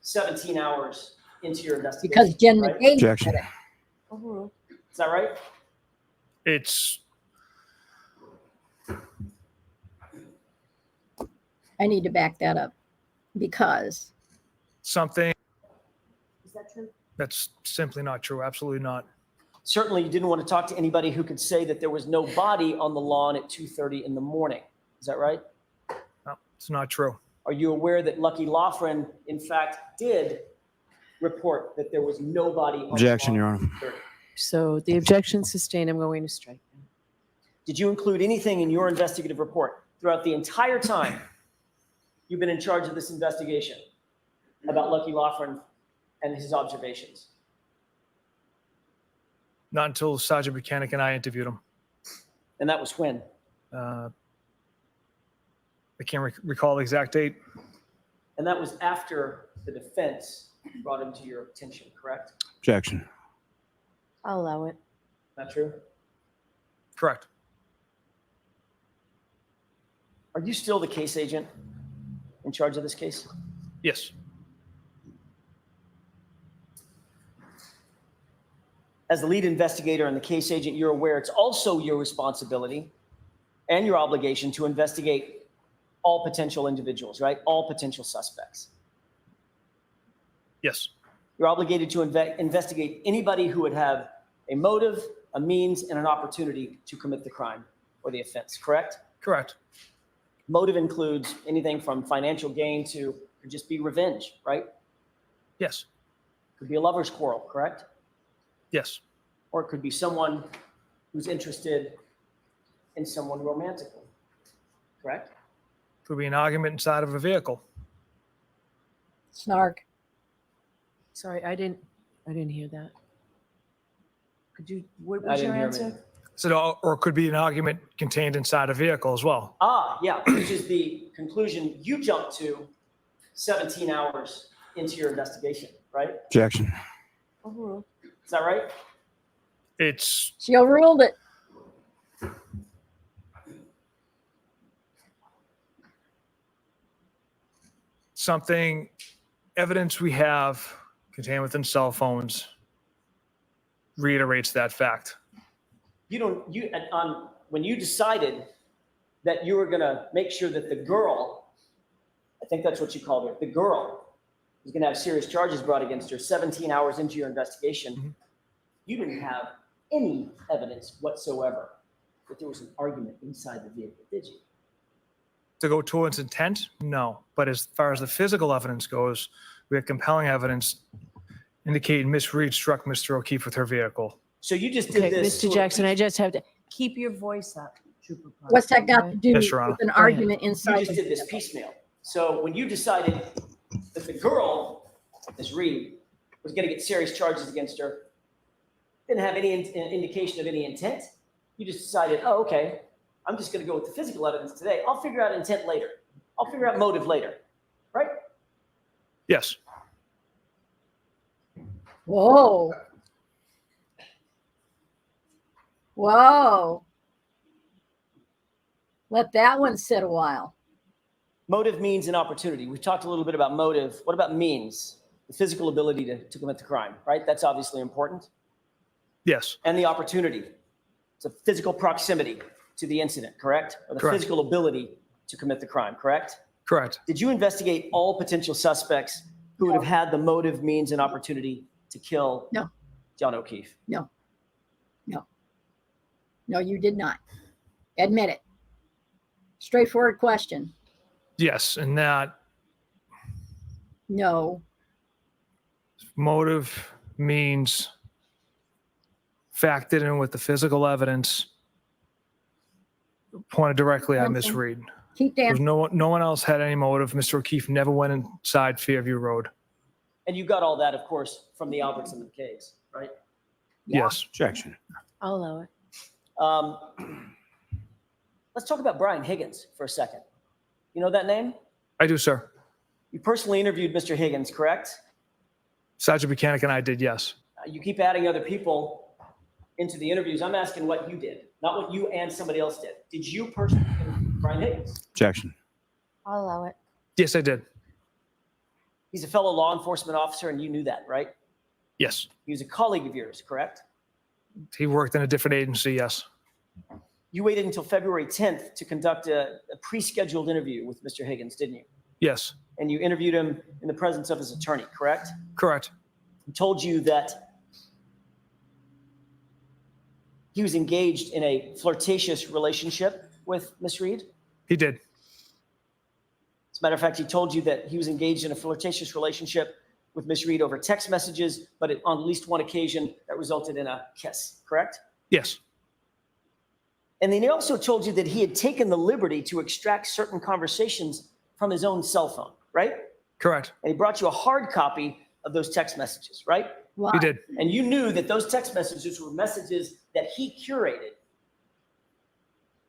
17 hours into your investigation. Because Jen right? McCain Objection. said it. Overruled. Is that right? It's I need to back that up because something Is that true? that's simply not true. Absolutely not. Certainly, you didn't want to talk to anybody who could say that there was no body on the lawn at 2:30 in the morning. Is that right? No, it's not true. Are you aware that Lucky Loughran, in fact, did report that there was nobody on Objection, the Your lawn Honor. at 2:30? So the objection sustained. I'm going to strike. Did you include anything in your investigative report throughout the entire time you've been in charge of this investigation about Lucky Loughran and his observations? Not until Sergeant Buchanan and I interviewed him. And that was when? I can't recall the exact date. And that was after the defense brought him to your attention, correct? Objection. I'll allow it. Not true? Correct. Are you still the case agent in charge of this case? Yes. As the lead investigator and the case agent, you're aware it's also your responsibility and your obligation to investigate all potential individuals, right? All potential suspects. Yes. You're obligated to investigate anybody who would have a motive, a means, and an opportunity to commit the crime or the offense, correct? Correct. Motive includes anything from financial gain to could just be revenge, right? Yes. Could be a lover's quarrel, correct? Yes. Or it could be someone who's interested in someone romantically, correct? Could be an argument inside of a vehicle. Snark. Sorry, I didn't hear that. Could you, what I was your didn't hear answer? him. So, or it could be an argument contained inside a vehicle as well. Yeah, which is the conclusion you jumped to 17 hours into your investigation, right? Objection. Overruled. Is that right? It's She overruled it. something, evidence we have contained within cell phones reiterates that fact. When you decided that you were gonna make sure that the girl, I think that's what you called her, the girl was gonna have serious charges brought against her 17 hours into your investigation, you didn't have any evidence whatsoever that there was an argument inside the vehicle, did you? To go towards intent, no. But as far as the physical evidence goes, we have compelling evidence indicating Miss Reed struck Mr. O'Keefe with her vehicle. So you just did Okay, this. Mr. Jackson, I just have to, keep your voice up, Trooper Proctor. What's that got to do Yes, Your Honor. with an Go ahead. argument You inside? just did this piecemeal. So when you decided that the girl, Ms. Reed, was gonna get serious charges against her, didn't have any indication of any intent, you just decided, oh, okay, I'm just gonna go with the physical evidence today. I'll figure out intent later. I'll figure out motive later, right? Yes. Whoa. Whoa. Let that one sit a while. Motive, means, and opportunity. We've talked a little bit about motive. What about means? The physical ability to commit the crime, right? That's obviously important. Yes. And the opportunity. It's a physical proximity to the incident, correct? Or the Correct. physical ability to commit the crime, correct? Correct. Did you investigate all potential suspects who would have had the motive, means, and opportunity to kill No. John O'Keefe? No. No. No, you did not. Admit it. Straightforward question. Yes. And that No. motive, means factored in with the physical evidence pointed directly at Miss Reed. Keep There's dancing. no one else had any motive. Mr. O'Keefe never went inside Fairview Road. And you got all that, of course, from the Albertson case, right? Yes. Objection. I'll allow it. Let's talk about Brian Higgins for a second. You know that name? I do, sir. You personally interviewed Mr. Higgins, correct? Sergeant Buchanan and I did, yes. You keep adding other people into the interviews. I'm asking what you did, not what you and somebody else did. Did you personally interview Brian Higgins? Objection. I'll allow it. Yes, I did. He's a fellow law enforcement officer, and you knew that, right? Yes. He was a colleague of yours, correct? He worked in a different agency, yes. You waited until February 10th to conduct a pre-scheduled interview with Mr. Higgins, didn't you? Yes. And you interviewed him in the presence of his attorney, correct? Correct. He told you that he was engaged in a flirtatious relationship with Miss Reed. He did. As a matter of fact, he told you that he was engaged in a flirtatious relationship with Miss Reed over text messages, but on at least one occasion that resulted in a kiss, correct? Yes. And then he also told you that he had taken the liberty to extract certain conversations from his own cell phone, right? Correct. And he brought you a hard copy of those text messages, right? Why? He did. And you knew that those text messages were messages that he curated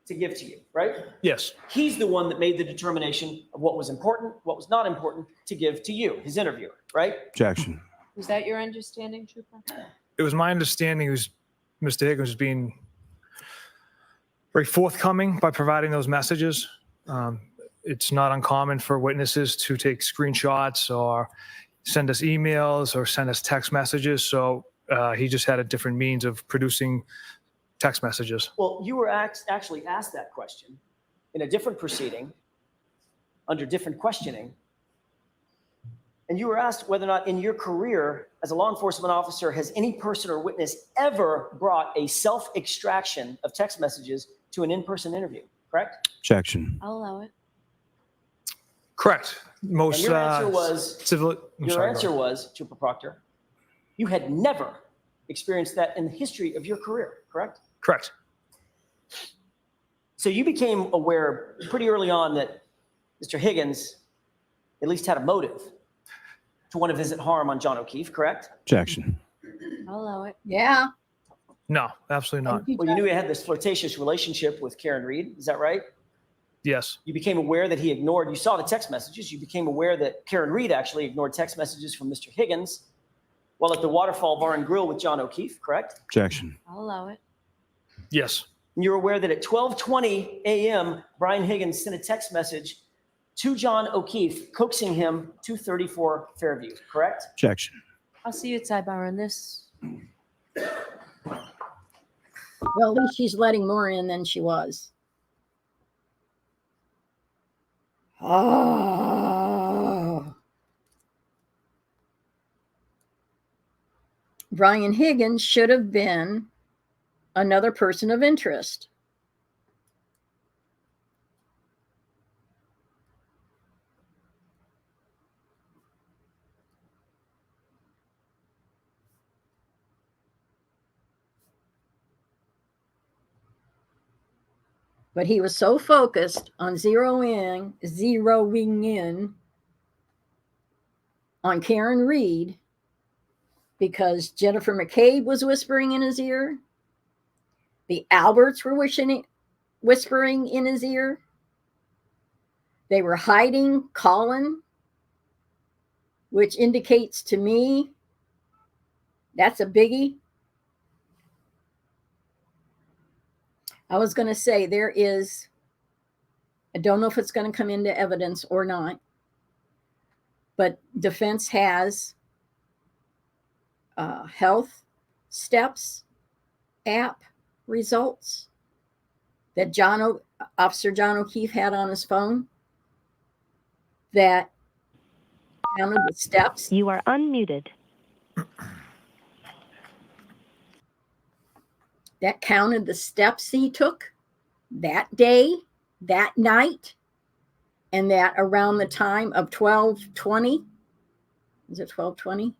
to give to you, right? Yes. He's the one that made the determination of what was important, what was not important to give to you, his interviewer, right? Objection. Was that your understanding, Trooper? It was my understanding Mr. Higgins was being very forthcoming by providing those messages. It's not uncommon for witnesses to take screenshots or send us emails or send us text messages. So he just had a different means of producing text messages. Well, you were actually asked that question in a different proceeding, under different questioning. And you were asked whether or not in your career as a law enforcement officer, has any person or witness ever brought a self-extraction of text messages to an in-person interview, correct? Objection. I'll allow it. Correct. Most And your answer was, civil. was, Trooper Proctor, you had never experienced that in the history of your career, correct? Correct. So you became aware pretty early on that Mr. Higgins at least had a motive. to want to visit harm on John O'Keefe, correct? Objection. I'll allow it. Yeah. No, absolutely not. Thank you, Well, you Judge. knew he had this flirtatious relationship with Karen Reed. Is that right? Yes. You became aware that he ignored, you saw the text messages. You became aware that Karen Reed actually ignored text messages from Mr. Higgins while at the Waterfall Bar and Grill with John O'Keefe, correct? Objection. I'll allow it. Yes. And you're aware that at 12:20 a.m., Brian Higgins sent a text message to John O'Keefe, coaxing him to 34 Fairview, correct? Objection. I'll see you at sidebar on this. Well, at least she's letting more in than she was. Oh. Brian Higgins should have been another person of interest. But he was so focused on zeroing in on Karen Reed because Jennifer McCabe was whispering in his ear. The Alberts were whispering in his ear. They were hiding Colin, which indicates to me that's a biggie. I was going to say I don't know if it's going to come into evidence or not, but defense has health steps app results that Officer John O'Keefe had on his phone that counted the steps. You are unmuted. That counted the steps he took that day, that night, and that around the time of 12:20, is it 12:20?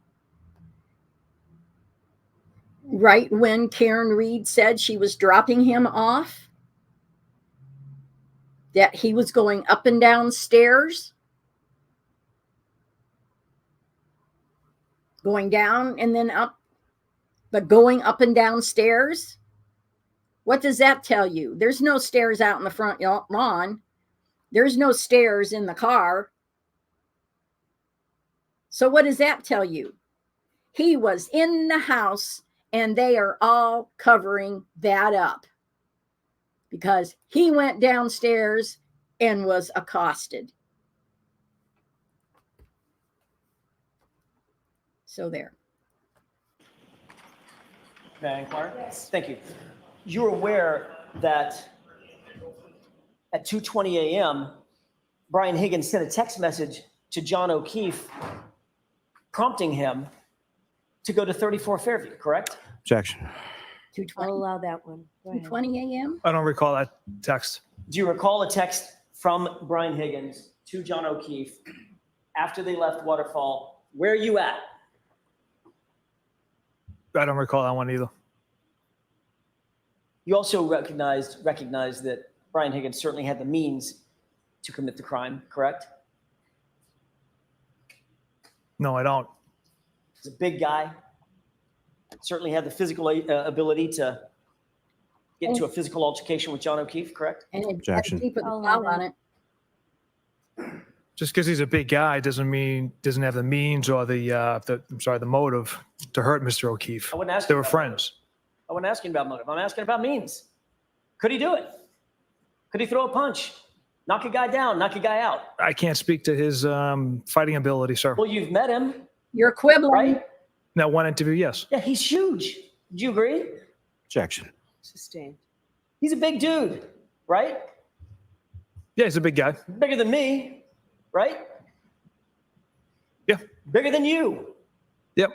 Right when Karen Reed said she was dropping him off, that he was going up and down stairs, going down and then up, but going up and down stairs. What does that tell you? There's no stairs out in the front lawn. There's no stairs in the car. So what does that tell you? He was in the house and they are all covering that up because he went downstairs and was accosted. So there. May I inquire? Yes. Thank you. You're aware that at 2:20 a.m., Brian Higgins sent a text message to John O'Keefe prompting him to go to 34 Fairview, correct? Objection. I'll 2:20 allow that one. Go ahead. 2:20 a.m. I don't recall that text. Do you recall a text from Brian Higgins to John O'Keefe after they left Waterfall? Where are you at? I don't recall that one either. You also recognized that Brian Higgins certainly had the means to commit the crime, correct? No, I don't. He's a big guy. Certainly had the physical ability to get into a physical altercation with John O'Keefe, correct? And it Objection. he put the I'll foul allow on it. Just because he's a big guy doesn't have the means or the motive to hurt Mr. O'Keefe. I wouldn't ask They you were about friends. I wasn't asking about motive. I'm asking about means. Could he do it? Could he throw a punch? Knock a guy down, knock a guy out? I can't speak to his fighting ability, sir. Well, you've met him, You're quibbling. right? That one interview, yes. Yeah, he's huge. Do you agree? Objection. Sustained. He's a big dude, right? Yeah, he's a big guy. Bigger than me, right? Yeah. Bigger than you. Yep,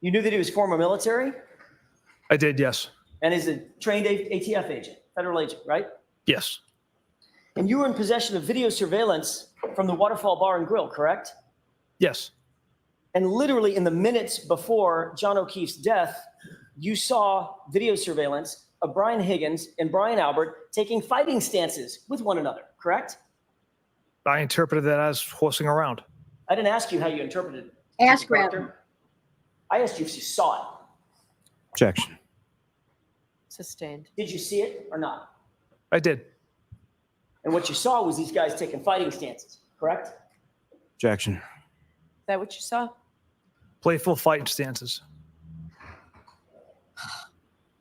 You knew that he was former military I did, yes. and is a trained ATF agent, federal agent, right? Yes, And you were in possession of video surveillance from the Waterfall Bar and Grill, correct? yes. And literally in the minutes before John O'Keefe's death, you saw video surveillance of Brian Higgins and Brian Albert taking fighting stances with one another, correct? I interpreted that as horsing around. I didn't ask you how you interpreted it. Ask Proctor. rather. I asked you if you saw it. Objection. Sustained. Did you see it or not? I did. And what you saw was these guys taking fighting stances, correct? Objection. Is that what you saw? Playful fighting stances.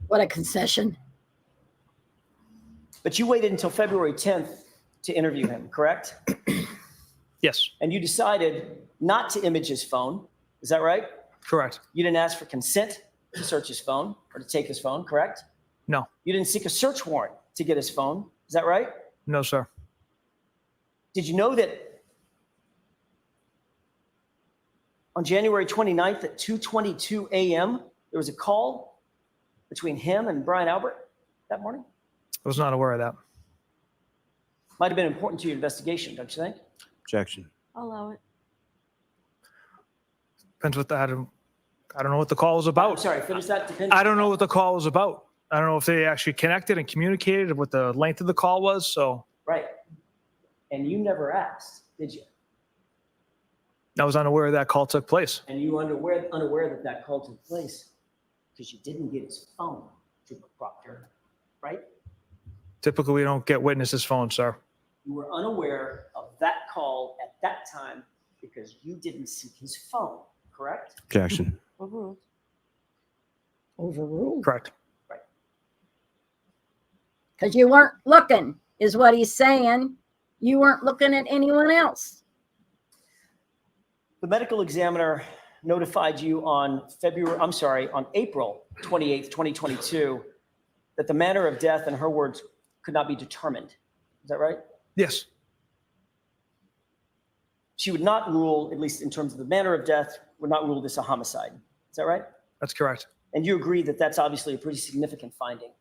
What a concession. But you waited until February 10th to interview him, correct? Yes, And you decided not to image his phone. Is that right? correct. You didn't ask for consent to search his phone or to take his phone, correct? No, You didn't seek a search warrant to get his phone. Is that right? no, sir. Did you know that on January 29th at 2:22 a.m., there was a call between him and Brian Albert that morning? I was not aware of that. Might have been important to your investigation, don't you think? Objection. I'll allow it. Depends what I don't know what the call was I'm about. sorry, finish that. Depends. I don't know what the call was about. I don't know if they actually connected and communicated what the length of the call was. So Right. And you never asked, did you? I was unaware that call took place. And you were unaware that that call took place because you didn't get his phone, Trooper Proctor, right? Typically, we don't get witnesses' phones, sir. You were unaware of that call at that time because you didn't seek his phone, correct? Objection. Overruled. Overruled. Correct. Because you weren't looking, is what he's saying. You weren't looking at anyone else. The medical examiner notified you on April 28th, 2022, that the manner of death, in her words, could not be determined. Is that right? Yes, She would not rule, at least in terms of the manner of death, would not rule this a homicide. Is that right? that's correct. And you agree that that's obviously a pretty significant finding.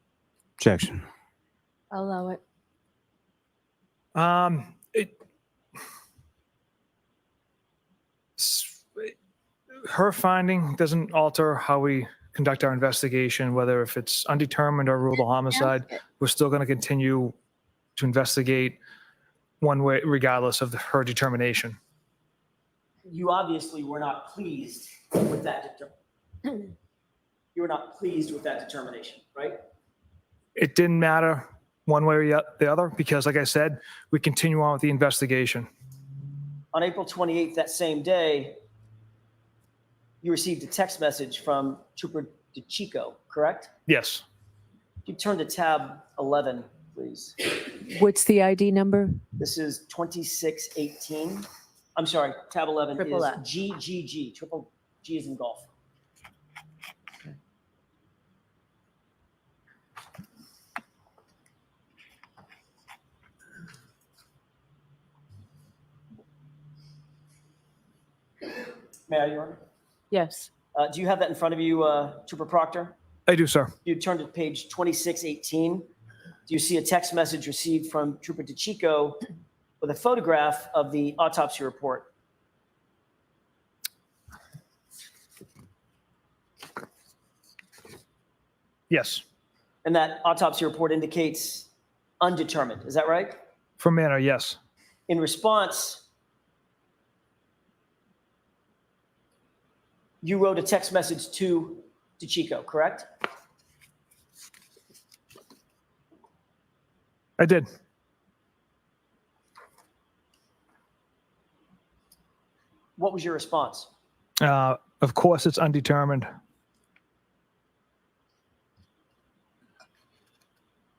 Objection. I'll allow it. Her finding doesn't alter how we conduct our investigation, whether if it's undetermined or ruled a homicide. We're still going to continue to investigate one way, regardless of her determination. You obviously were not pleased with that. You were not pleased with that determination, right? It didn't matter one way or the other because, like I said, we continue on with the investigation. On April 28th, that same day, you received a text message from Trooper DeChico, correct? Yes, You turn to tab 11, please. What's the ID number? This is 2618. I'm sorry, tab 11 Triple is F. GGG, triple G is in golf. May I, Your Honor? Yes. Do you have that in front of you, Trooper Proctor? I do, sir. You turn to page 2618. Do you see a text message received from Trooper DeChico with a photograph of the autopsy report? Yes, And that autopsy report indicates undetermined. Is that right? for manner, yes. In response, you wrote a text message to DeChico, correct? I did. What was your response? Of course, it's undetermined.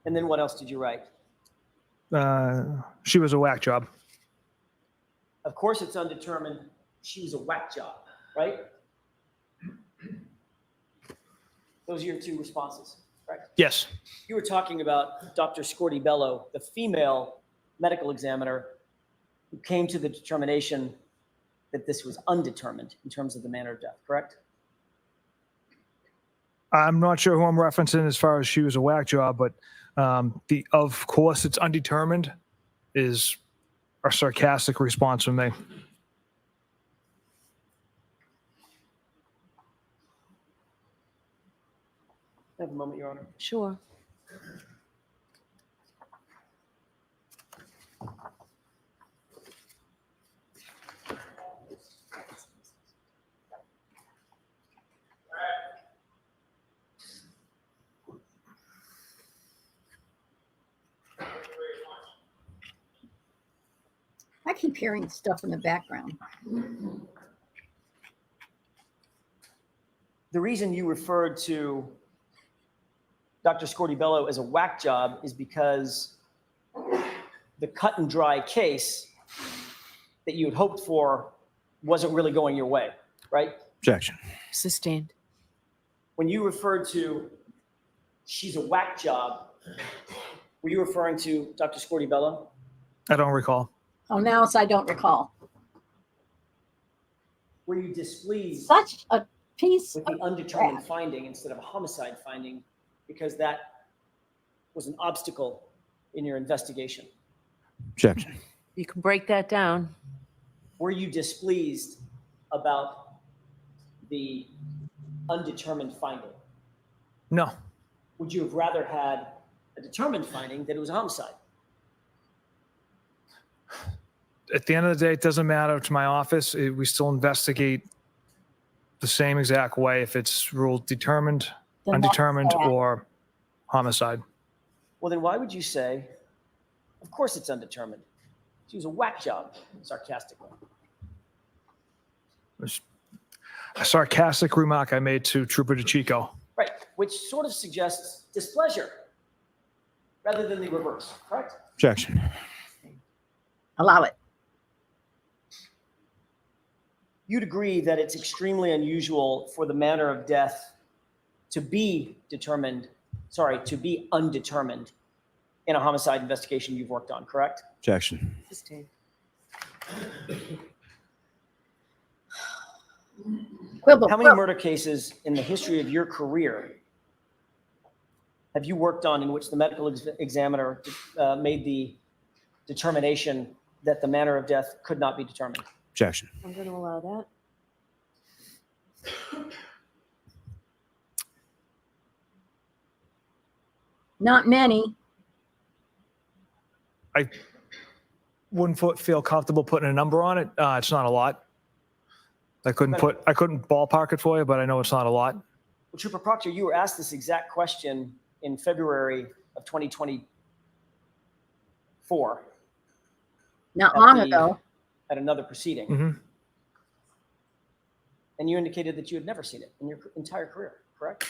And then what else did you write? She was a whack job. Of course, it's undetermined. She was a whack job, right? Those are your two responses, correct? Yes, You were talking about Dr. Scorti Bello, the female medical examiner who came to the determination that this was undetermined in terms of the manner of death, correct? I'm not sure who I'm referencing as far as she was a whack job, but of course it's undetermined is a sarcastic response from me. Have a moment, Your Honor. Sure. keep hearing stuff in the background. The reason you referred to Dr. Scortibello as a whack job is because the cut and dry case that you had hoped for wasn't really going your way, right? Objection. Sustained. When you referred to she's a whack job, were you referring to Dr. Scortibello? I don't recall. Oh, now I don't recall. Were you displeased Such a piece with of the undetermined crap. finding instead of a homicide finding because that was an obstacle in your investigation? Objection. You can break that down. Were you displeased about the undetermined finding? No. Would you have rather had a determined finding that it was a homicide? At the end of the day, it doesn't matter to my office. We still investigate the same exact way if it's ruled determined, Then undetermined, that's bad. or homicide. Well, then why would you say, of course it's undetermined? She was a whack job, sarcastically. It was a sarcastic remark I made to Trooper DeChico. Right, which sort of suggests displeasure rather than the reverse, correct? Objection. Allow it. You'd agree that it's extremely unusual for the manner of death to be undetermined in a homicide investigation you've worked on, correct? Objection. Sustained. Quibble. How many murder cases in the history of your career have you worked on in which the medical examiner made the determination that the manner of death could not be determined? Objection. I'm going to allow that. Not many. I wouldn't feel comfortable putting a number on it. It's not a lot. I couldn't ballpark it for you, but I know it's not a lot. Well, Trooper Proctor, you were asked this exact question in February of 2024. Not long ago. At another proceeding. Mm-hmm. And you indicated that you had never seen it in your entire career, correct?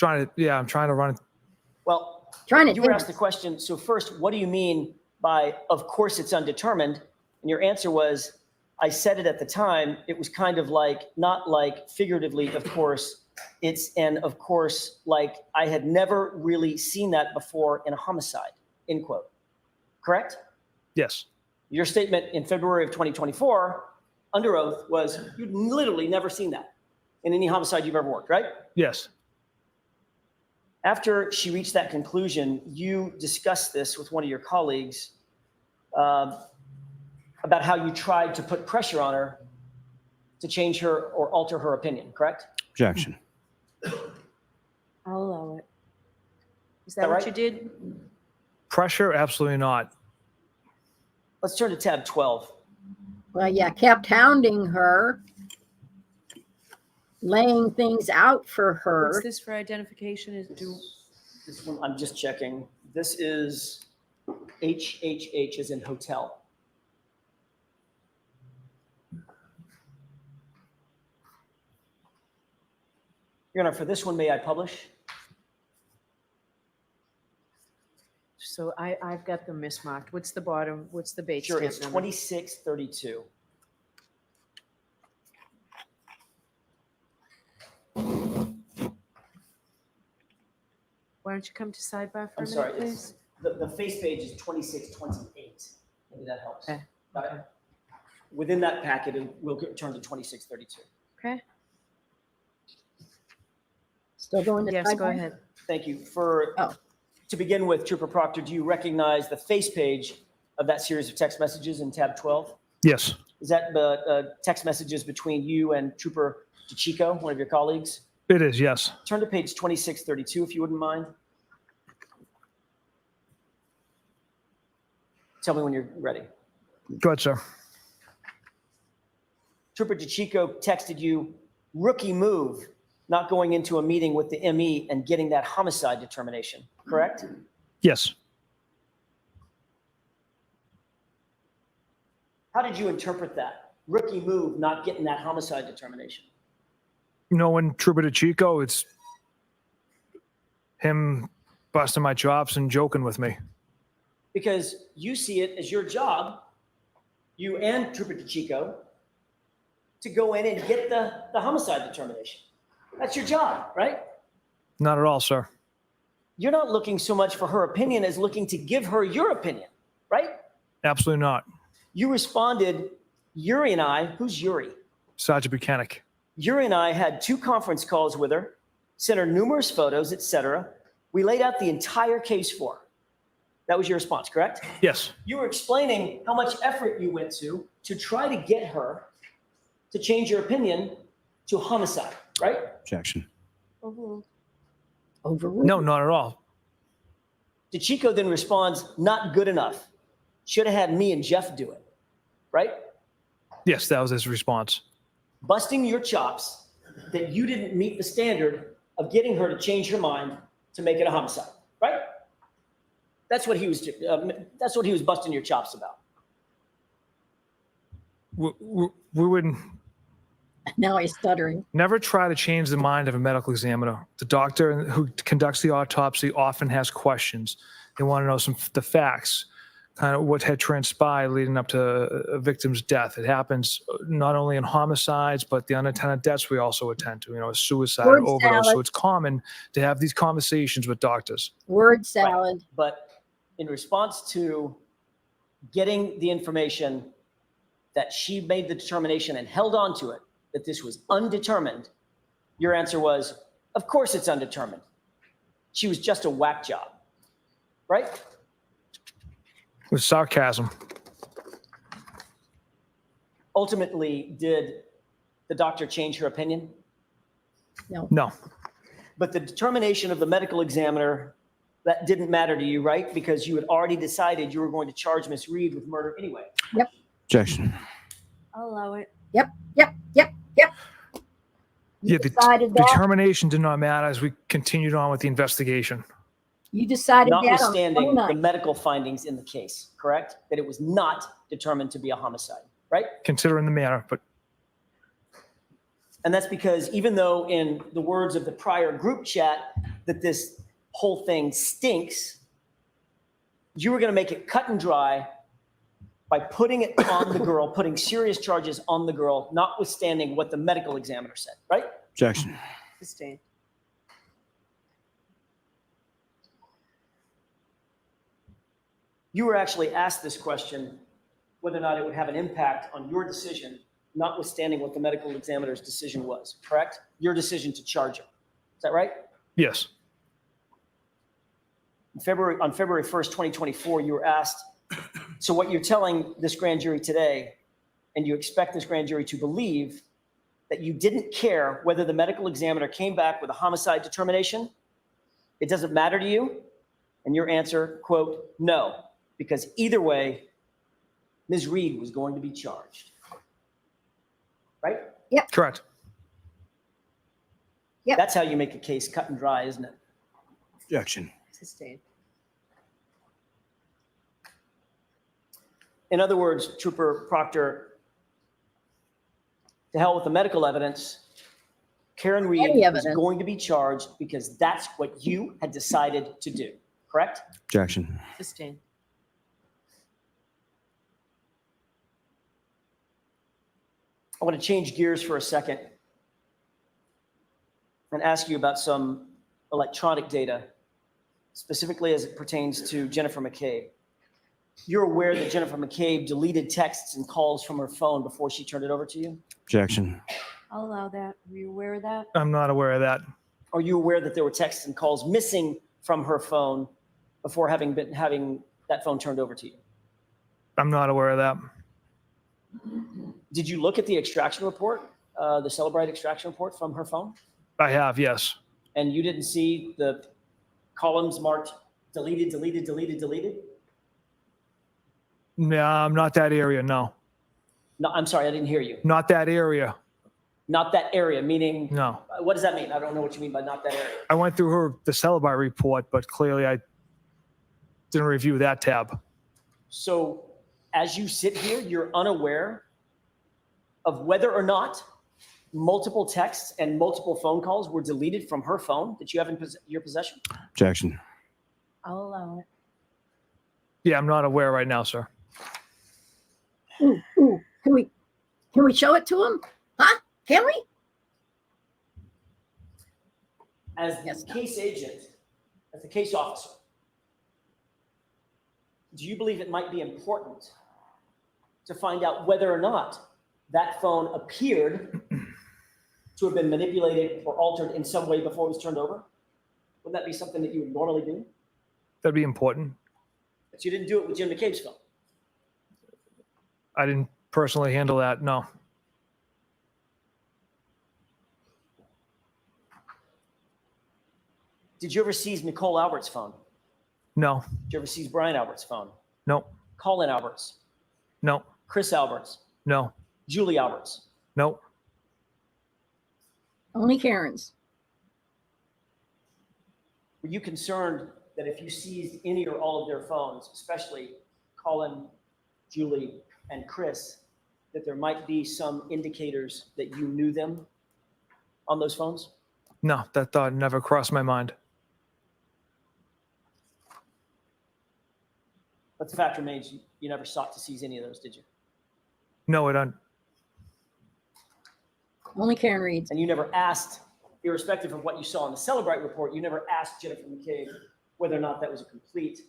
I'm trying to run it. Well, Trying to you were think. asked the question, so first, what do you mean by, of course it's undetermined? And your answer was, I said it at the time, it was kind of like, not like figuratively, of course, it's an of course, like I had never really seen that before in a homicide, end quote. Correct? Yes. Your statement in February of 2024, under oath, was you'd literally never seen that in any homicide you've ever worked, right? Yes. After she reached that conclusion, you discussed this with one of your colleagues about how you tried to put pressure on her to change her or alter her opinion, correct? Objection. I'll allow it. Is that that what right? you did? Pressure? Absolutely not. Let's turn to tab 12. Well, yeah, kept hounding her, laying things out for her. What's this for identification? This one, I'm just checking. This is HHH as in hotel. Your Honor, for this one, may I publish? So I've got them mismarked. What's the bottom? What's the base Sure, stamp it's number? 2632. Why don't you come to sidebar for I'm a sorry, minute, it's, please? the face page is 2628. Maybe that helps. Okay. Got it? Within that packet, we'll turn to 2632. Okay. Still going to Yes, go sidebar? ahead. Thank you. Oh. To begin with, Trooper Proctor, do you recognize the face page of that series of text messages in tab 12? Yes. Is that the text messages between you and Trooper DeChico, one of your colleagues? It is, yes. Turn to page 2632, if you wouldn't mind. Tell me when you're ready. Go ahead, sir. Trooper DeChico texted you, rookie move, not going into a meeting with the ME and getting that homicide determination, correct? Yes. How did you interpret that? Rookie move, not getting that homicide determination. Knowing Trooper DeChico, it's him busting my chops and joking with me. Because you see it as your job, you and Trooper DeChico, to go in and get the homicide determination. That's your job, right? Not at all, sir. You're not looking so much for her opinion as looking to give her your opinion, right? Absolutely not. You responded, Yuri and I, who's Yuri? Sergeant Buchanan. Yuri and I had 2 conference calls with her, sent her numerous photos, etc. We laid out the entire case for her. That was your response, correct? Yes. You were explaining how much effort you went to try to get her to change your opinion to homicide, right? Objection. Overruled. No, not at all. DeChico then responds, not good enough. Should have had me and Jeff do it, right? Yes, that was his response. Busting your chops that you didn't meet the standard of getting her to change her mind to make it a homicide, right? That's what he was busting your chops about. We wouldn't Now he's stuttering. never try to change the mind of a medical examiner. The doctor who conducts the autopsy often has questions. They want to know the facts, kind of what had transpired leading up to a victim's death. It happens not only in homicides, but the unattended deaths we also attend to, a suicide Word or overdose. salad. So it's common to have these conversations with doctors. Word salad. But in response to getting the information that she made the determination and held on to it, that this was undetermined, your answer was, of course it's undetermined. She was just a whack job, right? With sarcasm. Ultimately, did the doctor change her opinion? No. But the determination of the medical examiner, that didn't matter to you, right? Because you had already decided you were going to charge Miss Reed with murder anyway. Objection. I'll allow it. Yep. You Yeah, the decided that. determination did not matter as we continued on with the investigation. You decided that on the Notwithstanding the 29th. medical findings in the case, correct? That it was not determined to be a homicide, right? Considering the manner, but And that's because even though in the words of the prior group chat that this whole thing stinks, you were going to make it cut and dry by putting it on the girl, putting serious charges on the girl, notwithstanding what the medical examiner said, right? Objection. Sustained. You were actually asked this question, whether or not it would have an impact on your decision, notwithstanding what the medical examiner's decision was, correct? Your decision to charge her. Is that right? yes. On February 1st, 2024, you were asked, so what you're telling this grand jury today, and you expect this grand jury to believe that you didn't care whether the medical examiner came back with a homicide determination? It doesn't matter to you? And your answer, quote, no, because either way, Ms. Reed was going to be charged. Right? Correct. Yep. That's how you make a case cut and dry, isn't it? Objection. Sustained. In other words, Trooper Proctor, to hell with the medical evidence, Karen Reed Any is evidence. going to be charged because that's what you had decided to do, correct? Objection. Sustained. I want to change gears for a second and ask you about some electronic data, specifically as it pertains to Jennifer McCabe. You're aware that Jennifer McCabe deleted texts and calls from her phone before she turned it over to you? Objection. I'll allow that. Were you aware of that? I'm not aware of that. Are you aware that there were texts and calls missing from her phone before having that phone turned over to you? I'm not aware of that. Did you look at the extraction report, the Celebrite extraction report from her phone? I have, yes. And you didn't see the columns marked deleted, deleted, deleted, deleted? No, I'm not that area, no. No, I'm sorry, I didn't hear you. Not that area. Not that area, meaning, No. what does that mean? I don't know what you mean by not that area. I went through the Celebi report, but clearly I didn't review that tab. So as you sit here, you're unaware of whether or not multiple texts and multiple phone calls were deleted from her phone that you have in your possession? Objection. I'll allow it. Yeah, I'm not aware right now, sir. Ooh, can we show it to him? Huh? Can we? As the case agent, as the case officer, do you believe it might be important to find out whether or not that phone appeared to have been manipulated or altered in some way before it was turned over? Wouldn't that be something that you would normally do? That'd be important. But you didn't do it with Jim McCabe's phone. I didn't personally handle that, no. Did you ever seize Nicole Albert's phone? No, Did you ever seize Brian Albert's phone? no, Colin Albert's? no, Chris Albert's? no, Julie Albert's? no. Only Karen's. Were you concerned that if you seized any or all of their phones, especially Colin, Julie, and Chris, that there might be some indicators that you knew them on those phones? No, that thought never crossed my mind. But the fact remains, you never sought to seize any of those, did you? No, I don't. Only Karen reads. And you never asked, irrespective of what you saw in the Celebrite report, you never asked Jennifer McCabe whether or not that was a complete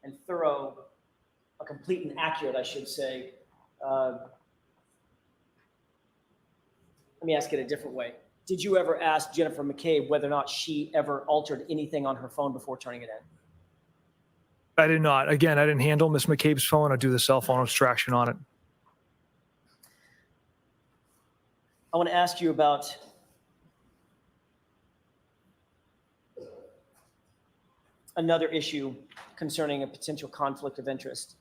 and thorough, a complete and accurate, I should say. Let me ask it a different way. Did you ever ask Jennifer McCabe whether or not she ever altered anything on her phone before turning it in? I did not. Again, I didn't handle Miss McCabe's phone or do the cell phone extraction on it. I want to ask you about another issue concerning a potential conflict of interest.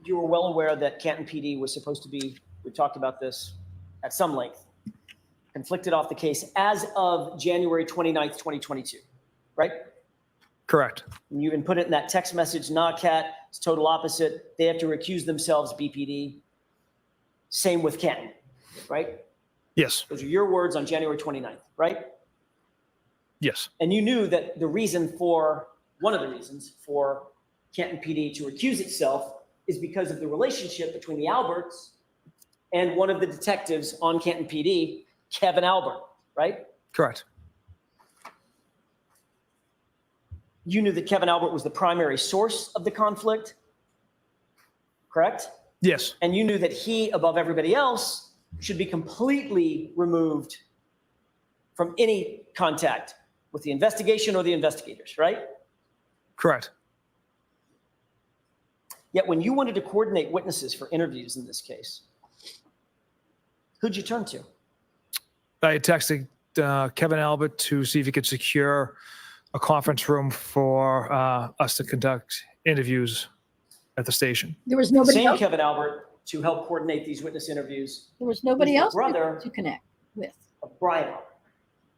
You were well aware that Canton PD was supposed to be, we talked about this at some length, conflicted off the case as of January 29th, 2022, right? Correct. And you even put it in that text message, nah, Cat, it's total opposite. They have to recuse themselves, BPD. Same with Canton, right? Yes, Those are your words on January 29th, right? yes, And you knew that the reason for, one of the reasons for Canton PD to recuse itself is because of the relationship between the Alberts and one of the detectives on Canton PD, Kevin Albert, right? correct. You knew that Kevin Albert was the primary source of the conflict, correct? Yes, And you knew that he, above everybody else, should be completely removed from any contact with the investigation or the investigators, right? correct. Yet when you wanted to coordinate witnesses for interviews in this case, who'd you turn to? I texted Kevin Albert to see if he could secure a conference room for us to conduct interviews at the station. There was nobody Same else. Kevin Albert to help coordinate these witness interviews There was nobody He's the else brother. to connect with. of Brian Albert,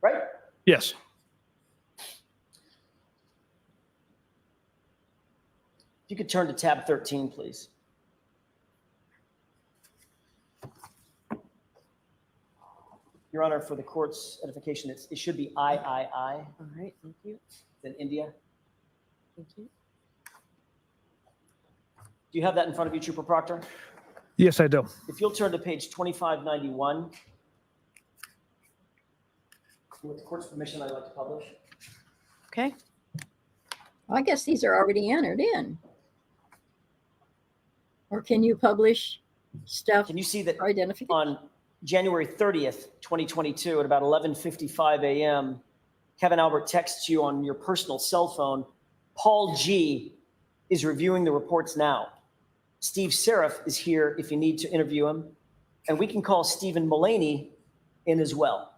right? Yes, If you could turn to tab 13, please. Your Honor, for the court's edification, it should be III. All right, thank you. Then India. Thank you. Do you have that in front of you, Trooper Proctor? yes, I do. If you'll turn to page 2591. With the court's permission, I'd like to publish. Okay. I guess these are already entered in. Or can you publish stuff Can you see that for identification? on January 30th, 2022, at about 11:55 a.m., Kevin Albert texts you on your personal cell phone, Paul G. is reviewing the reports now. Steve Serif is here if you need to interview him. And we can call Stephen Mullaney in as well,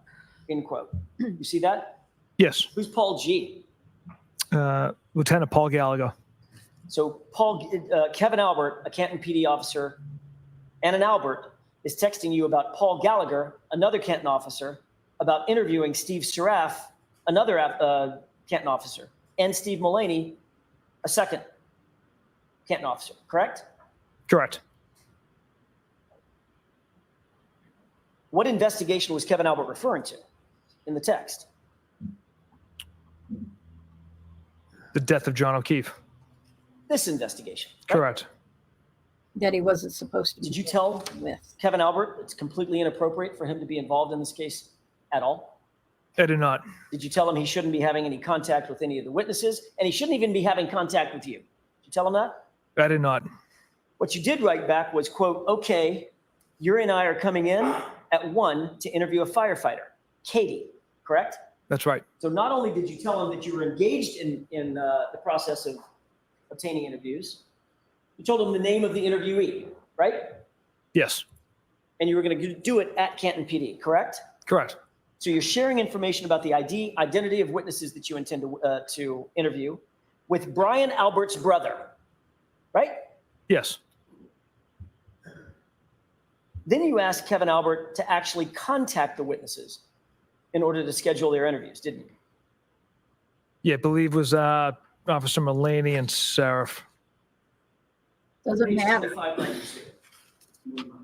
end quote. You see that? Yes, Who's Paul G? Lieutenant Paul Gallagher. So Kevin Albert, a Canton PD officer, and an Albert is texting you about Paul Gallagher, another Canton officer, about interviewing Steve Seraf, another Canton officer, and Steve Mullaney, a second Canton officer, correct? Correct. What investigation was Kevin Albert referring to in the text? The death of John O'Keefe. This investigation. Right? Correct. That he wasn't supposed to be. Did you tell with? Kevin Albert it's completely inappropriate for him to be involved in this case at all? I did not. Did you tell him he shouldn't be having any contact with any of the witnesses, and he shouldn't even be having contact with you? Did you tell him that? I did not. What you did write back was, quote, okay, you and I are coming in at 1 to interview a firefighter, Katie, correct? That's right. So not only did you tell him that you were engaged in the process of obtaining interviews, you told him the name of the interviewee, right? Yes. And you were going to do it at Canton PD, correct? Correct. So you're sharing information about the identity of witnesses that you intend to interview with Brian Albert's brother, right? Yes. Then you asked Kevin Albert to actually contact the witnesses in order to schedule their interviews, didn't you? Yeah, I believe it was Officer Mullaney and Seraph. Doesn't Page matter. 25, 92.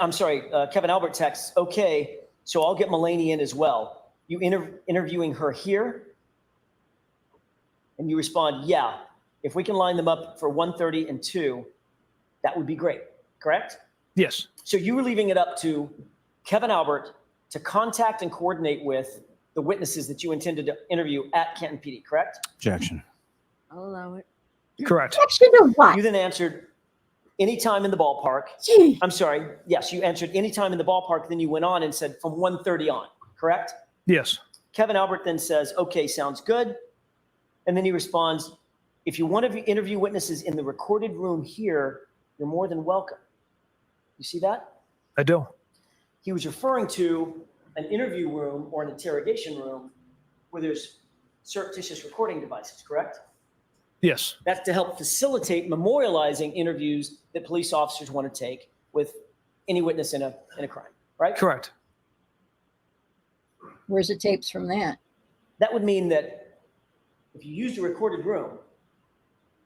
I'm sorry, Kevin Albert texts, okay, so I'll get Mullaney in as well. You interviewing her here? And you respond, yeah, if we can line them up for 1:30 and 2, that would be great, correct? Yes. So you were leaving it up to Kevin Albert to contact and coordinate with the witnesses that you intended to interview at Canton PD, correct? Objection. I'll allow it. Correct. Objection to what? You then answered anytime in the ballpark. Gee, I'm sorry. Yes, you answered anytime in the ballpark. Then you went on and said from 1:30 on, correct? Yes. Kevin Albert then says, okay, sounds good. And then he responds, if you want to interview witnesses in the recorded room here, you're more than welcome. You see that? I do. He was referring to an interview room or an interrogation room where there's surreptitious recording devices, correct? Yes. That's to help facilitate memorializing interviews that police officers want to take with any witness in a crime, right? Correct. where's the tapes from that? That would mean that if you used a recorded room,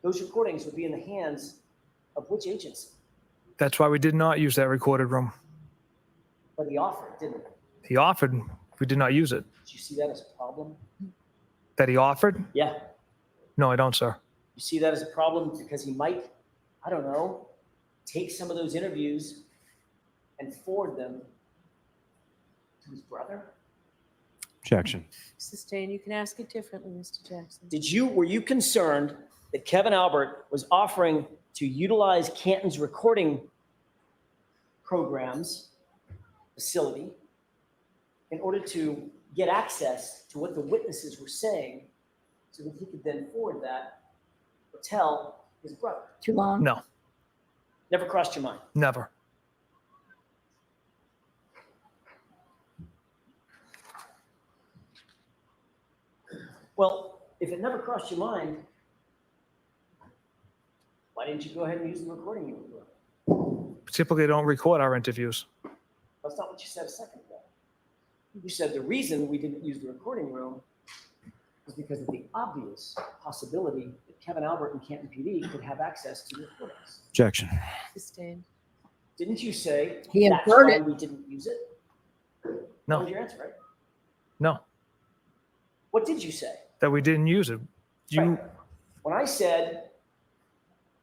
those recordings would be in the hands of which agency? That's why we did not use that recorded room. But he offered, didn't he? He offered. We did not use it. Did you see that as a problem? That he offered? Yeah. No, I don't, sir. You see that as a problem because he might, I don't know, take some of those interviews and forward them to his brother? Objection. Sustain. You can ask it differently, Mr. Jackson. Were you concerned that Kevin Albert was offering to utilize Canton's recording programs facility in order to get access to what the witnesses were saying so that he could then forward that or tell his brother? Too long? No, Never crossed your mind. never. Well, if it never crossed your mind, why didn't you go ahead and use the recording you were doing? Typically, don't record our interviews. That's not what you said a second ago. You said the reason we didn't use the recording room was because of the obvious possibility that Kevin Albert and Canton PD could have access to the recordings. Objection. Sustained. Didn't you say He that's inferred why it. we didn't use it? No. That was your answer, right? No, What did you say? that we didn't use it. You, Right. When I said,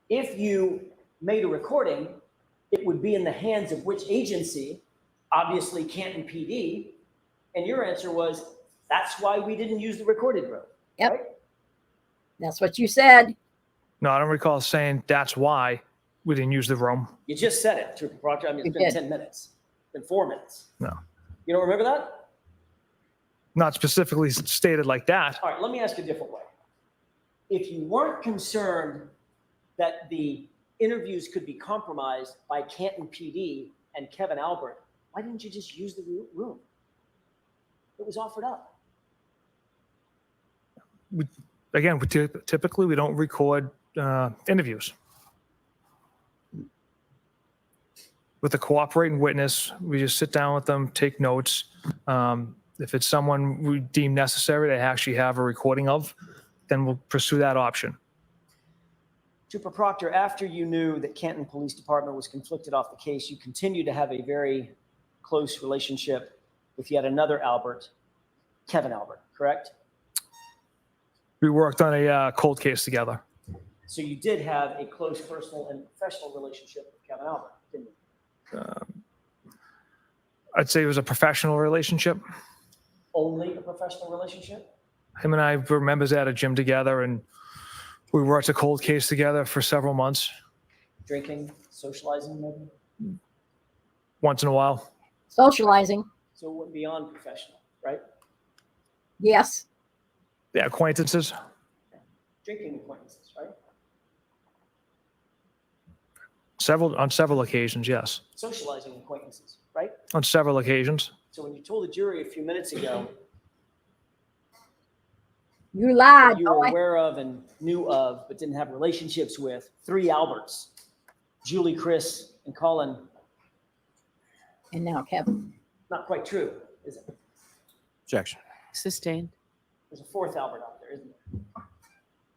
if you made a recording, it would be in the hands of which agency? Obviously Canton PD. And your answer was, that's why we didn't use the recorded room. Yep. Right? That's what you said. no, I don't recall saying that's why we didn't use the room. You just said it, Trooper Proctor. I mean, it's You been did. 10 minutes. It's been 4 minutes. No, You don't remember that? not specifically stated like that. All right, let me ask a different way. If you weren't concerned that the interviews could be compromised by Canton PD and Kevin Albert, why didn't you just use the room? It was offered up. Typically we don't record interviews. With a cooperating witness, we just sit down with them, take notes. If it's someone we deem necessary to actually have a recording of, then we'll pursue that option. Trooper Proctor, after you knew that Canton Police Department was conflicted off the case, you continued to have a very close relationship with yet another Albert, Kevin Albert, correct? We worked on a cold case together. So you did have a close personal and professional relationship with Kevin Albert, didn't you? I'd say it was a professional relationship. Only a professional relationship? Him and I were members at a gym together, and we worked a cold case together for several months. Drinking, socializing, maybe? Once in a while. Socializing. So it went beyond professional, right? Yes. Yeah, acquaintances. Drinking acquaintances, right? On several occasions, yes. Socializing acquaintances, right? On several occasions. So when you told the jury a few minutes ago You lied. that you were aware of and knew of, but didn't have relationships with 3 Alberts, Julie, Chris, and Colin. And now Kevin. Not quite true, is it? Objection. Sustained. There's a 4th Albert out there, isn't there?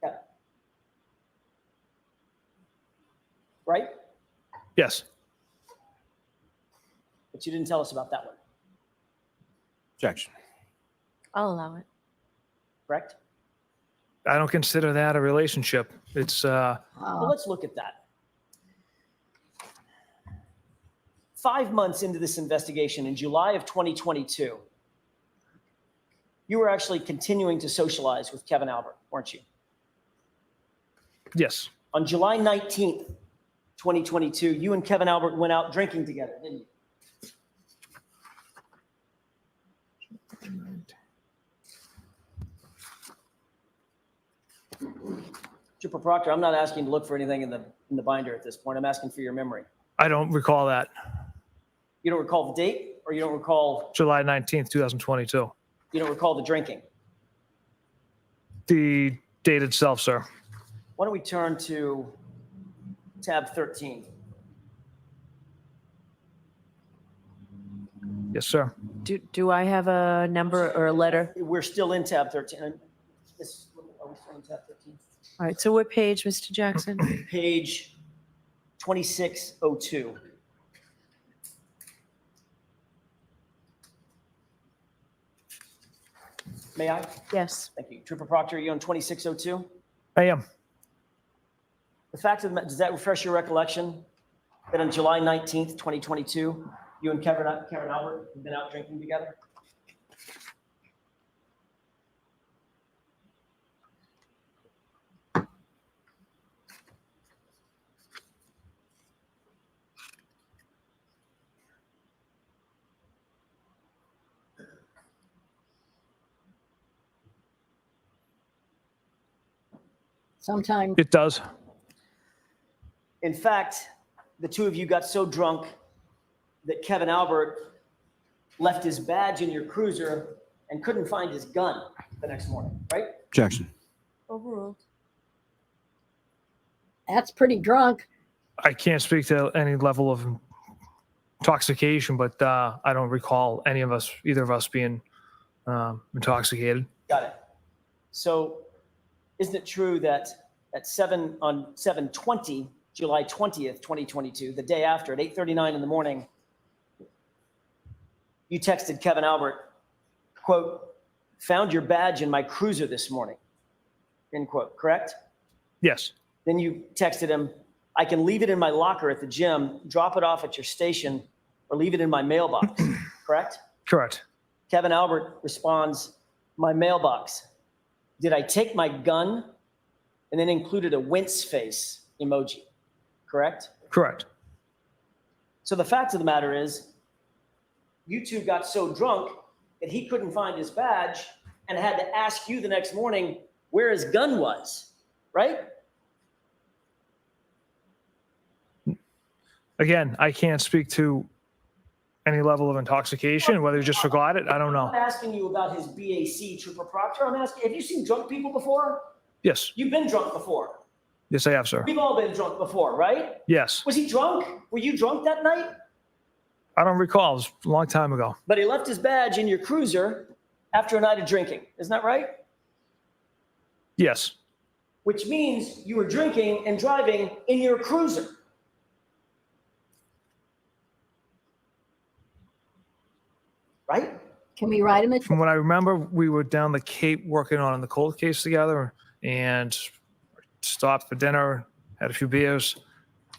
Yeah. Right? Yes. But you didn't tell us about that one, Objection. I'll allow it. correct? I don't consider that a relationship. It's Well, let's look at that. 5 months into this investigation, in July of 2022, you were actually continuing to socialize with Kevin Albert, weren't you? yes. On July 19th, 2022, you and Kevin Albert went out drinking together, didn't you? Trooper Proctor, I'm not asking to look for anything in the binder at this point. I'm asking for your memory. I don't recall that. You don't recall the date, or you don't recall, July 19th, 2022. you don't recall the drinking? The date itself, sir. Why don't we turn to tab 13? Yes, sir. Do I have a number or a letter? We're still in tab 13. And this, are we still in tab 13? All right, so what page, Mr. Jackson? Page 2602. May I? Yes. Thank you. Trooper Proctor, are you on 2602? I am. The fact of the matter, does that refresh your recollection that on July 19th, 2022, you and Kevin Albert have been out drinking together? Sometimes. It does. In fact, the two of you got so drunk that Kevin Albert left his badge in your cruiser and couldn't find his gun the next morning, right? Objection. Overruled. That's pretty drunk. I can't speak to any level of intoxication, but I don't recall either of us being intoxicated. Got it. So isn't it true that at 7/20, July 20th, 2022, the day after at 8:39 in the morning, you texted Kevin Albert, quote, "Found your badge in my cruiser this morning," end quote, correct? Yes. Then you texted him, "I can leave it in my locker at the gym, drop it off at your station, or leave it in my mailbox," correct? Correct. Kevin Albert responds, "My mailbox. Did I take my gun?" And then included a wince face emoji, correct? Correct. So the fact of the matter is, you two got so drunk that he couldn't find his badge and had to ask you the next morning where his gun was, right? Again, I can't speak to any level of intoxication, whether he just forgot it, I don't I'm know. asking you about his BAC, Trooper Proctor. I'm asking, have you seen drunk people before? Yes. You've been drunk before. Yes, I have, sir. We've all been drunk before, right? Yes. Was he drunk? Were you drunk that night? I don't recall. It was a long time ago. But he left his badge in your cruiser after a night of drinking. Isn't that right? Yes. Which means you were drinking and driving in your cruiser. Right? Can we write him a From what I remember, we were down the Cape working on the cold case together and stopped for dinner, had a few beers,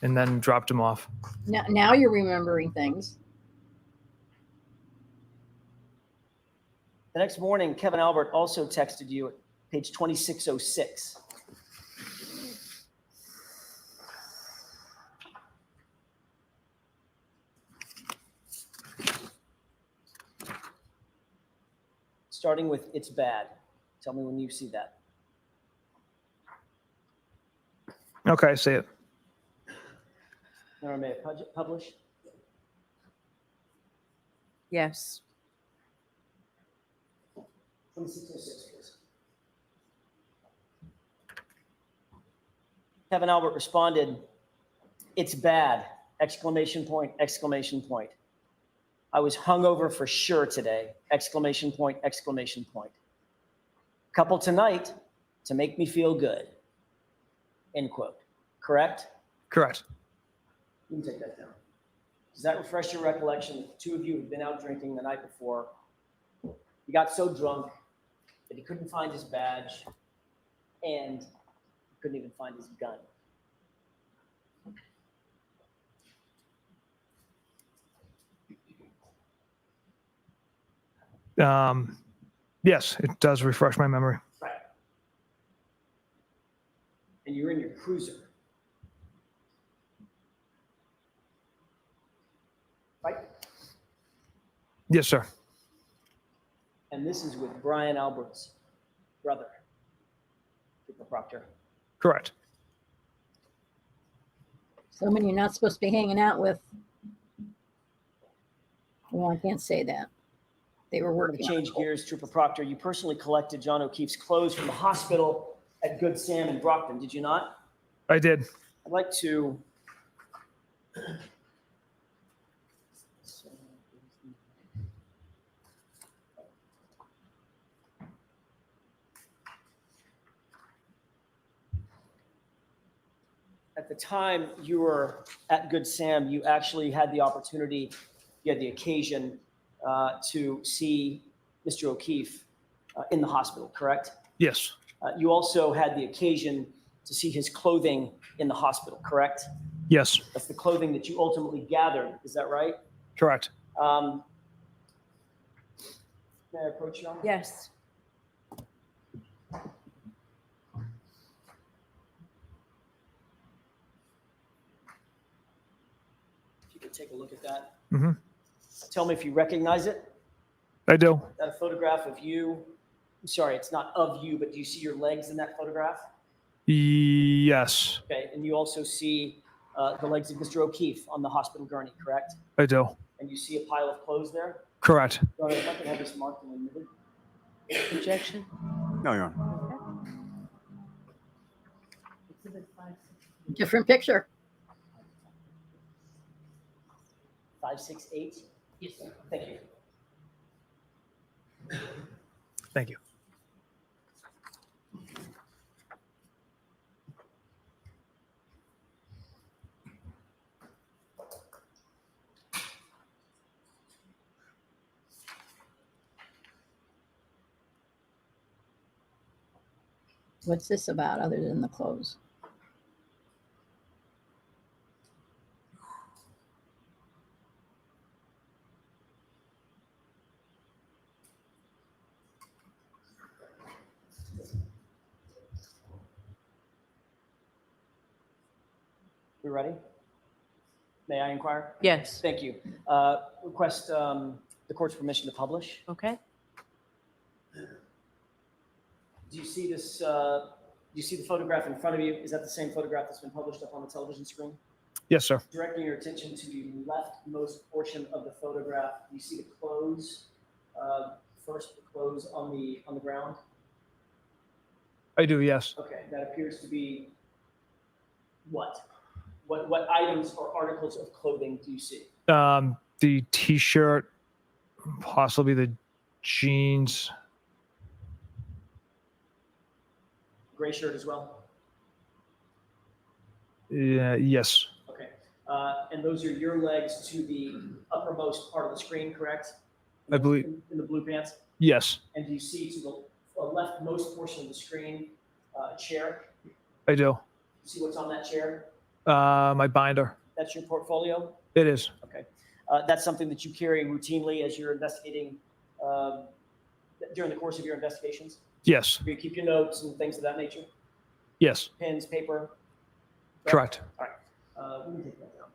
and then dropped him off. now you're remembering things. The next morning, Kevin Albert also texted you at page 2606. Starting with "It's bad." Tell me when you see that. Okay, say it. Nora, may I publish? Yes. 2606, please. Kevin Albert responded, "It's bad!" Exclamation point, exclamation point. "I was hungover for sure today!" Exclamation point, exclamation point. "Couple tonight to make me feel good." End quote. Correct? Correct. You can take that down. Does that refresh your recollection that the two of you had been out drinking the night before? He got so drunk that he couldn't find his badge and he couldn't even find his gun. Yes, it does refresh my memory. Right. And you're in your cruiser. Right? Yes, sir. And this is with Brian Albert's brother, Trooper Proctor. Correct. Someone you're not supposed to be hanging out with. Well, I can't say that. They were We're going working. to change gears, Trooper Proctor. You personally collected John O'Keefe's clothes from the hospital at Good Sam in Brockton, did you not? I did. I'd like to at the time you were at Good Sam, you actually had the opportunity, you had the occasion to see Mr. O'Keefe in the hospital, correct? Yes. You also had the occasion to see his clothing in the hospital, correct? Yes. That's the clothing that you ultimately gathered, is that right? Correct. May I approach you on that? Yes. If you could take a look at that. Mm-hmm. Tell me if you recognize it. I do. Is that a photograph of you? I'm sorry, it's not of you, but do you see your legs in that photograph? Yes, Okay, and you also see the legs of Mr. O'Keefe on the hospital gurney, correct? I do. And you see a pile of clothes there? Correct. Your Honor, if I could have this marked and admitted. Objection? No, Your Honor. Different picture. 568? Yes, sir. Thank you. Thank you. What's this about other than the clothes? We ready? May I inquire? Yes. Thank you. Request the court's permission to publish. Okay. Do you see this? Do you see the photograph in front of you? Is that the same photograph that's been published up on the television screen? Yes, sir. Directing your attention to the leftmost portion of the photograph, you see the clothes, first the clothes on the ground. I do, yes. Okay, that appears to be what? What items or articles of clothing do you see? The T-shirt, possibly the jeans. Gray shirt as well? Yeah, yes. Okay. And those are your legs to the uppermost part of the screen, correct? I believe. In the blue pants? Yes, And do you see to the leftmost portion of the screen a chair? I do. You see what's on that chair? My binder. That's your portfolio? It is. Okay. That's something that you carry routinely as you're investigating during the course of your investigations? Yes, Do you keep your notes and things of that nature? yes, Pens, paper? correct. All right. Let me take that down.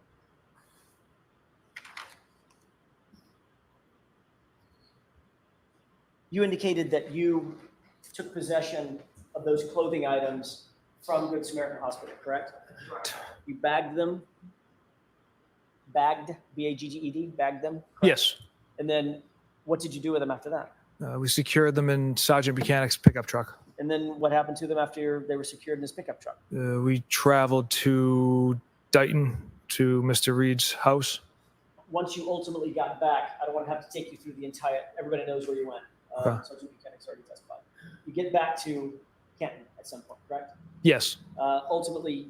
You indicated that you took possession of those clothing items from Good Samaritan Hospital, correct? You bagged them? Bagged, B-A-G-G-E-D, bagged them? Correct? Yes. And then what did you do with them after that? We secured them in Sergeant Buchanan's pickup truck. And then what happened to them after they were secured in his pickup truck? We traveled to Dighton to Mr. Reed's house. Once you ultimately got back, I don't want to have to take you through the entire, everybody knows where you went. Okay. Sergeant Buchanan's already testified. You get back to Canton at some point, correct? Yes, Ultimately,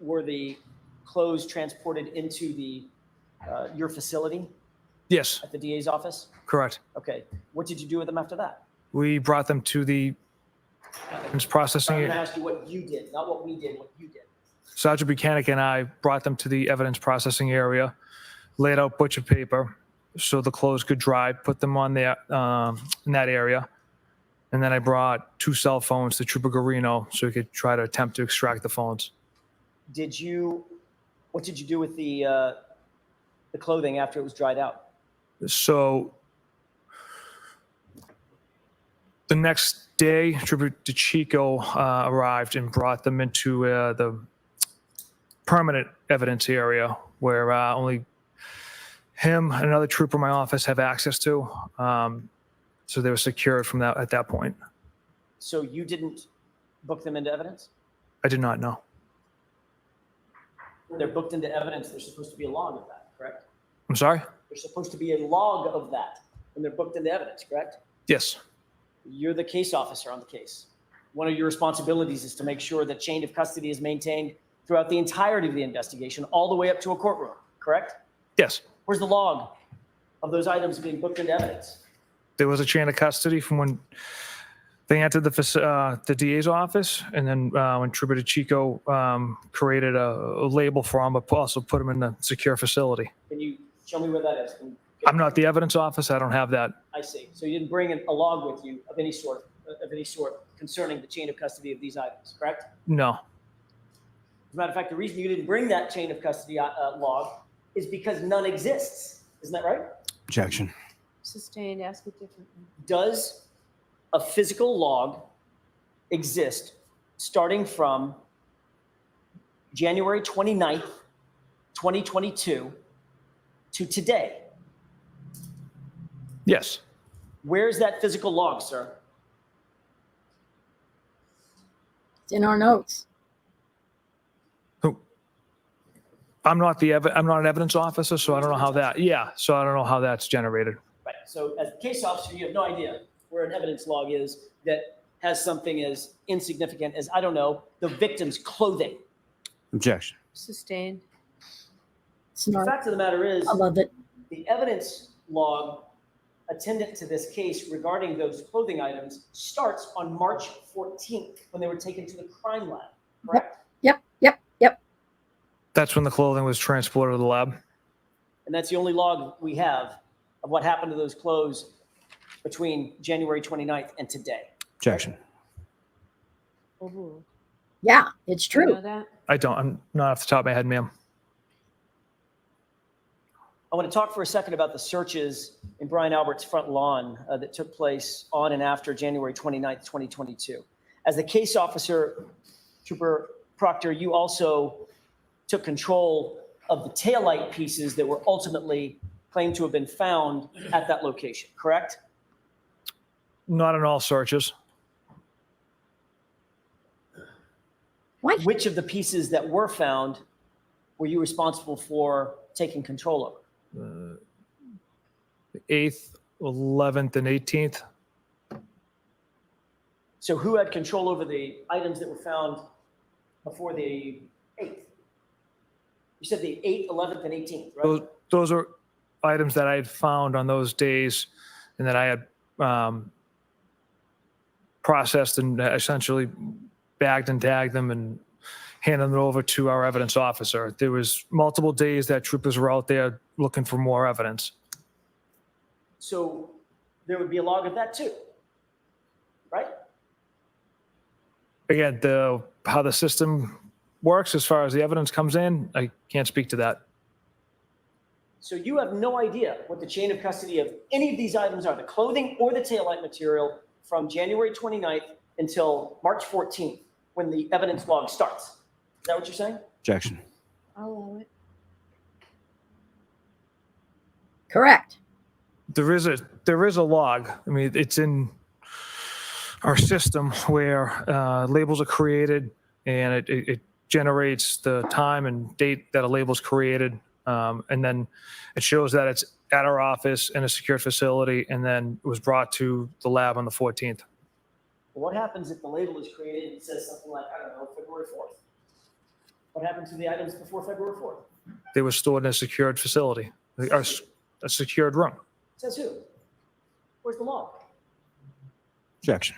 were the clothes transported into the your facility yes, at the DA's office? correct. Okay. What did you do with them after that? We brought them to the evidence I'm processing. going to ask you what you did, not what we did, what you did. Sergeant Buchanan and I brought them to the evidence processing area, laid out butcher paper so the clothes could dry, put them on there in that area. And then I brought 2 cell phones to Trooper Garino so he could try to attempt to extract the phones. What did you do with the clothing after it was dried out? So the next day, Trooper DeChico arrived and brought them into the permanent evidence area where only him and another trooper in my office have access to. So they were secured from that at that point. So you didn't book them into evidence? I did not know. When they're booked into evidence, there's supposed to be a log of that, correct? I'm sorry? There's supposed to be a log of that when they're booked into evidence, correct? Yes. You're the case officer on the case. One of your responsibilities is to make sure that chain of custody is maintained throughout the entirety of the investigation, all the way up to a courtroom, correct? Yes. Where's the log of those items being booked into evidence? There was a chain of custody from when they entered the DA's office, and then when Trooper DeChico created a label for them, but also put them in the secure facility. Can you show me where that is? I'm not the evidence officer. I don't have that. I see. So you didn't bring a log with you of any sort concerning the chain of custody of these items, correct? No. As a matter of fact, the reason you didn't bring that chain of custody log is because none exists. Isn't that right? Objection. Sustained, ask it differently. Does a physical log exist starting from January 29th, 2022 to today? Yes. Where's that physical log, sir? It's in our notes. I'm not an evidence officer, so I don't know how that. Yeah. So I don't know how that's generated. Right. So as a case officer, you have no idea where an evidence log is that has something as insignificant as, I don't know, the victim's clothing. Objection. Sustained. It's The not. fact of the matter is, I love it. the evidence log attendant to this case regarding those clothing items starts on March 14th when they were taken to the crime lab, correct? Yep. That's when the clothing was transported to the lab. And that's the only log we have of what happened to those clothes between January 29th and today. Objection. Overruled. Yeah, it's You know true. that? I don't. I'm not off the top of my head, ma'am. I want to talk for a second about the searches in Brian Albert's front lawn that took place on and after January 29th, 2022. As the case officer, Trooper Proctor, you also took control of the taillight pieces that were ultimately claimed to have been found at that location, correct? Not in all searches. What? Which of the pieces that were found were you responsible for taking control over? The 8th, 11th, and 18th. So who had control over the items that were found before the 8th? You said the 8th, 11th, and 18th, right? Those are items that I had found on those days and that I had processed and essentially bagged and tagged them and handed them over to our evidence officer. There was multiple days that troopers were out there looking for more evidence. So there would be a log of that too, right? Again, how the system works as far as the evidence comes in, I can't speak to that. So you have no idea what the chain of custody of any of these items are, the clothing or the taillight material, from January 29th until March 14th, when the evidence log starts. Is that what you're saying? Objection. I'll allow it. Correct. There is a log. I mean, it's in our system where labels are created, and it generates the time and date that a label is created, and then it shows that it's at our office in a secured facility, and then it was brought to the lab on the 14th. What happens if the label is created and says something like, I don't know, February 4th? What happened to the items before February 4th? They were stored in a secured facility, a secured room. Says who? Where's the log? Objection.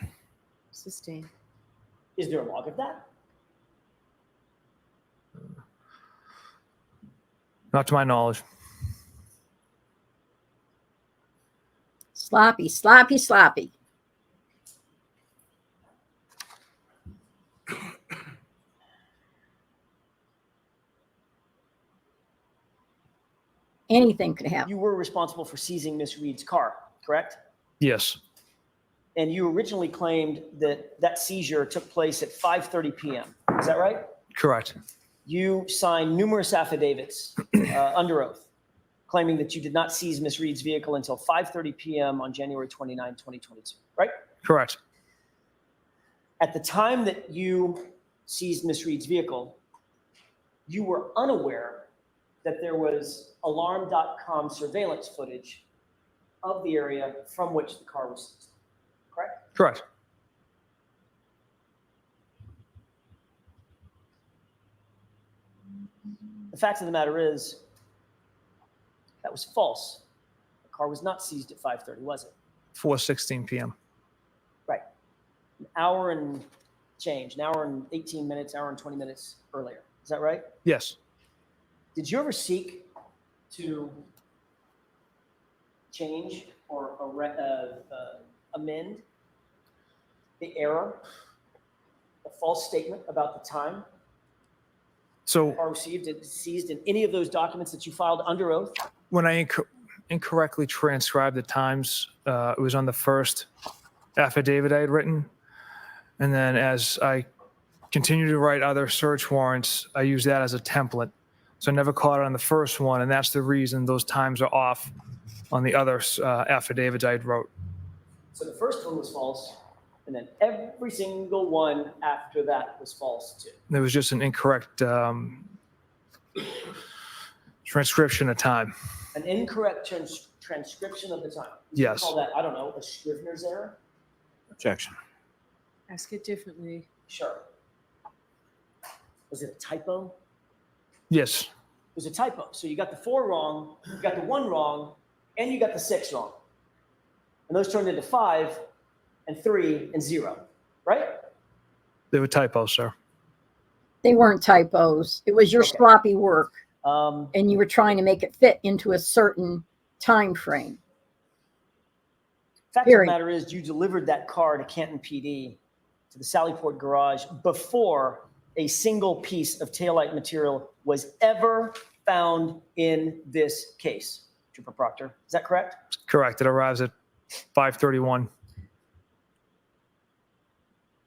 Sustain. Is there a log of that? Not to my knowledge. Sloppy, sloppy, sloppy. Anything could happen. You were responsible for seizing Miss Reed's car, correct? Yes. And you originally claimed that that seizure took place at 5:30 p.m. Is that right? Correct. You signed numerous affidavits under oath, claiming that you did not seize Miss Reed's vehicle until 5:30 p.m. on January 29, 2022, right? Correct. At the time that you seized Miss Reed's vehicle, you were unaware that there was alarm.com surveillance footage of the area from which the car was seized, correct? Correct. The fact of the matter is, that was false. The car was not seized at 5:30, was it? 4:16 p.m. Right. An hour and change, an hour and 18 minutes, hour and 20 minutes earlier. Is that right? Yes. Did you ever seek to change or amend the error, a false statement about the time So or received and seized in any of those documents that you filed under oath? when I incorrectly transcribed the times, it was on the first affidavit I had written. And then as I continued to write other search warrants, I used that as a template. So I never caught it on the first one. And that's the reason those times are off on the other affidavits I wrote. So the first one was false, and then every single one after that was false too. There was just an incorrect transcription of time. An incorrect transcription of the time. You Yes. call that, I don't know, a Scrivener's error? Objection. Ask it differently. Sure. Was it a typo? Yes. It was a typo. So you got the 4 wrong, you got the 1 wrong, and you got the 6 wrong. And those turned into 5 and 3 and 0, right? They were typos, sir. They weren't typos. It was your Okay. sloppy work, Um, and you were trying to make it fit into a certain time frame. Fact of the Period. matter is, you delivered that car to Canton PD, to the Sallyport garage, before a single piece of taillight material was ever found in this case, Trooper Proctor. Is that correct? Correct. It arrives at 5:31.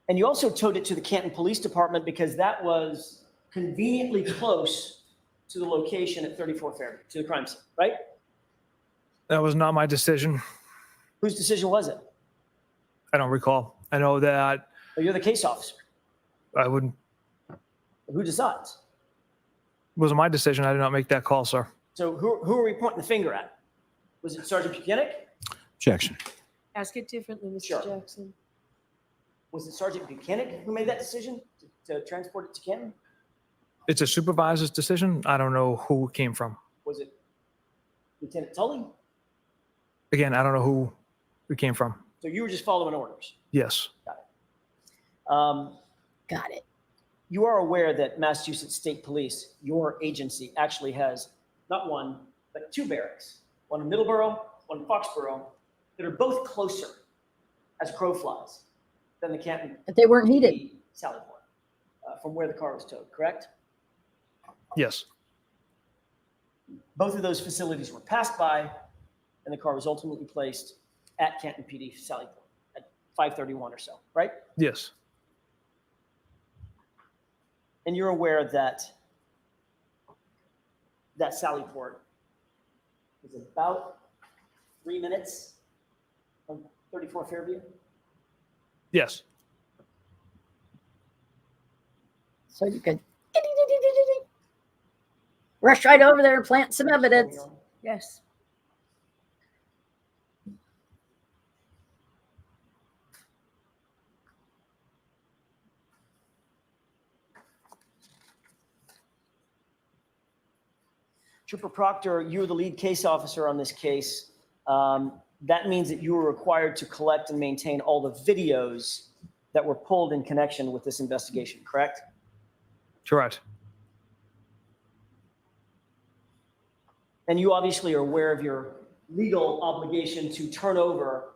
And you also towed it to the Canton Police Department because that was conveniently close to the location at 34 Fairview, to the crime scene, right? That was not my decision. Whose decision was it? I don't recall. I know that Oh, you're the case officer. I wouldn't, Who decides? it wasn't my decision. I did not make that call, sir. So who are we pointing the finger at? Was it Sergeant Buchanan? Objection. Ask it differently, Mr. Sure. Jackson. Was it Sergeant Buchanan who made that decision to transport it to Canton? It's a supervisor's decision. I don't know who it came from. Was it Lieutenant Tully? Again, I don't know who it came from. So you were just following orders. Yes. Got it. You are aware that Massachusetts State Police, your agency, actually has not one, but two barracks, one in Middleborough, one in Foxborough, that are both closer as crow flies than the Canton But they weren't heated. PD Sally Port, from where the car was towed, correct? Yes. Both of those facilities were passed by, and the car was ultimately placed at Canton PD Sally Port at 5:31 or so, right? Yes. And you're aware that that Sally Port is about 3 minutes from 34 Fairview? Yes. So you could rush right over there and plant some evidence. Yes. Trooper Proctor, you're the lead case officer on this case. That means that you were required to collect and maintain all the videos that were pulled in connection with this investigation, correct? Correct. And you obviously are aware of your legal obligation to turn over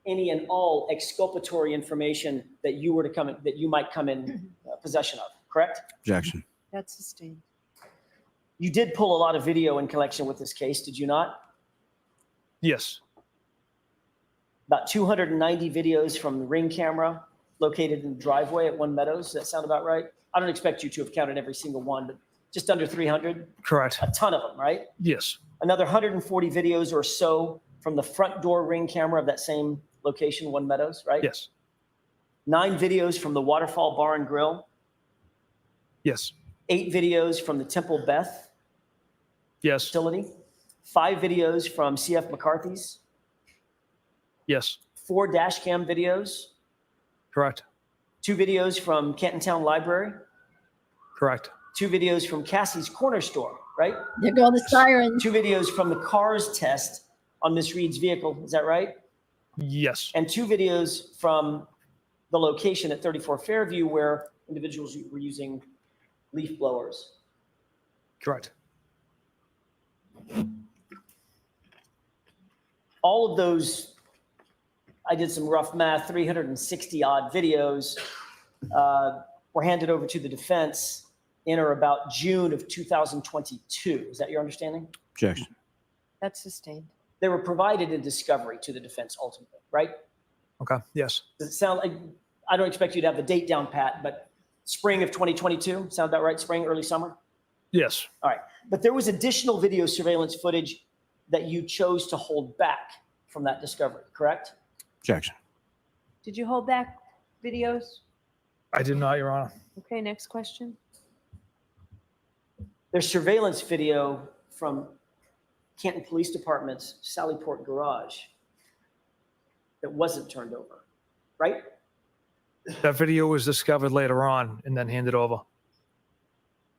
any and all exculpatory information that you were to come in, that you might come in possession of, correct? Objection. That's sustained. You did pull a lot of video in connection with this case, did you not? Yes. About 290 videos from the Ring camera located in the driveway at One Meadows. Does that sound about right? I don't expect you to have counted every single one, but just under 300, Correct. a ton of them, right? Yes. Another 140 videos or so from the front door Ring camera of that same location, One Meadows, right? Yes. 9 videos from the Waterfall Bar and Grill. Yes. 8 videos from the Temple Beth Yes. facility. 5 videos from CF McCarthy's. Yes. 4 dash cam videos. Correct. 2 videos from Canton Town Library. Correct. 2 videos from Cassie's Corner Store, right? There go the sirens. 2 videos from the cars test on Miss Reed's vehicle. Is that right? Yes. And 2 videos from the location at 34 Fairview where individuals were using leaf blowers. Correct. All of those, I did some rough math, 360 odd videos were handed over to the defense in or about June of 2022. Is that your understanding? Objection. That's sustained. They were provided in discovery to the defense ultimately, right? Okay. Yes. Does it sound like, I don't expect you to have the date down pat, but spring of 2022, sound about right? Spring, early summer? Yes. All right. But there was additional video surveillance footage that you chose to hold back from that discovery, correct? Objection. Did you hold back videos? I did not, Your Honor. Okay, next question. There's surveillance video from Canton Police Department's Sallyport garage that wasn't turned over, right? That video was discovered later on and then handed over.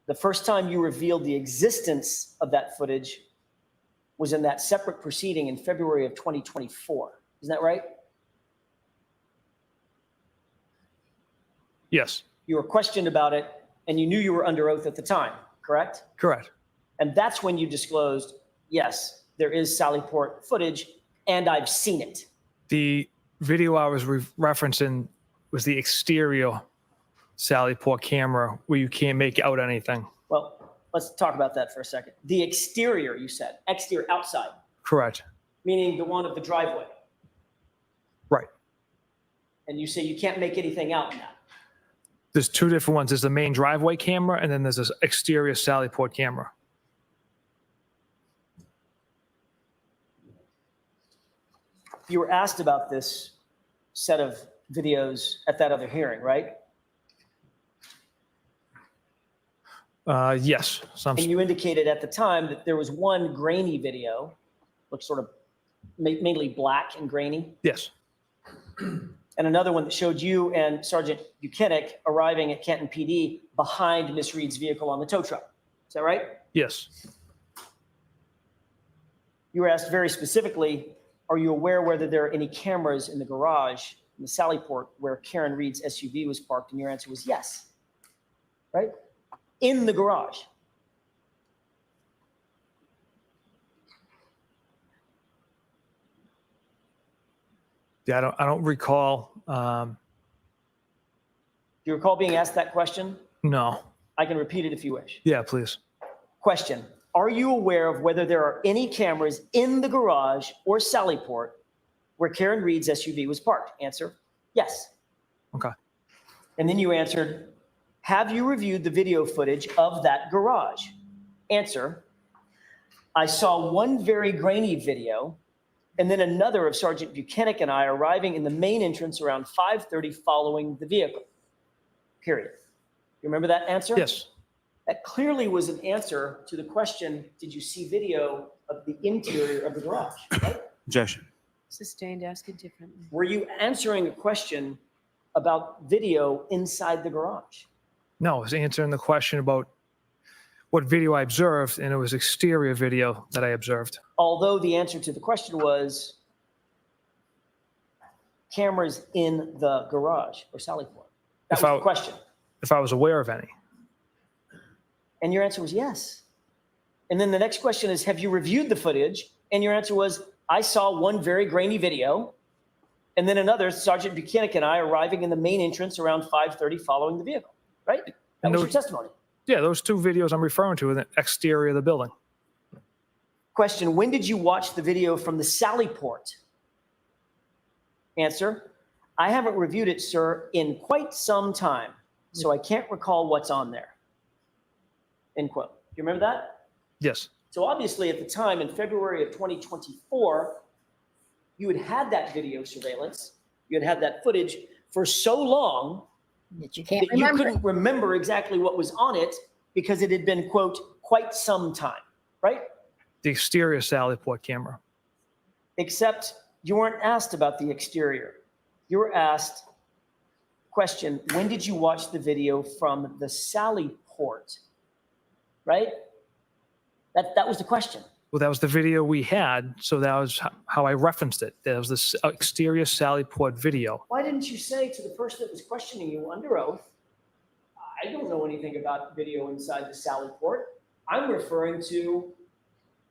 The first time you revealed the existence of that footage was in that separate proceeding in February of 2024. Isn't that right? Yes. You were questioned about it and you knew you were under oath at the time, correct? Correct. And that's when you disclosed, yes, there is Sallyport footage and I've seen it. The video I was referencing was the exterior Sallyport camera where you can't make out anything. Well, let's talk about that for a second. The exterior, you said, exterior, outside, Correct. meaning the one of the driveway. Right. And you say you can't make anything out in that. There's two different ones. There's the main driveway camera and then there's this exterior Sallyport camera. You were asked about this set of videos at that other hearing, right? Yes. Some, And you indicated at the time that there was one grainy video, looked sort of mainly black and grainy, yes. and another one that showed you and Sergeant Buchanan arriving at Canton PD behind Miss Reed's vehicle on the tow truck. Is that right? Yes. You were asked very specifically, are you aware whether there are any cameras in the garage in the Sallyport where Karen Reed's SUV was parked? And your answer was yes, right? In the garage. Yeah, I don't recall. Do you recall being asked that question? No. I can repeat it if you wish. Yeah, please. Question, are you aware of whether there are any cameras in the garage or Sallyport where Karen Reed's SUV was parked? Answer, yes. Okay. And then you answered, have you reviewed the video footage of that garage? Answer, I saw one very grainy video and then another of Sergeant Buchanan and I arriving in the main entrance around 5:30 following the vehicle, period. You remember that answer? Yes. That clearly was an answer to the question, did you see video of the interior of the garage, right? Objection. Sustained, ask it differently. Were you answering a question about video inside the garage? No, I was answering the question about what video I observed, and it was exterior video that I observed. Although the answer to the question was cameras in the garage or Sallyport. That was the question. If I was aware of any. And your answer was yes. And then the next question is, have you reviewed the footage? And your answer was, I saw one very grainy video. And then another, Sergeant Buchanan and I arriving in the main entrance around 5:30 following the vehicle, right? That was your testimony. Yeah, those two videos I'm referring to are the exterior of the building. Question, when did you watch the video from the Sallyport? Answer, I haven't reviewed it, sir, in quite some time, so I can't recall what's on there. End quote. Do you remember that? Yes. So obviously at the time in February of 2024, you had had that video surveillance, you had had that footage for so long that you can't that you remember. couldn't remember exactly what was on it because it had been, quote, quite some time, right? The exterior Sallyport camera. Except you weren't asked about the exterior. You were asked, question, when did you watch the video from the Sallyport? Right? That was the question. Well, that was the video we had, so that was how I referenced it. That was the exterior Sallyport video. Why didn't you say to the person that was questioning you under oath, I don't know anything about video inside the Sallyport. I'm referring to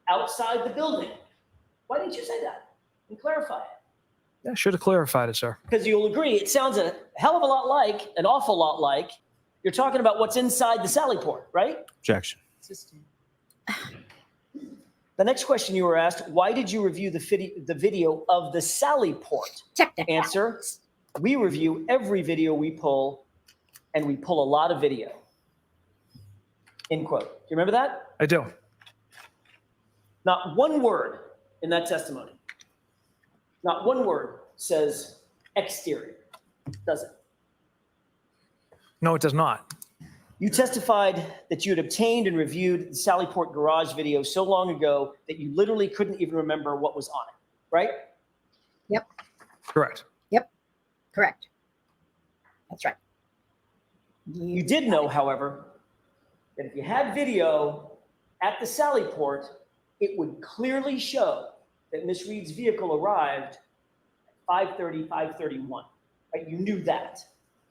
outside the building. Why didn't you say that and clarify it? Yeah, I should have clarified it, sir. Because you'll agree, it sounds a hell of a lot like, an awful lot like, you're talking about what's inside the Sallyport, right? Objection. Sustained. The next question you were asked, why did you review the video of the Sallyport? Check that. Answer, we review every video we pull, and we pull a lot of video. End quote. Do you remember that? I do. Not one word in that testimony. Not one word says exterior, does it? No, it does not. You testified that you had obtained and reviewed the Sallyport garage video so long ago that you literally couldn't even remember what was on it, right? Yep. Correct. Yep. Correct. That's right. You did know, however, that if you had video at the Sallyport, it would clearly show that Miss Reed's vehicle arrived at 5:30, 5:31. Right? You knew that,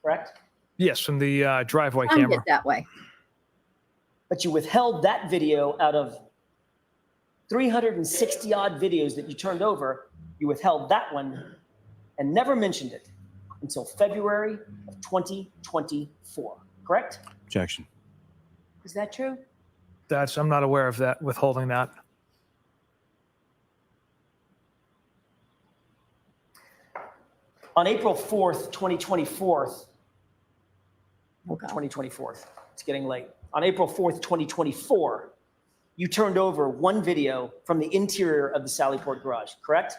correct? Yes, from the driveway Found camera. it that way. But you withheld that video out of 360 odd videos that you turned over. You withheld that one and never mentioned it until February of 2024, correct? Objection. Is that true? I'm not aware of that, withholding that. On April 4th, 2024, Okay. 2024, it's getting late. On April 4th, 2024, you turned over one video from the interior of the Sallyport garage, correct?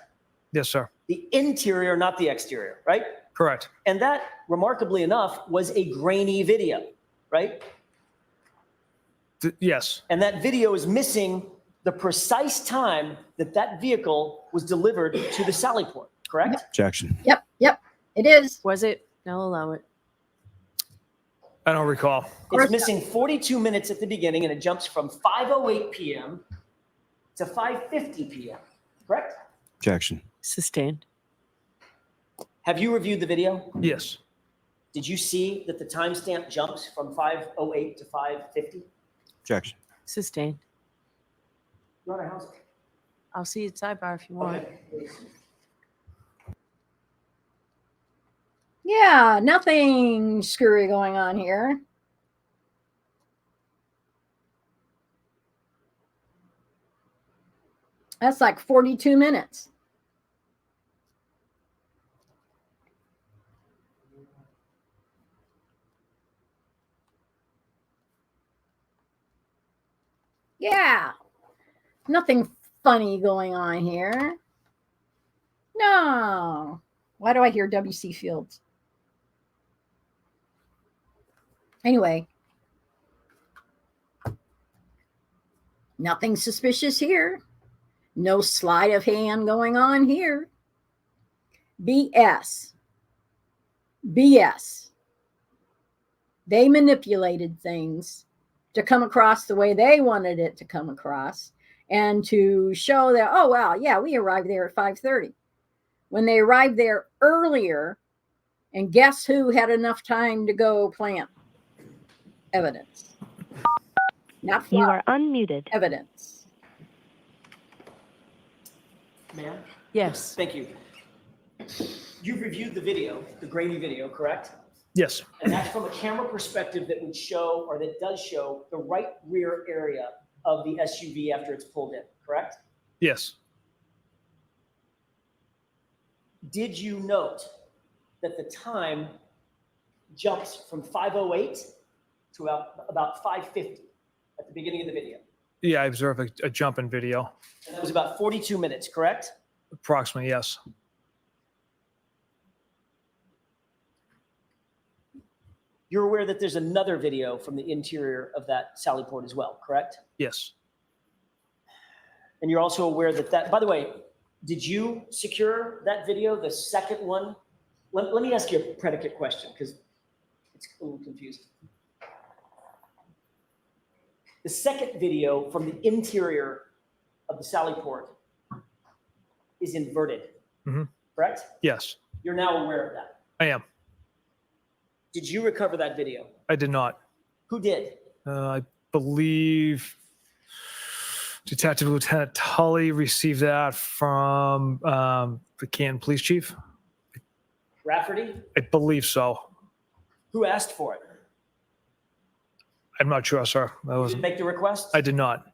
Yes, sir. The interior, not the exterior, right? Correct. And that, remarkably enough, was a grainy video, right? Yes. And that video is missing the precise time that that vehicle was delivered to the Sally Port, correct? Objection. Yep, it is. Was it? I'll allow it. I don't recall. It's missing 42 minutes at the beginning, and it jumps from 5:08 p.m. to 5:50 p.m., correct? Objection. Sustained. Have you reviewed the video? Yes. Did you see that the timestamp jumps from 5:08 to 5:50? Objection. Sustained. Your Honor, how's it? I'll see it sidebar if you want. Okay, please. Yeah, nothing screwy going on here. That's like 42 minutes. Yeah, nothing funny going on here. No. Why do I hear W.C. Fields? Anyway, nothing suspicious here. No sleight of hand going on here. BS. BS. They manipulated things to come across the way they wanted it to come across and to show that, oh, well, yeah, we arrived there at 5:30. When they arrived there earlier, and guess who had enough time to go plant evidence? Not You flowers, are unmuted. evidence. Ma'am? Yes. Thank you. You've reviewed the video, the grainy video, correct? Yes. And that's from a camera perspective that would show, or that does show, the right rear area of the SUV after it's pulled in, correct? Yes. Did you note that the time jumps from 5:08 to about 5:50 at the beginning of the video? Yeah, I observed a jump in video. And that was about 42 minutes, correct? Approximately, yes. You're aware that there's another video from the interior of that Sally Port as well, correct? Yes. And you're also aware that, by the way, did you secure that video, the second one? Let me ask you a predicate question because it's a little confusing. The second video from the interior of the Sally Port is inverted, correct? Yes. You're now aware of that. I am. Did you recover that video? I did not. Who did? I believe Detective Lieutenant Tully received that from the Canton Police Chief. Rafferty? I believe so. Who asked for it? I'm not sure, sir. I Did you wasn't. make the request? I did not.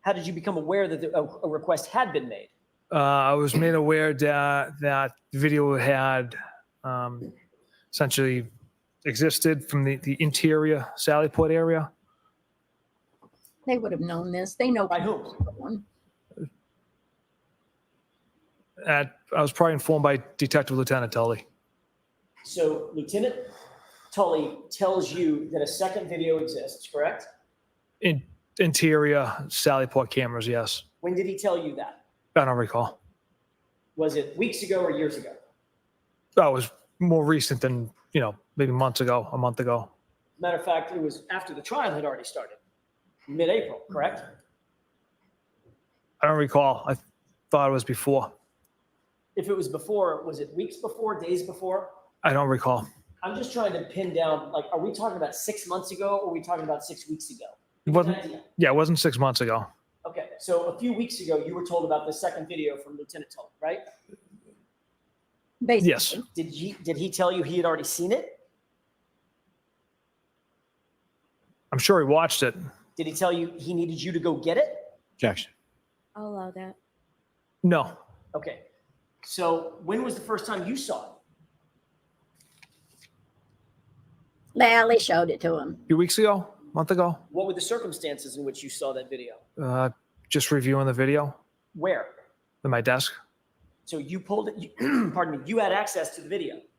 How did you become aware that a request had been made? I was made aware that video had essentially existed from the interior Sallyport area. They would have known this. They know. By whom? I was probably informed by Detective Lieutenant Tully. So Lieutenant Tully tells you that a second video exists, correct? Interior Sallyport cameras, yes. When did he tell you that? I don't recall. Was it weeks ago or years ago? That was more recent than, maybe months ago, a month ago. Matter of fact, it was after the trial had already started, mid-April, correct? I don't recall. I thought it was before. If it was before, was it weeks before, days before? I don't recall. I'm just trying to pin down, are we talking about 6 months ago or are we talking about 6 weeks ago? It wasn't 6 months ago. Okay, so a few weeks ago, you were told about the second video from Lieutenant Tully, right? Basically. Yes. Did he tell you he had already seen it? I'm sure he watched it. Did he tell you he needed you to go get it? Objection. I'll allow that. No. Okay, so when was the first time you saw it? Well, they showed it to him. A few weeks ago, a month ago, What were the circumstances in which you saw that video? just reviewing the video Where? at my desk. So you pulled it, pardon me, you had access to the video. It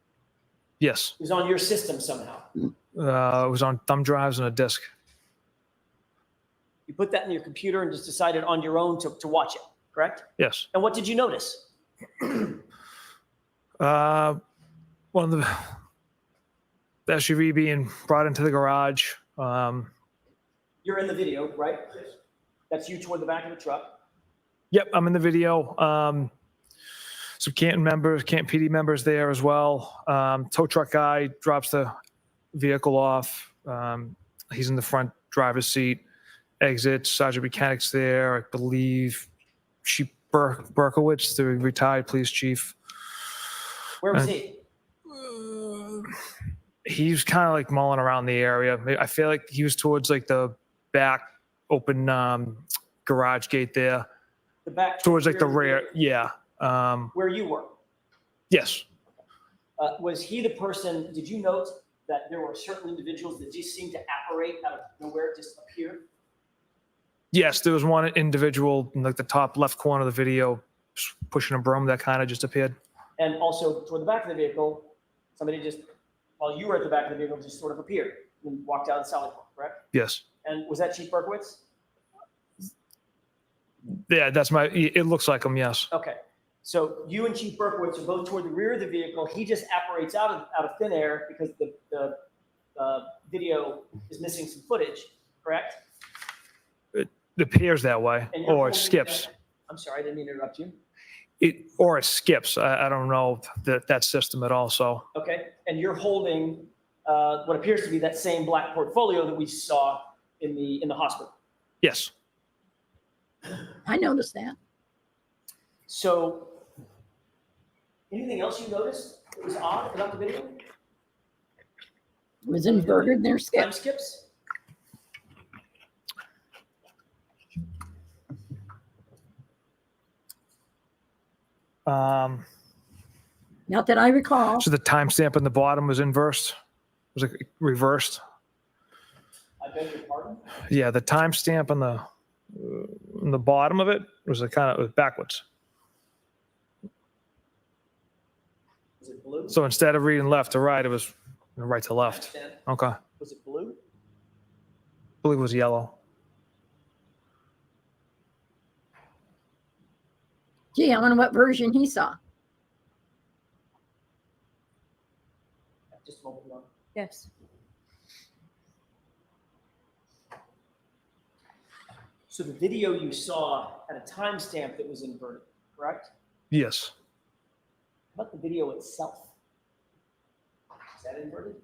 Yes. was on your system somehow. It was on thumb drives and a disc. You put that in your computer and just decided on your own to watch it, correct? Yes. And what did you notice? One of the SUV being brought into the garage. You're in the video, right? That's you toward the back of the truck. Yep, I'm in the video. Some Canton PD members there as well. Tow truck guy drops the vehicle off. He's in the front driver's seat. Exits. Sergeant Mechanic's there. I believe Chief Berkowitz, the retired police chief. Where was he? He was kind of like mulling around the area. I feel like he was towards like the back open garage gate there. The back Towards like the rear. Yeah. Where you were. Yes. Was he the person, did you note that there were certain individuals that just seemed to apparate out of nowhere, just appear? Yes, there was one individual in like the top left corner of the video pushing a broom that kind of just appeared. And also toward the back of the vehicle, somebody just, while you were at the back of the vehicle, just sort of appeared and walked out of the sally port, correct? Yes. And was that Chief Berkowitz? Yeah, it looks like him, yes. Okay. So you and Chief Berkowitz are both toward the rear of the vehicle. He just apparates out of thin air because the video is missing some footage, correct? It appears that way, And you're or it holding skips. I'm sorry, I didn't mean to interrupt you. Or it skips. I don't know that system at all, so. Okay, and you're holding what appears to be that same black portfolio that we saw in the hospital. Yes. I noticed that. So, anything else you noticed that was odd about the video? It was inverted and they're Time skipped. skips? Not that I recall. So the timestamp on the bottom was inversed. Was it reversed? I beg your pardon? Yeah, the timestamp on the bottom of it was backwards. Was it blue? So instead of reading left to right, it was right to I left. understand. Okay. Was it blue? I believe it was yellow. Gee, I wonder what version he saw. Just a moment long. Yes. So the video you saw had a timestamp that was inverted, correct? Yes. How about the video itself? Is that inverted?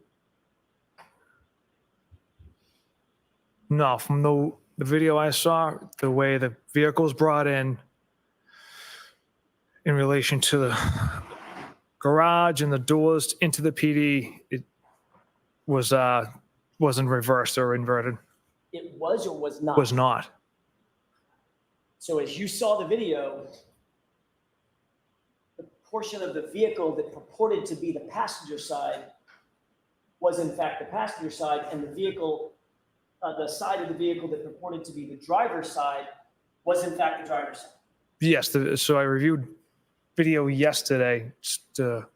No, from the video I saw, the way the vehicle was brought in relation to the garage and the doors into the PD, it wasn't reversed or inverted. It was or was not? Was not. So as you saw the video, the portion of the vehicle that purported to be the passenger side was in fact the passenger side, and the vehicle, the side of the vehicle that purported to be the driver's side was in fact the driver's side. Yes. So I reviewed video yesterday just to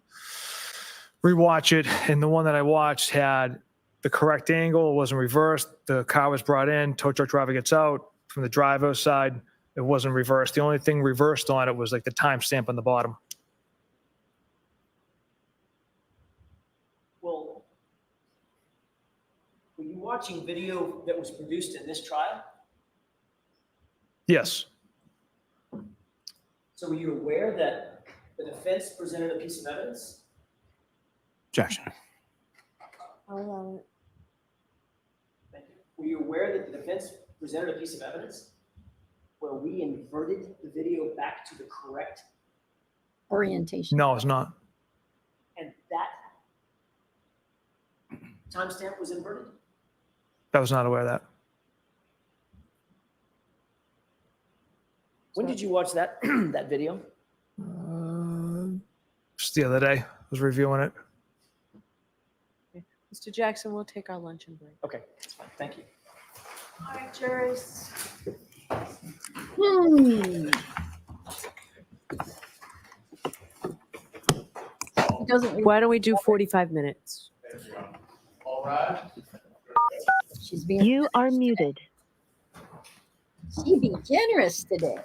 rewatch it, and the one that I watched had the correct angle. It wasn't reversed. The car was brought in. Tow truck driver gets out from the driver's side. It wasn't reversed. The only thing reversed on it was like the timestamp on the bottom. Well, were you watching video that was produced in this trial? Yes. So were you aware that the defense presented a piece of evidence? Objection. I'll allow it. Thank you. Were you aware that the defense presented a piece of evidence where we inverted the video back to the correct, Orientation. No, it's not. and that timestamp was inverted? I was not aware of that. When did you watch that that video? Just the other day, I was reviewing it. Mr. Jackson, we'll take our luncheon break. Okay, that's fine. Thank you. All right, jurors. doesn't. Why don't we do 45 minutes? All right. She's being. You are muted. She be generous today.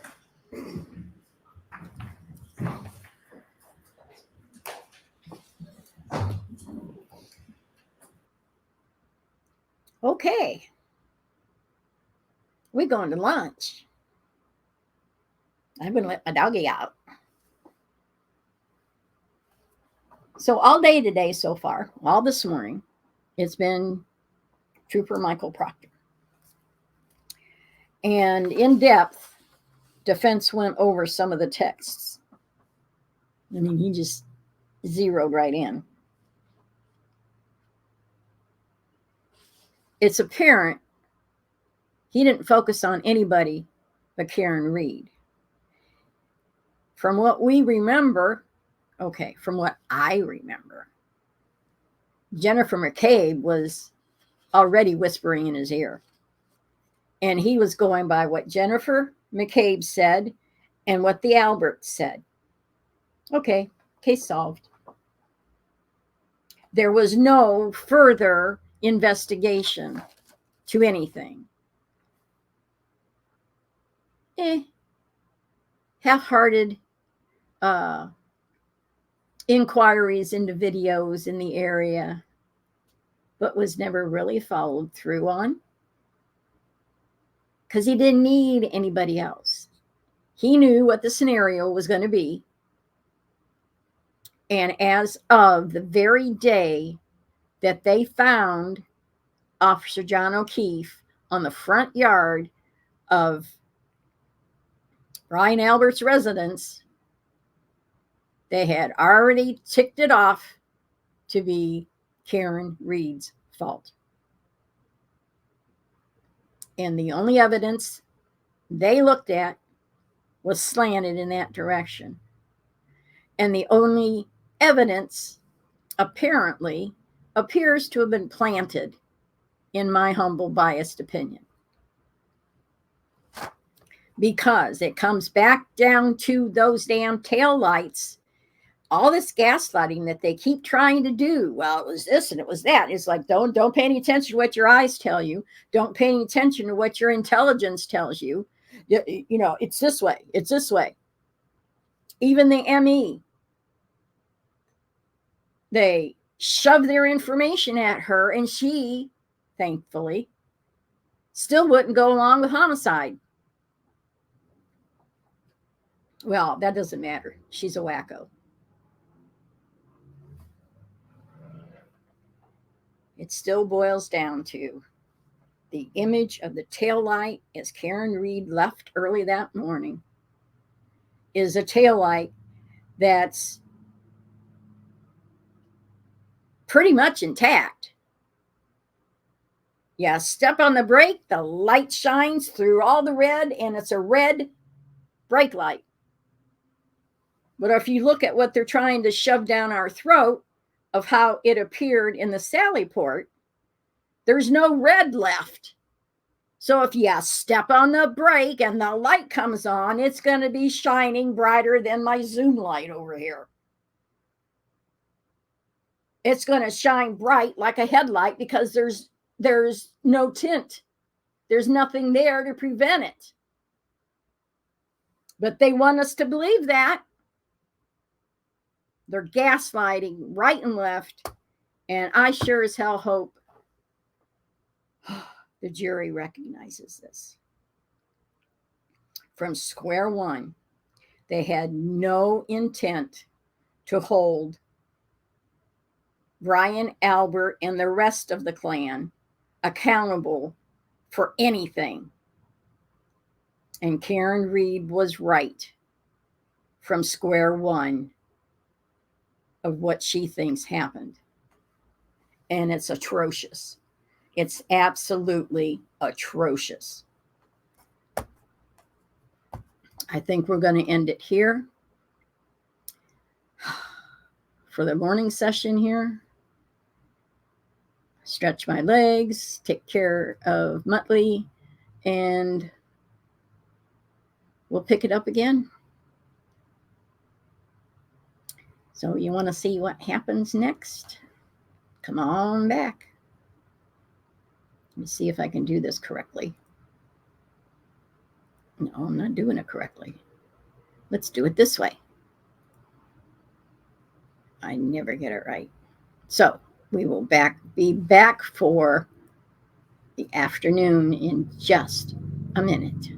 Okay. We're going to lunch. I'm going to let my doggy out. So all day today so far, all this morning, it's been Trooper Michael Proctor. And in depth, defense went over some of the texts. I mean, he just zeroed right in. It's apparent he didn't focus on anybody but Karen Reed. From what we remember, from what I remember, Jennifer McCabe was already whispering in his ear. And he was going by what Jennifer McCabe said and what the Alberts said. Okay, case solved. There was no further investigation to anything. Half-hearted inquiries into videos in the area, but was never really followed through on because he didn't need anybody else. He knew what the scenario was going to be. And as of the very day that they found Officer John O'Keefe on the front yard of Brian Albert's residence, they had already ticked it off to be Karen Reed's fault. And the only evidence they looked at was slanted in that direction. And the only evidence apparently appears to have been planted, in my humble biased opinion. Because it comes back down to those damn taillights. All this gaslighting that they keep trying to do. Well, it was this and it was that. It's like, don't pay any attention to what your eyes tell you. Don't pay any attention to what your intelligence tells you. You know, it's this way. It's this way. Even the ME, they shoved their information at her, and she, thankfully, still wouldn't go along with homicide. Well, that doesn't matter. She's a wacko. It still boils down to the image of the taillight as Karen Reed left early that morning is a taillight that's pretty much intact. Yeah, step on the brake, the light shines through all the red, and it's a red brake light. But if you look at what they're trying to shove down our throat of how it appeared in the Sally Port, there's no red left. So if you step on the brake and the light comes on, it's going to be shining brighter than my Zoom light over here. It's going to shine bright like a headlight because there's no tint. There's nothing there to prevent it. But they want us to believe that. They're gaslighting right and left. And I sure as hell hope the jury recognizes this. From square one, they had no intent to hold Brian Albert and the rest of the Klan accountable for anything. And Karen Reed was right from square one of what she thinks happened. And it's atrocious. It's absolutely atrocious. I think we're going to end it here for the morning session here. Stretch my legs, take care of Muttley, and we'll pick it up again. So you want to see what happens next? Come on back. Let me see if I can do this correctly. No, I'm not doing it correctly. Let's do it this way. I never get it right. So we will be back for the afternoon in just a minute.